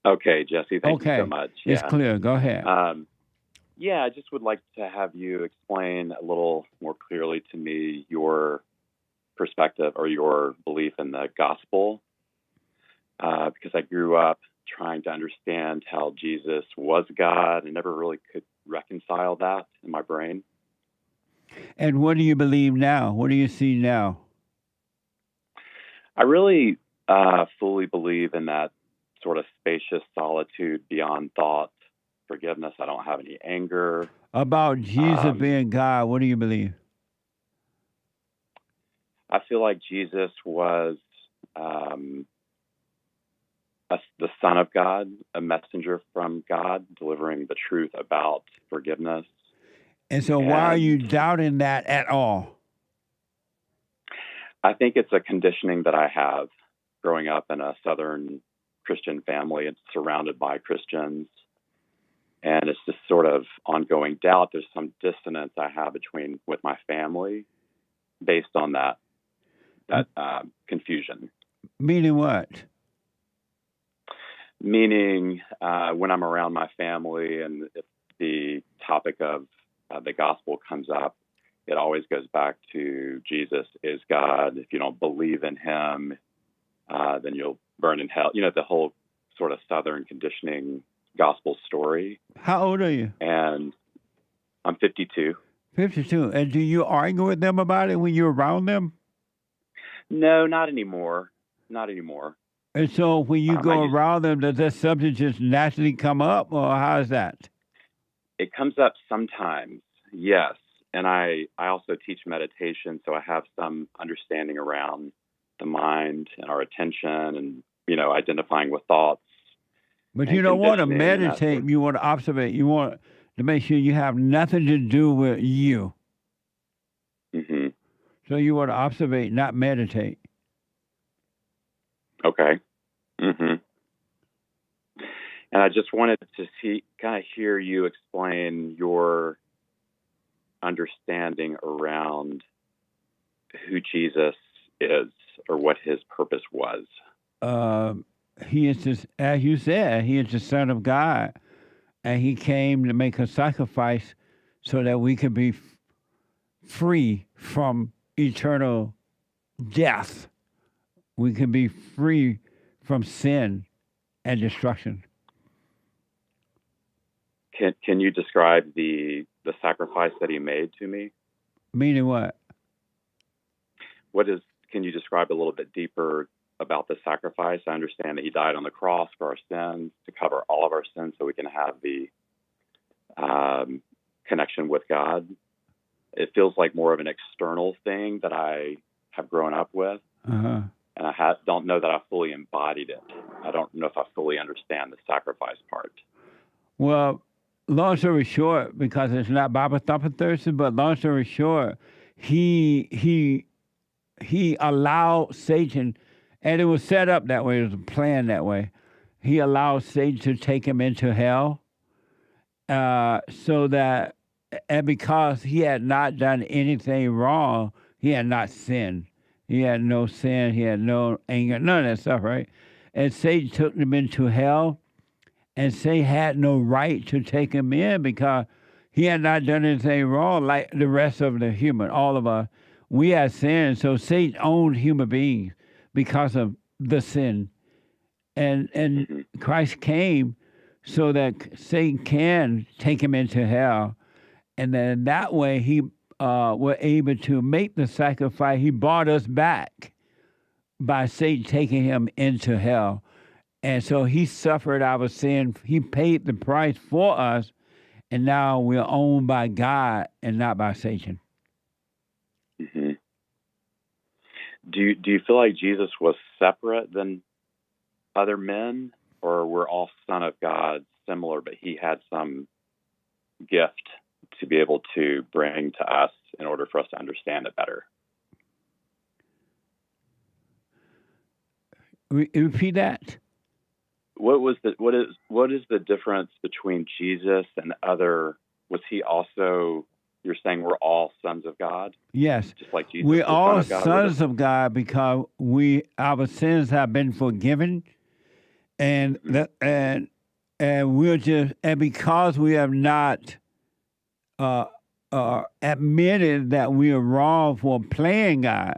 Okay, Jesse, thank you so much. It's clear. Go ahead. I just would like to have you explain a little more clearly to me your perspective or your belief in the gospel, because I grew up trying to understand how Jesus was God and never really could reconcile that in my brain. And what do you believe now? What do you see now? I really fully believe in that sort of spacious solitude beyond thought, forgiveness. I don't have any anger. about Jesus being God, what do you believe? I feel like Jesus was the Son of God, a messenger from God, delivering the truth about forgiveness. And so why are you doubting that at all? I think it's a conditioning that I have growing up in a Southern Christian family. It's surrounded by Christians. And it's this sort of ongoing doubt. There's some dissonance I have with my family based on that confusion. Meaning what? Meaning when I'm around my family and if the topic of the gospel comes up, it always goes back to Jesus is God. If you don't believe in him, then you'll burn in hell. You know, the whole sort of Southern conditioning gospel story. How old are you? And I'm 52. 52. And do you argue with them about it when you're around them? No, not anymore. Not anymore. And so when you go around them, does that subject just naturally come up, or how is that? It comes up sometimes, yes. And I also teach meditation, so I have some understanding around the mind and our attention and, you know, identifying with thoughts. But you don't want to meditate. You want to observe. You want to make sure you have nothing to do with you. Mm-hmm. So you want to observe, not meditate. Okay. Mm-hmm. And I just wanted to kind of hear you explain your understanding around who Jesus is or what his purpose was. He is just, as you said, he is the Son of God, and he came to make a sacrifice so that we could be free from eternal death. We can be free from sin and destruction. Can you describe the sacrifice that he made to me? Meaning what? Can you describe a little bit deeper about the sacrifice? I understand that he died on the cross for our sins, to cover all of our sins so we can have the connection with God. It feels like more of an external thing that I have grown up with. Uh-huh. And I don't know that I fully embodied it. I don't know if I fully understand the sacrifice part. Well, long story short, because it's not Bible Thumping Thursday, but long story short, he allowed Satan, and it was set up that way, it was planned that way. He allowed Satan to take him into hell, so that, and because he had not done anything wrong, he had not sinned. He had no sin, he had no anger, none of that stuff, right? And Satan took him into hell, and Satan had no right to take him in because he had not done anything wrong like the rest of the human, all of us. We had sin, so Satan owned human beings because of the sin. And Christ came so that Satan can take him into hell. And then that way he were able to make the sacrifice. He brought us back by Satan taking him into hell. And so he suffered our sin. He paid the price for us. And now we're owned by God and not by Satan. Mm-hmm. Do you feel like Jesus was separate than other men, or were all Son of God similar, but he had some gift to be able to bring to us in order for us to understand it better? Repeat that. What is the difference between Jesus and other? Was he also? You're saying we're all sons of God? Yes. Just like Jesus. We're all sons of God because our sins have been forgiven, and we're just, and because we have not admitted that we are wrong for playing God.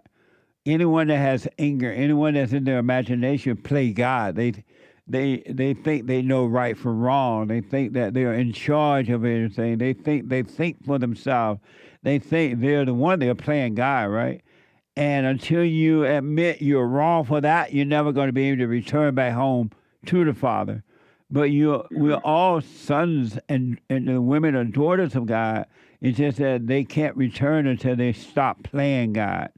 Anyone that has anger, anyone that's in their imagination play God. They think they know right from wrong. They think that they're in charge of everything. They think for themselves. They think they're the one. They're playing God, right? And until you admit you're wrong for that, you're never going to be able to return back home to the Father, But we're all sons and the women are daughters of God. It's just that they can't return until they stop playing God.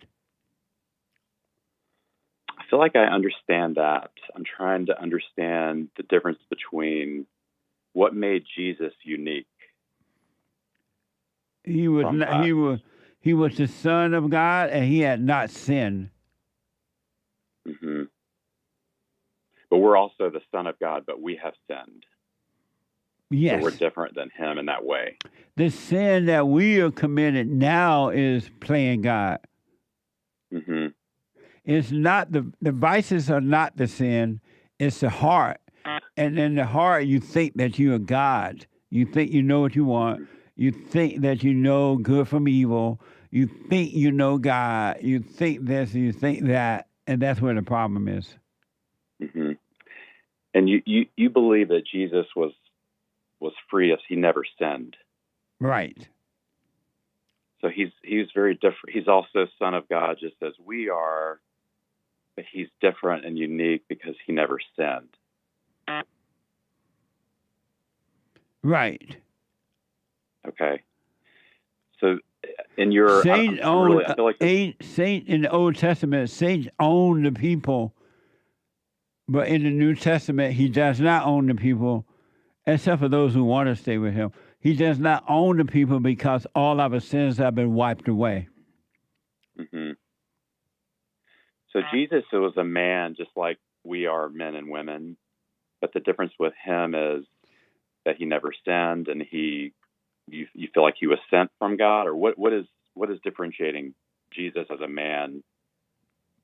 I feel like I understand that. I'm trying to understand the difference between what made Jesus unique. He was he was the Son of God, and he had not sinned. Mm-hmm. But we're also the Son of God, but we have sinned. Yes. So we're different than him in that way. The sin that we are committed now is playing God. Mm-hmm. It's not the vices are not the sin, it's the heart. And in the heart, you think that you are God. You think you know what you want. You think that you know good from evil. You think you know God. You think this, you think that. And that's where the problem is. Mm-hmm. And you believe that Jesus was free as he never sinned. Right. So he's very different. He's also Son of God, just as we are, but he's different and unique because he never sinned. Right. Okay. So in your Saint really, I feel like Saint in the Old Testament, Saint owned the people, but in the New Testament, he does not own the people, except for those who want to stay with him. He does not own the people because all of our sins have been wiped away. Mm-hmm. So Jesus was a man just like we are men and women, but the difference with him is that he never sinned, and you feel like he was sent from God, or what is differentiating Jesus as a man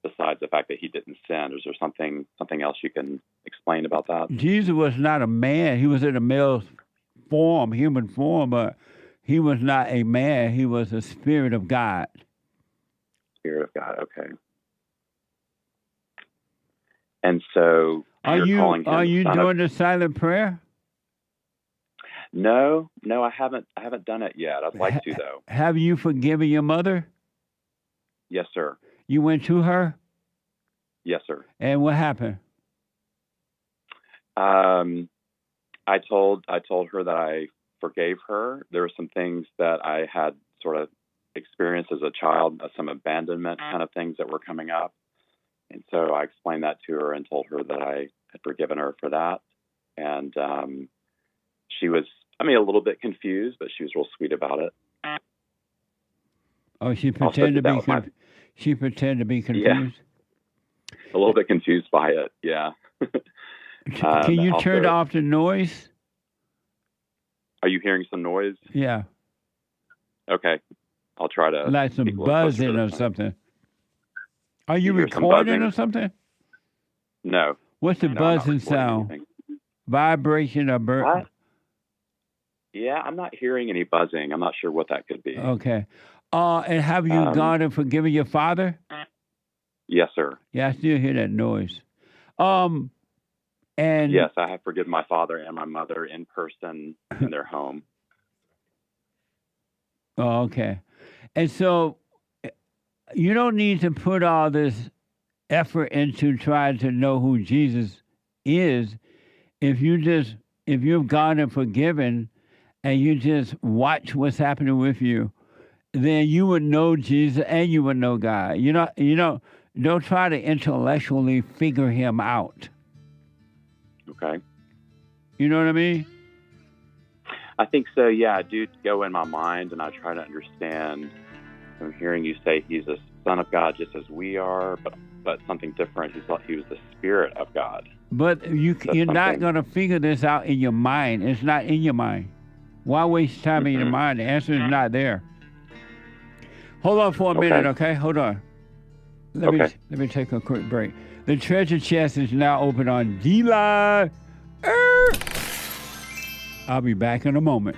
besides the fact that he didn't sin? Is there something else you can explain about that? Jesus was not a man. He was in a male form, human form, but he was not a man. He was the Spirit of God. Spirit of God, okay. And so are you doing the silent prayer? No, I haven't done it yet. I'd like to, though. Have you forgiven your mother? Yes, sir. You went to her? Yes, sir. And what happened? I told her that I forgave her. There were some things that I had sort of experienced as a child, some abandonment kind of things that were coming up. And so I explained that to her and told her that I had forgiven her for that. And she was, a little bit confused, but she was real sweet about it. Oh, she pretended to be confused? Yeah. A little bit confused by it, yeah. Can you turn off the noise? Are you hearing some noise? Yeah. Okay. I'll try to... Like some buzzing or something. Are you recording or something? No. What's the buzzing sound? Anything. Vibration or burn? Yeah, I'm not hearing any buzzing. I'm not sure what that could be. Okay. And have you gone and forgiven your father? Yes, sir. Yeah, I still hear that noise. And yes, I have forgiven my father and my mother in person in their home. Oh, okay. And so you don't need to put all this effort into trying to know who Jesus is. If you've gone and forgiven and you just watch what's happening with you, then you would know Jesus and you would know God. Don't try to intellectually figure him out. Okay. You know what I mean? I think so, yeah. I do go in my mind and I try to understand. I'm hearing you say he's a Son of God just as we are, but something different. He was the Spirit of God. But you're not going to figure this out in your mind. It's not in your mind. Why waste time in your mind? The answer is not there. Hold on for a minute, okay? Hold on. Let me take a quick break. The treasure chest is now open on D-Live. I'll be back in a moment.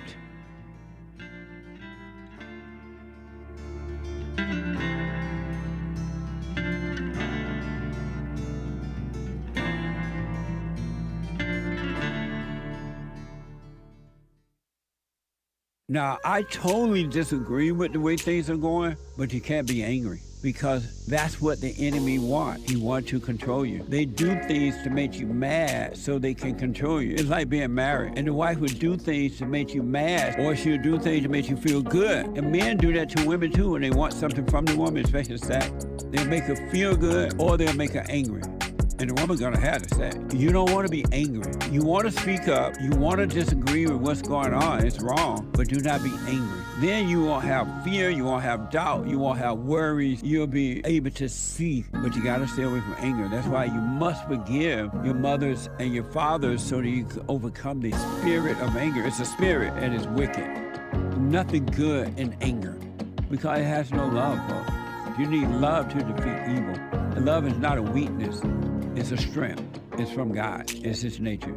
Now, I totally disagree with the way things are going, but you can't be angry because that's what the enemy wants. He wants to control you. They do things to make you mad so they can control you. It's like being married. And the wife would do things to make you mad, or she'll do things to make you feel good. And men do that to women too when they want something from the woman, especially sex. They'll make her feel good or they'll make her angry. And the woman's gonna have to say, you don't wanna be angry. You wanna speak up, you wanna disagree with what's going on, it's wrong, but do not be angry. Then you won't have fear, you won't have doubt, you won't have worries, you'll be able to see, but you gotta stay away from anger. That's why you must forgive your mothers and your fathers so that you can overcome the spirit of anger. It's a spirit and it's wicked. Nothing good in anger because it has no love, folks. You need love to defeat evil. And love is not a weakness. It's a strength. It's from God. It's His nature.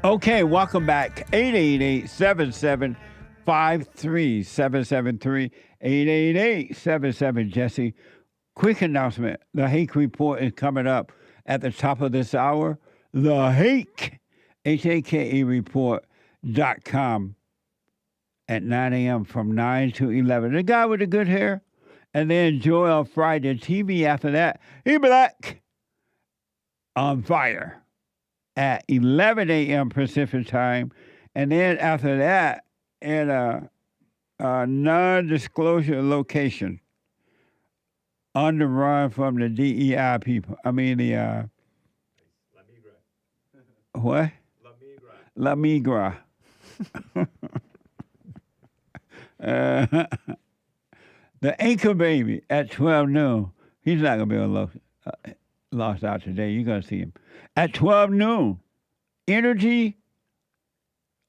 Okay, welcome back. 888-77-53-773. 888-77-JESSE. Quick announcement. The Hake Report is coming up at the top of this hour. The Hake, H-A-K-E report.com at 9 a.m. from 9 to 11. The guy with the good hair. And then Joel Friday TV after that. He black on fire at 11 a.m. Pacific time. And then after that, in a non-disclosure location on the run from the DEI people. I mean, the... what? La Migra. The anchor baby at 12 noon. He's not going to be lost out today. You're going to see him. At 12 noon, energy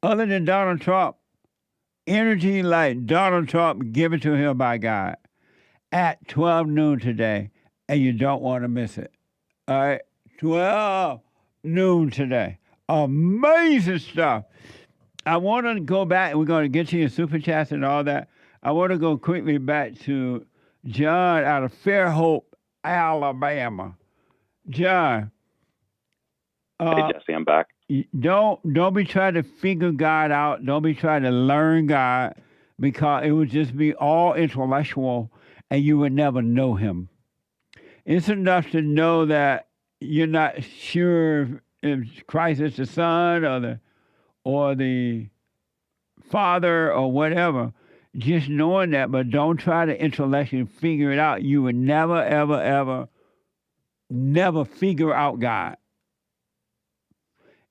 other than Donald Trump, energy like Donald Trump given to him by God at 12 noon today, and you don't want to miss it. All right, 12 noon today. Amazing stuff. I want to go back. We're going to get to your super chats and all that. I want to go quickly back to John out of Fairhope, Alabama. John. Hey, Jesse, I'm back. Don't be trying to figure God out. Don't be trying to learn God, because it would just be all intellectual and you would never know him. It's enough to know that you're not sure if Christ is the Son or the Father or whatever. Just knowing that, but don't try to intellectually figure it out. You would never, ever, ever, never figure out God.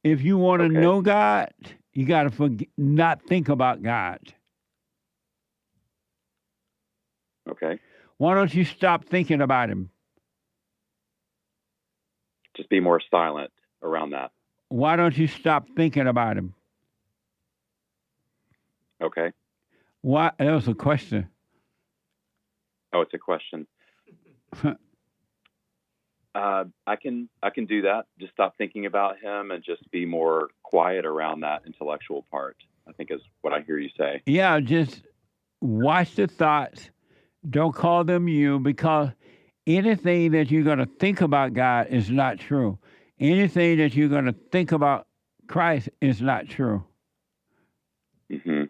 If you want to know God, you got to not think about God. Okay. Why don't you stop thinking about him? Just be more silent around that. Why don't you stop thinking about him? Okay. Why? That was a question. Oh, it's a question. I can do that. Just stop thinking about him and just be more quiet around that intellectual part, I think is what I hear you say. Yeah, just watch the thoughts. Don't call them you, because anything that you're going to think about God is not true. Anything that you're going to think about Christ is not true. Mm-hmm.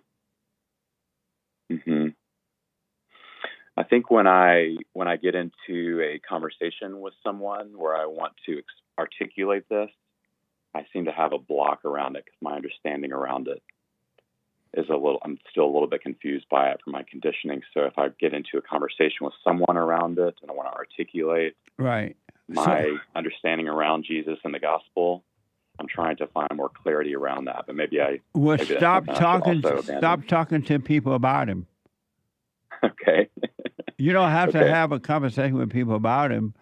Mm-hmm. I think when I get into a conversation with someone where I want to articulate this, I seem to have a block around it because my understanding around it is I'm still a little bit confused by it from my conditioning. So if I get into a conversation with someone around it and I want to articulate my understanding around Jesus and the gospel, I'm trying to find more clarity around that. But maybe stop talking to people about him. Okay. You don't have to have a conversation with people about him,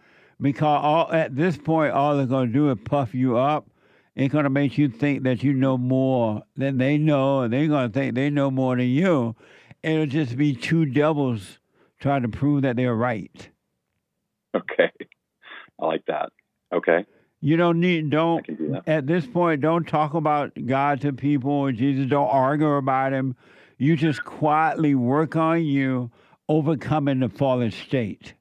because at this point, all they're going to do is puff you up. It's going to make you think that you know more than they know, and they're going to think they know more than you. it'll just be two devils trying to prove that they're right. Okay. I like that. Okay. You at this point, don't talk about God to people or Jesus. Don't argue about him. You just quietly work on you overcoming the fallen state.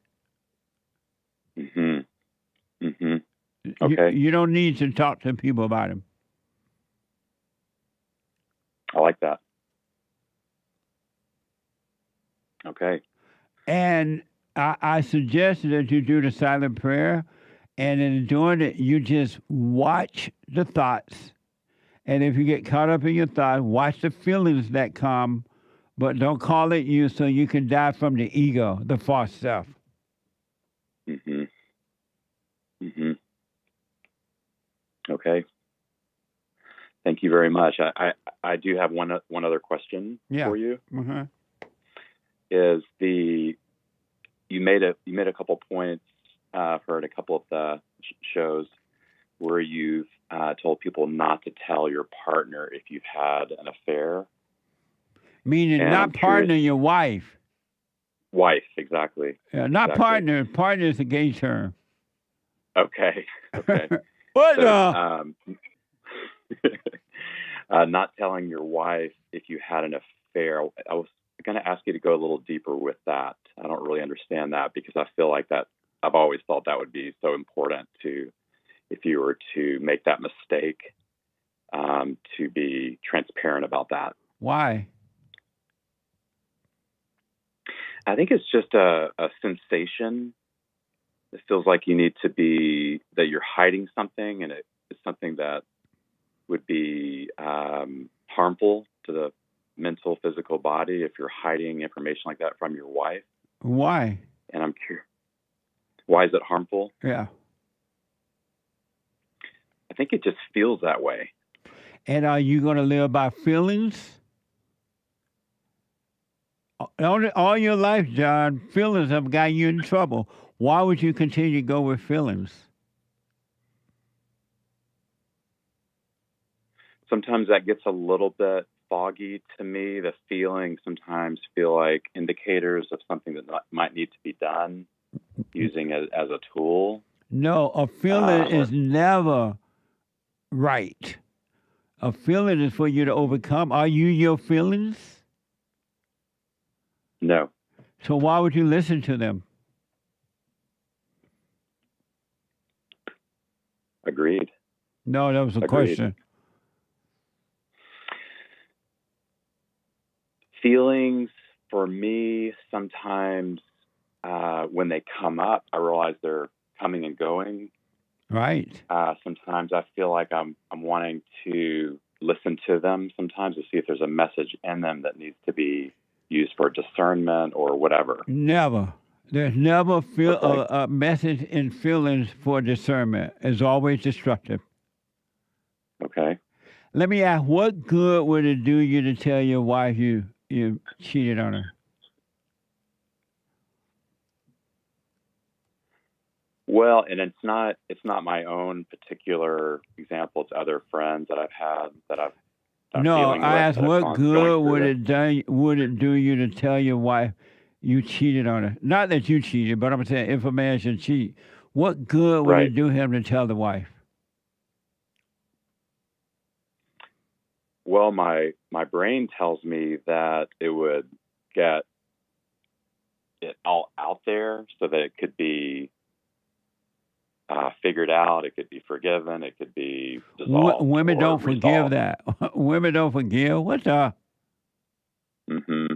Mm-hmm. Mm-hmm. Okay. You don't need to talk to people about him. I like that. Okay. And I suggest that you do the silent prayer. And in doing it, you just watch the thoughts. And if you get caught up in your thoughts, watch the feelings that come, but don't call it you so you can die from the ego, the false self. Mm-hmm. Mm-hmm. Okay. Thank you very much. I do have one other question for you. Mm-hmm. Is you made a couple points for a couple of the shows where you've told people not to tell your partner if you've had an affair. Meaning and not partner, your wife. Wife, exactly. Yeah, not exactly. partner. Partner is a gay term. Okay. Okay. What not telling your wife if you had an affair. I was going to ask you to go a little deeper with that. I don't really understand that because I feel like that I've always thought that would be so important to, if you were to make that mistake, to be transparent about that. Why? I think it's just a sensation. It feels like you need to be, that you're hiding something, and it's something that would be harmful to the mental, physical body if you're hiding information like that from your wife. Why? And I'm curious. Why is it harmful? Yeah. I think it just feels that way. And are you going to live by feelings? All your life, John, feelings have got you in trouble. Why would you continue to go with feelings? Sometimes that gets a little bit foggy to me. The feelings sometimes feel like indicators of something that might need to be done, using it as a tool. No, a feeling is never right. A feeling is for you to overcome. Are you your feelings? No. So why would you listen to them? Agreed. No, that was a Agreed. question. Feelings, for me, sometimes when they come up, I realize they're coming and going. Right. Sometimes I feel like I'm wanting to listen to them sometimes to see if there's a message in them that needs to be used for discernment or whatever. Never. There's never a message in feelings for discernment. It's always destructive. Okay. Let me ask, what good would it do you to tell your wife you cheated on her? Well, and it's not my own particular example. It's other friends that I've had that I've. No, I asked, what good would it do you to tell your wife you cheated on her? Not that you cheated, but I'm saying if a man should cheat, what good would it do him to tell the wife? Well, my brain tells me that it would get it all out there so that it could be figured out. It could be forgiven. It could be dissolved. Women don't forgive that. Women don't forgive. What the? Mm-hmm.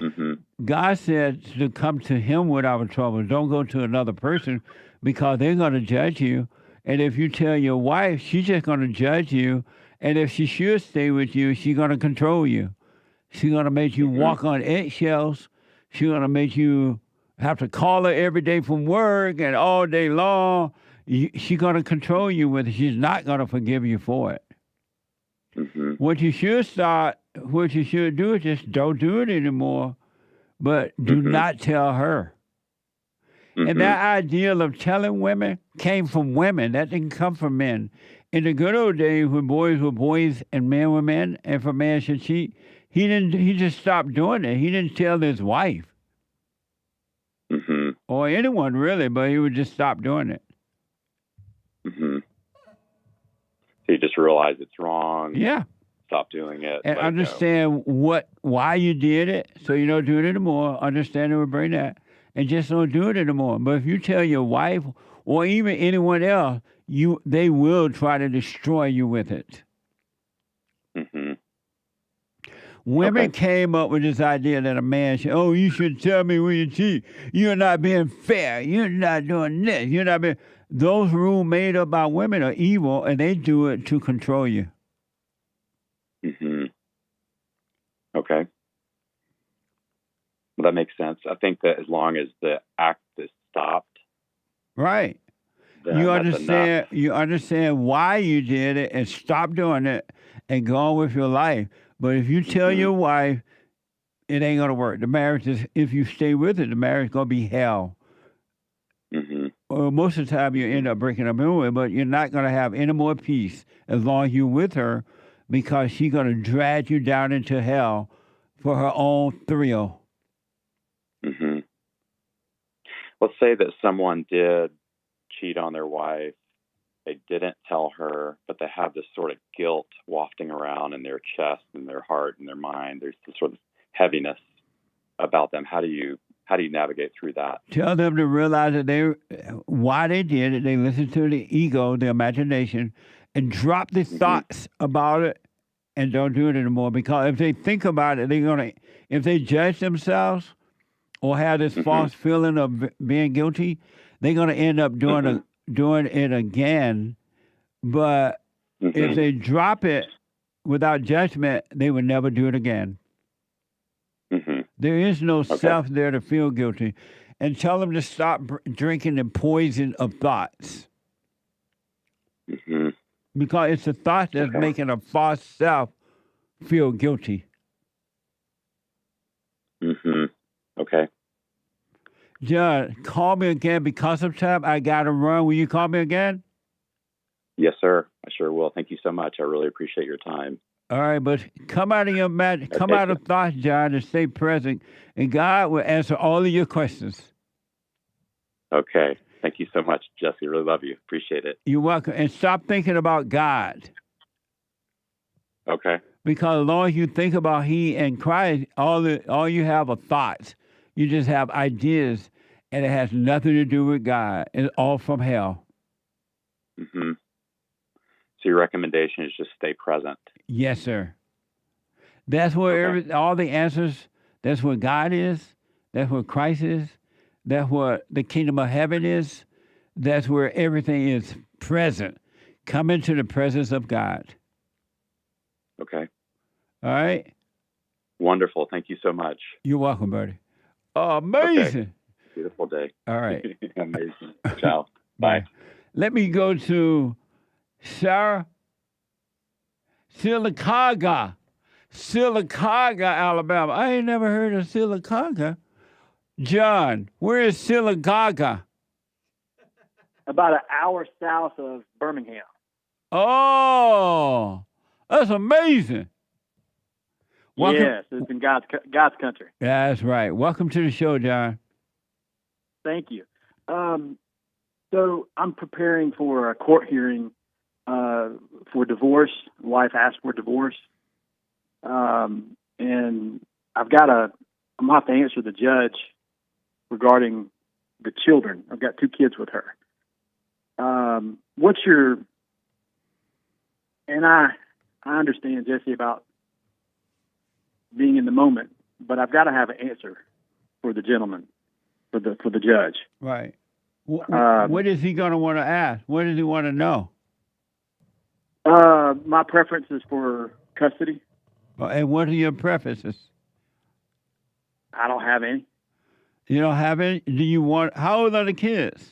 Mm-hmm. God said to come to him with our trouble. Don't go to another person because they're going to judge you. And if you tell your wife, she's just going to judge you. And if she should stay with you, she's going to control you. She's going to make you walk on eggshells. She's going to make you have to call her every day from work and all day long. She's going to control you with it. She's not going to forgive you for it. Mm-hmm. What you should do is just don't do it anymore, but do not tell her. And that ideal of telling women came from women. That didn't come from men. In the good old days when boys were boys and men were men, if a man should cheat, He didn't. He just stopped doing it. He didn't tell his wife Mm-hmm. or anyone really, but he would just stop doing it. Mm-hmm. So you just realize it's wrong. Yeah. Stop doing it. And let it go. understand why you did it, so you don't do it anymore. Understand it will bring that, and just don't do it anymore. But if you tell your wife or even anyone else, they will try to destroy you with it. Mm-hmm. Women came up with this idea that a man should, you should tell me when you cheat. You're not being fair. You're not doing this. You're not being. Those rules made up by women are evil, and they do it to control you. Mm-hmm. Okay. Well, that makes sense. I think that as long as the act is stopped, right? Then You that's understand. enough. You understand why you did it, and stop doing it, and go on with your life. But if you tell your wife, it ain't gonna work. The marriage is. If you stay with it, the marriage gonna be hell. Mm-hmm. Well, most of the time you end up breaking up anyway, but you're not going to have any more peace as long as you're with her, because she's going to drag you down into hell for her own thrill. Mm-hmm. Let's say that someone did cheat on their wife. They didn't tell her, but they have this sort of guilt wafting around in their chest and their heart and their mind. There's this sort of heaviness about them. How do you navigate through that? Tell them to realize that why they did it. They listen to the ego, the imagination, and drop the thoughts about it, and don't do it anymore. Because if they think about it, if they judge themselves or have this false feeling of being guilty, they're gonna end up doing it again. But if they drop it without judgment, they would never do it again. There is no self there to feel guilty. And tell them to stop drinking the poison of thoughts. Because it's the thought that's making a false self feel guilty. Okay. John, call me again because of time. I got to run. Will you call me again? Yes, sir. I sure will. Thank you so much. I really appreciate your time. All right, but come out of your come out of thoughts, John, and stay present, and God will answer all of your questions. Okay. Thank you so much, Jesse. Really love you. Appreciate it. You're welcome. And stop thinking about God. Okay. Because as long as you think about He and Christ, all you have are thoughts. You just have ideas, and it has nothing to do with God. It's all from hell. So your recommendation is just stay present. Yes, sir. That's where all the answers, that's where God is, that's where Christ is, that's where the kingdom of heaven is, that's where everything is present. Come into the presence of God. Okay. All right? Wonderful. Thank you so much. You're welcome, buddy. Oh, amazing. Okay. Beautiful day. All right. Amazing. Ciao. Bye. Let me go to Sarah. Sylacauga, Alabama. I ain't never heard of Sylacauga. John, where is Sylacauga? About an hour south of Birmingham. Oh, that's amazing. Yes, it's in God's country. That's right. Welcome to the show, John. Thank you. So I'm preparing for a court hearing for divorce. Wife asked for divorce, and I'm gonna have to answer the judge regarding the children. I've got 2 kids with her. And I understand, Jesse, about being in the moment, but I've got to have an answer for the gentleman, for the judge. Right. What is he going to want to ask? What does he want to know? My preference is for custody. And what are your preferences? I don't have any. You don't have any? How old are the kids?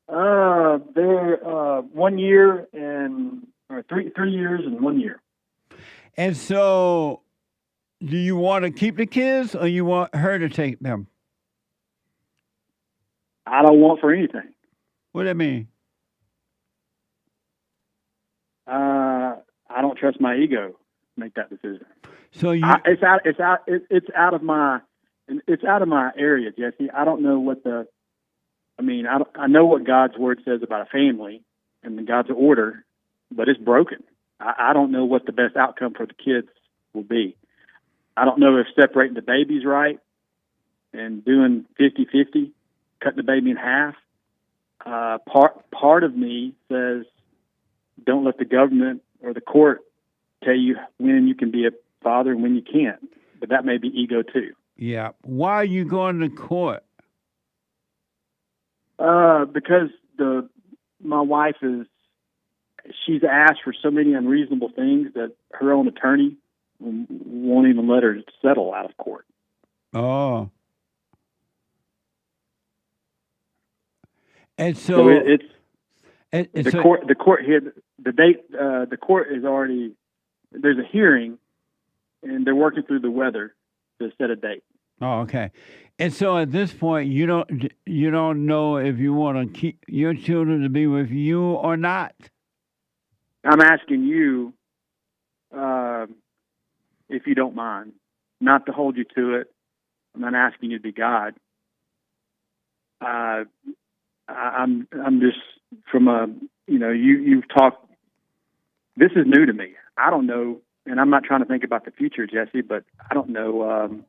They're 1 year or 3 years and 1 year. And so, do you want to keep the kids, or you want her to take them? I don't want for anything. What do that mean? I don't trust my ego to make that decision. So you, it's out of my area, Jesse. I don't know what I know what God's word says about a family and God's order, but it's broken. I don't know what the best outcome for the kids will be. I don't know if separating the babies right and doing 50-50, cutting the baby in half. Part of me says, don't let the government or the court tell you when you can be a father and when you can't. But that may be ego too. Yeah. Why are you going to court? Because my wife she's asked for so many unreasonable things that her own attorney won't even let her settle out of court. Oh. And so the court here, the date, the court is already, there's a hearing and they're working through the weather to set a date. Oh, okay. And so at this point, you don't know if you want to keep your children to be with you or not. I'm asking you, if you don't mind, not to hold you to it. I'm not asking you to be God. I'm just from you've talked. This is new to me. I don't know, and I'm not trying to think about the future, Jesse, but I don't know.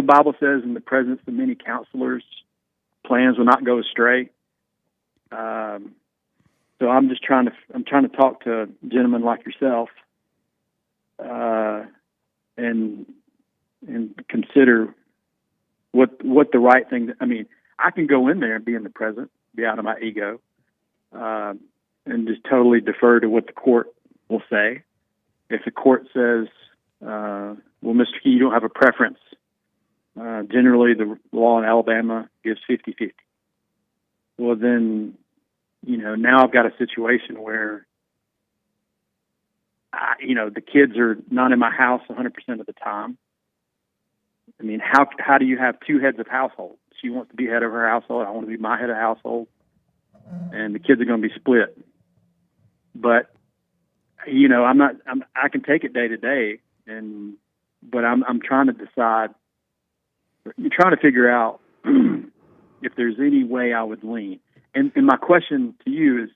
Bible says in the presence of many counselors, plans will not go astray. So I'm trying to talk to gentlemen like yourself, and consider what the right thing. I can go in there and be in the present, be out of my ego, and just totally defer to what the court will say. If the court says, well, Mr. Key, you don't have a preference, generally the law in Alabama gives 50-50. Well, then, now I've got a situation where, the kids are not in my house 100% of the time. How do you have two heads of household? She wants to be head of her household. I want to be my head of household, and the kids are going to be split. But I can take it day to day, but I'm trying to decide. You're trying to figure out if there's any way I would lean. And my question to you is,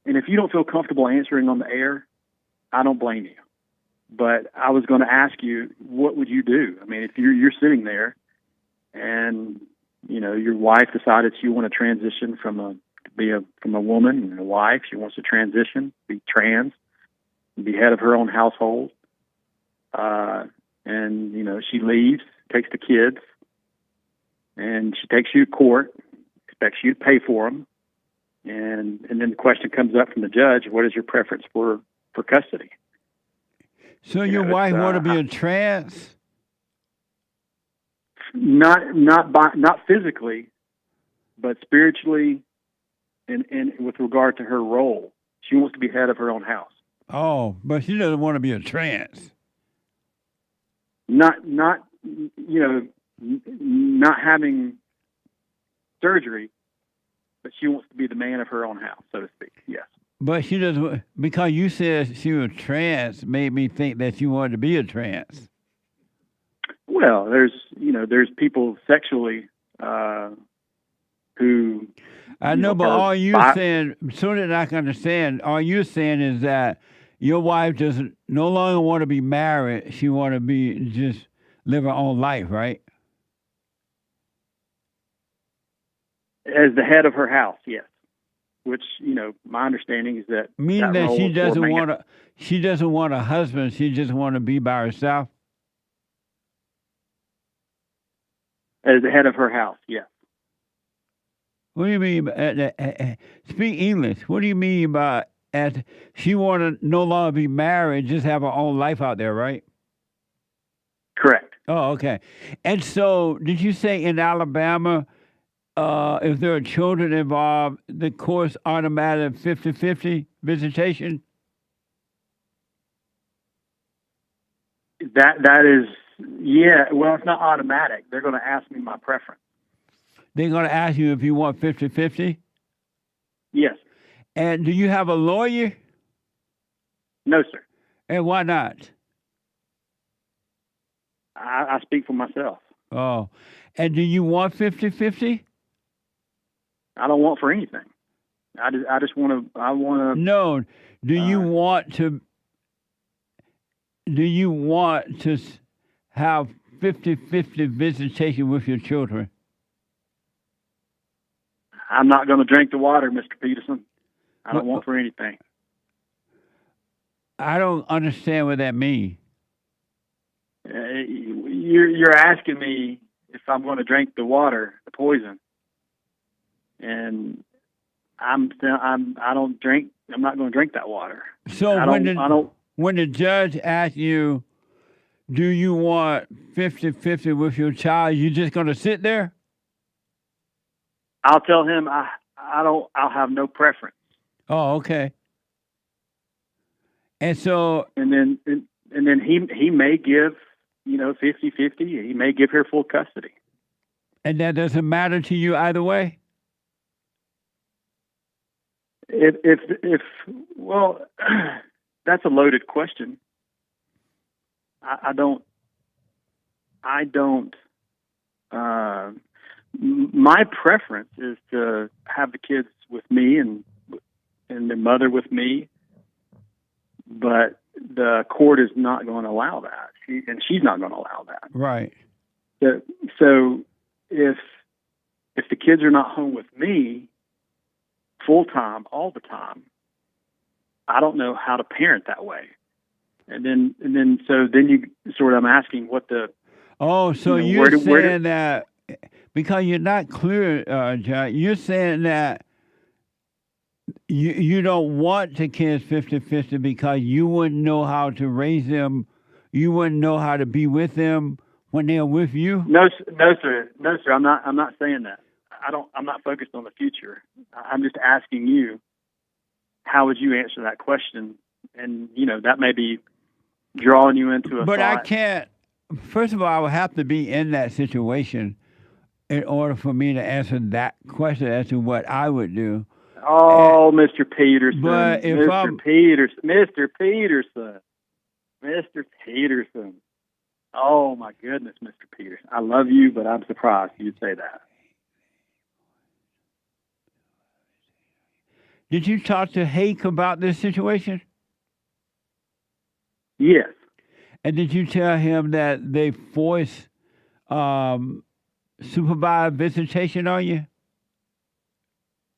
and if you don't feel comfortable answering on the air, I don't blame you. But I was going to ask you, what would you do? If you're sitting there, and your wife decided she want to transition from a woman and a wife, she wants to transition, be trans, be head of her own household, and she leaves, takes the kids, and she takes you to court, expects you to pay for them, and then the question comes up from the judge: what is your preference for custody? So your wife want to be a trans? Not physically, but spiritually, and with regard to her role, she wants to be head of her own house. Oh, but she doesn't want to be a trans. Not having surgery, but she wants to be the man of her own house, so to speak. Yes. But she doesn't, because you said she was trans, made me think that she wanted to be a trans. Well, there's people sexually who. I know, but all you saying, so that I can understand, all you're saying is that your wife doesn't no longer want to be married; she want to be just live her own life, right? As the head of her house, yes. Which, my understanding is that meaning that she doesn't want a husband, she just want to be by herself. As the head of her house, yes. What do you mean? Speak English. What do you mean by she want to no longer be married, just have her own life out there, right? Correct. Oh, okay. And so, did you say in Alabama, if there are children involved, the court's automatic 50-50 visitation? That is, yeah. Well, it's not automatic. They're going to ask me my preference. They're going to ask you if you want 50-50? Yes. And do you have a lawyer? No, sir. And why not? I speak for myself. Oh, and do you want 50-50? I don't want for anything. I just want to. I want to. No. Do you want to? Do you want to have 50-50 visitation with your children? I'm not going to drink the water, Mr. Peterson. I don't want for anything. I don't understand what that means. You're asking me if I'm going to drink the water, the poison, and I don't drink. I'm not going to drink that water. So when the judge asks you, do you want 50-50 with your child, you just going to sit there? I'll tell him I'll have no preference. Oh, okay. And so and then he may give 50-50. He may give her full custody. And that doesn't matter to you either way? If well, that's a loaded question. I don't. My preference is to have the kids with me and the mother with me, but the court is not going to allow that, she's not going to allow that. Right. So if the kids are not home with me full time all the time, I don't know how to parent that way. And then you sort of, I'm asking what the. Oh, so you're saying that because you're not clear, John, you're saying that you don't want the kids 50-50 because you wouldn't know how to raise them, you wouldn't know how to be with them when they're with you? No, sir. I'm not saying that. I'm not focused on the future. I'm just asking you, how would you answer that question? And that may be drawing you into a. But thought. I can't. First of all, I would have to be in that situation in order for me to answer that question as to what I would do. Oh, Mr. Peterson. But if Mr. Peterson. Oh my goodness, Mr. Peterson. I love you, but I'm surprised you'd say that. Did you talk to Hake about this situation? Yes. And did you tell him that they forced supervised visitation on you?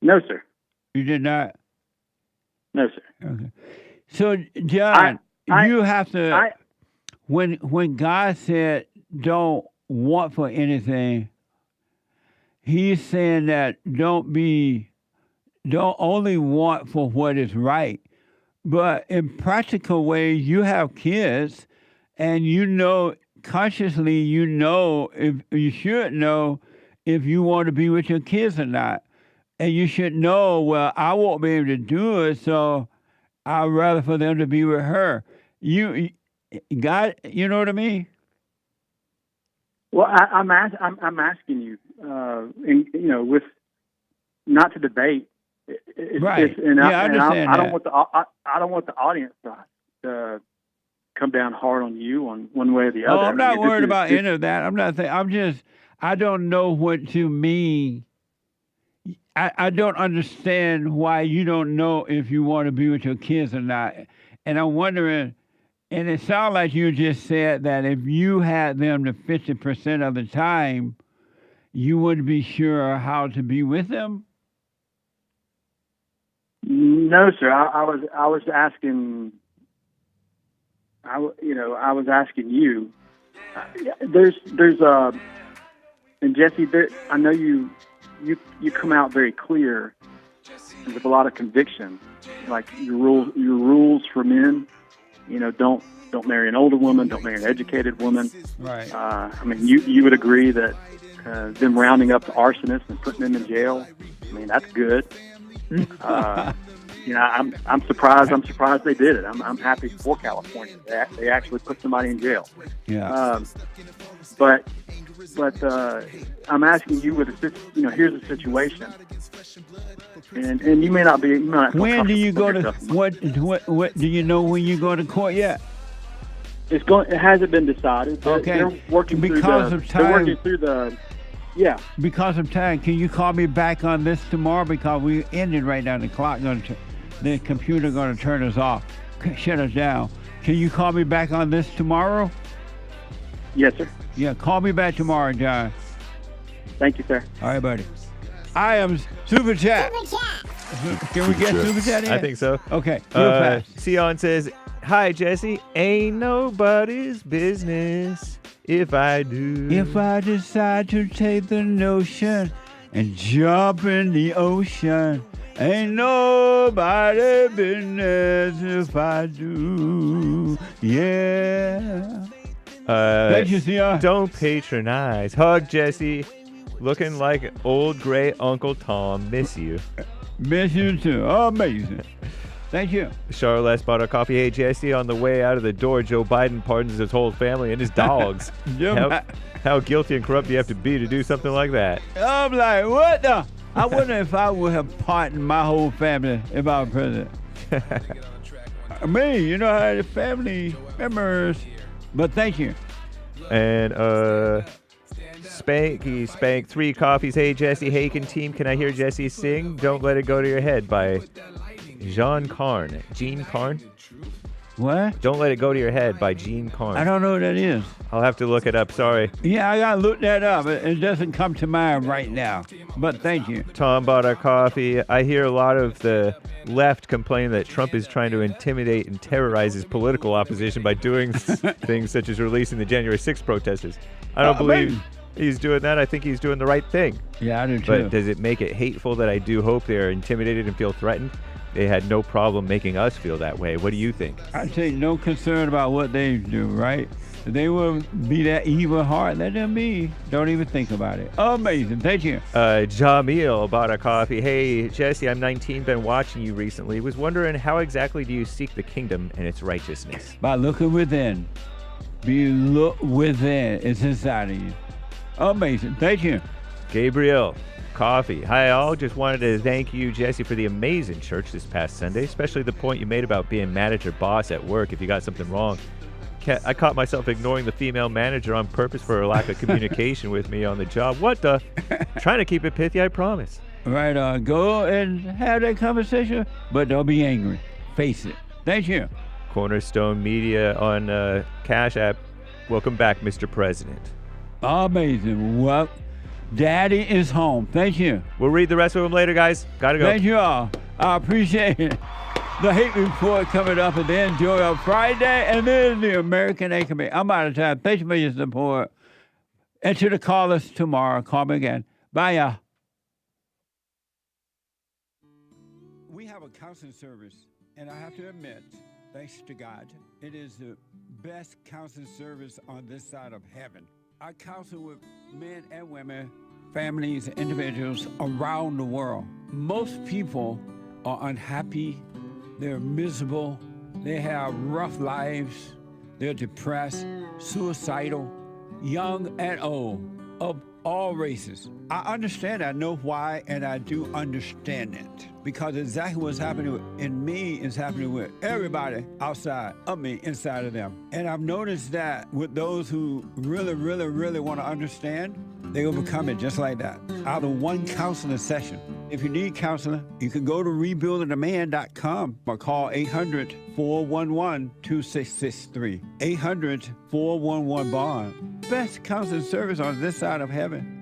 No, sir. You did not? No, sir. Okay. So, John, you have to, when God said don't want for anything, he's saying that don't only want for what is right, but in practical ways, you have kids, and consciously, if you should know if you want to be with your kids or not. And you should know, well, I won't be able to do it, so I'd rather for them to be with her. You know what I mean? Well, I'm asking you, with not to debate. Right. I understand that. I don't want the audience to come down hard on you on one way or the other. Oh, I'm not worried about any of that. I'm not saying. I don't know what you mean. I don't understand why you don't know if you want to be with your kids or not. And I'm wondering, and it sounds like you just said that if you had them the 50% of the time, you wouldn't be sure how to be with them? No, sir. I was asking. I was asking you. There's and Jesse, I know you come out very clear with a lot of conviction. Like your rules for men, don't marry an older woman, don't marry an educated woman. Right. I mean, you would agree that them rounding up the arsonists and putting them in jail, I mean, that's good. I'm surprised. I'm surprised they did it. I'm happy for California. They actually put somebody in jail. Yeah. But I'm asking you here's a situation, and you may not be. When do you go to what do you know when you go to court yet? It hasn't been decided. They're working because of time. They're working through the. Yeah. Because of time, can you call me back on this tomorrow? Because we ended right now. The clock the computer going to turn us off, shut us down. Can you call me back on this tomorrow? Yes, sir. Yeah, call me back tomorrow, John. Thank you, sir. All right, buddy. I am Super Chat. Can we get Super Chat in? I think so. Okay, real fast. Sion says, "Hi, Jesse. Ain't nobody's business if I do. If I decide to take the notion and jump in the ocean, ain't nobody business if I do. Yeah." Thank you, Sion. Don't patronize. Hug, Jesse. Looking like old gray Uncle Tom. Miss you. Miss you too. Amazing. Thank you. Charlotte bought a coffee. Hey, Jesse, on the way out of the door, Joe Biden pardons his whole family and his dogs. How guilty and corrupt do you have to be to do something like that? I'm like, what the? I wonder if I would have pardoned my whole family if I was president. Me, you know, I had family members. But thank you. And he spanked 3 coffees. Hey, Jesse Haken team, can I hear Jesse sing Don't Let It Go to Your Head by Jean Carn. What? Don't Let It Go to Your Head by Jean Carn. I don't know what that is. I'll have to look it up. Sorry. Yeah, I got to look that up. It doesn't come to mind right now. But thank you. Tom bought a coffee. I hear a lot of the left complain that Trump is trying to intimidate and terrorize his political opposition by doing things such as releasing the January 6th protesters. I don't believe he's doing that. I think he's doing the right thing. Yeah, I do too. But does it make it hateful that I do hope they're intimidated and feel threatened? They had no problem making us feel that way. What do you think? I take no concern about what they do, right? If they will be that evil heart, let them be. Don't even think about it. Amazing. Thank you. Jamil bought a coffee. Hey, Jesse, I'm 19, been watching you recently. Was wondering how exactly do you seek the kingdom and its righteousness? By looking within. Look within. It's inside of you. Amazing. Thank you. Gabrielle. Coffee. Hi, all. Just wanted to thank you, Jesse, for the amazing church this past Sunday, especially the point you made about being manager boss at work if you got something wrong. I caught myself ignoring the female manager on purpose for her lack of communication with me on the job. What the? Trying to keep it pithy, I promise. Right on. Go and have that conversation, but don't be angry. Face it. Thank you. Cornerstone Media on Cash App. Welcome back, Mr. President. Amazing. Well, Daddy is home. Thank you. We'll read the rest of them later, guys. Gotta go. Thank you all. I appreciate it. The Hate Report coming up, and then Joy on Friday, and then the American Anchorman. I'm out of time. Thank you for your support. And to the callers tomorrow. Call me again. Bye, y'all. We have a counseling service, and I have to admit, thanks to God, it is the best counseling service on this side of heaven. I counsel with men and women, families, and individuals around the world. Most people are unhappy, they're miserable, they have rough lives, they're depressed, suicidal, young and old, of all races. I understand, I know why, and I do understand it. Because exactly what's happening in me is happening with everybody outside of me, inside of them. And I've noticed that with those who really, really, really want to understand, they overcome it just like that, out of one counseling session. If you need counseling, you can go to rebuildingaman.com or call 800-411-2663. 800-411-BOND. Best counseling service on this side of heaven.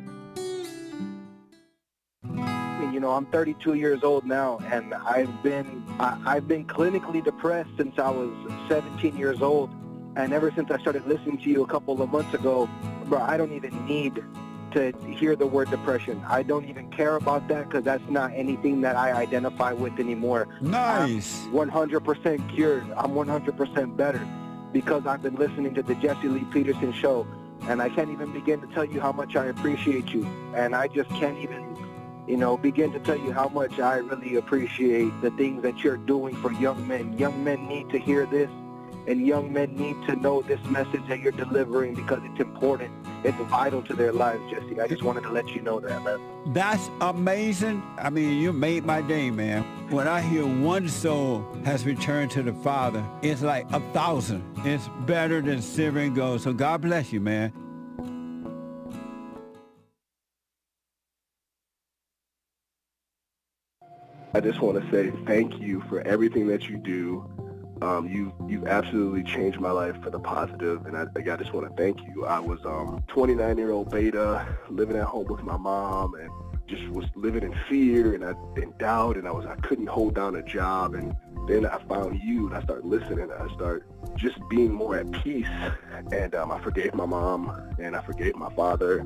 You know, I'm 32 years old now, and I've been clinically depressed since I was 17 years old. And ever since I started listening to you a couple of months ago, bro, I don't even need to hear the word depression. I don't even care about that because that's not anything that I identify with anymore. Nice. I'm 100% cured. I'm 100% better because I've been listening to the Jesse Lee Peterson show, and I can't even begin to tell you how much I appreciate you. And I just can't even, begin to tell you how much I really appreciate the things that you're doing for young men. Young men need to hear this, and young men need to know this message that you're delivering because it's important. it's vital to their lives, Jesse. I just wanted to let you know that, man. That's amazing. I mean, you made my day, man. When I hear one soul has returned to the Father, it's like 1,000. It's better than silver and gold. So God bless you, man. I just want to say thank you for everything that you do. You've absolutely changed my life for the positive, and I just want to thank you. I was 29-year-old beta, living at home with my mom, and just was living in fear and in doubt, and I couldn't hold down a job. And then I found you, and I started listening. I started just being more at peace, and I forgave my mom, and I forgave my father.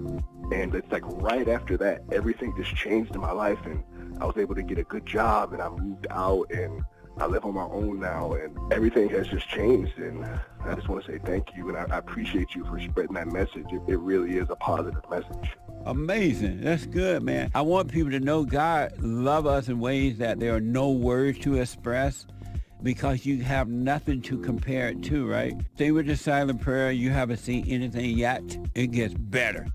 And it's like right after that, everything just changed in my life, and I was able to get a good job, and I moved out, and I live on my own now, and everything has just changed. And I just want to say thank you, and I appreciate you for spreading that message. It really is a positive message. Amazing. That's good, man. I want people to know God loves us in ways that there are no words to express, because you have nothing to compare it to, right? Stay with the silent prayer. You haven't seen anything yet. It gets better.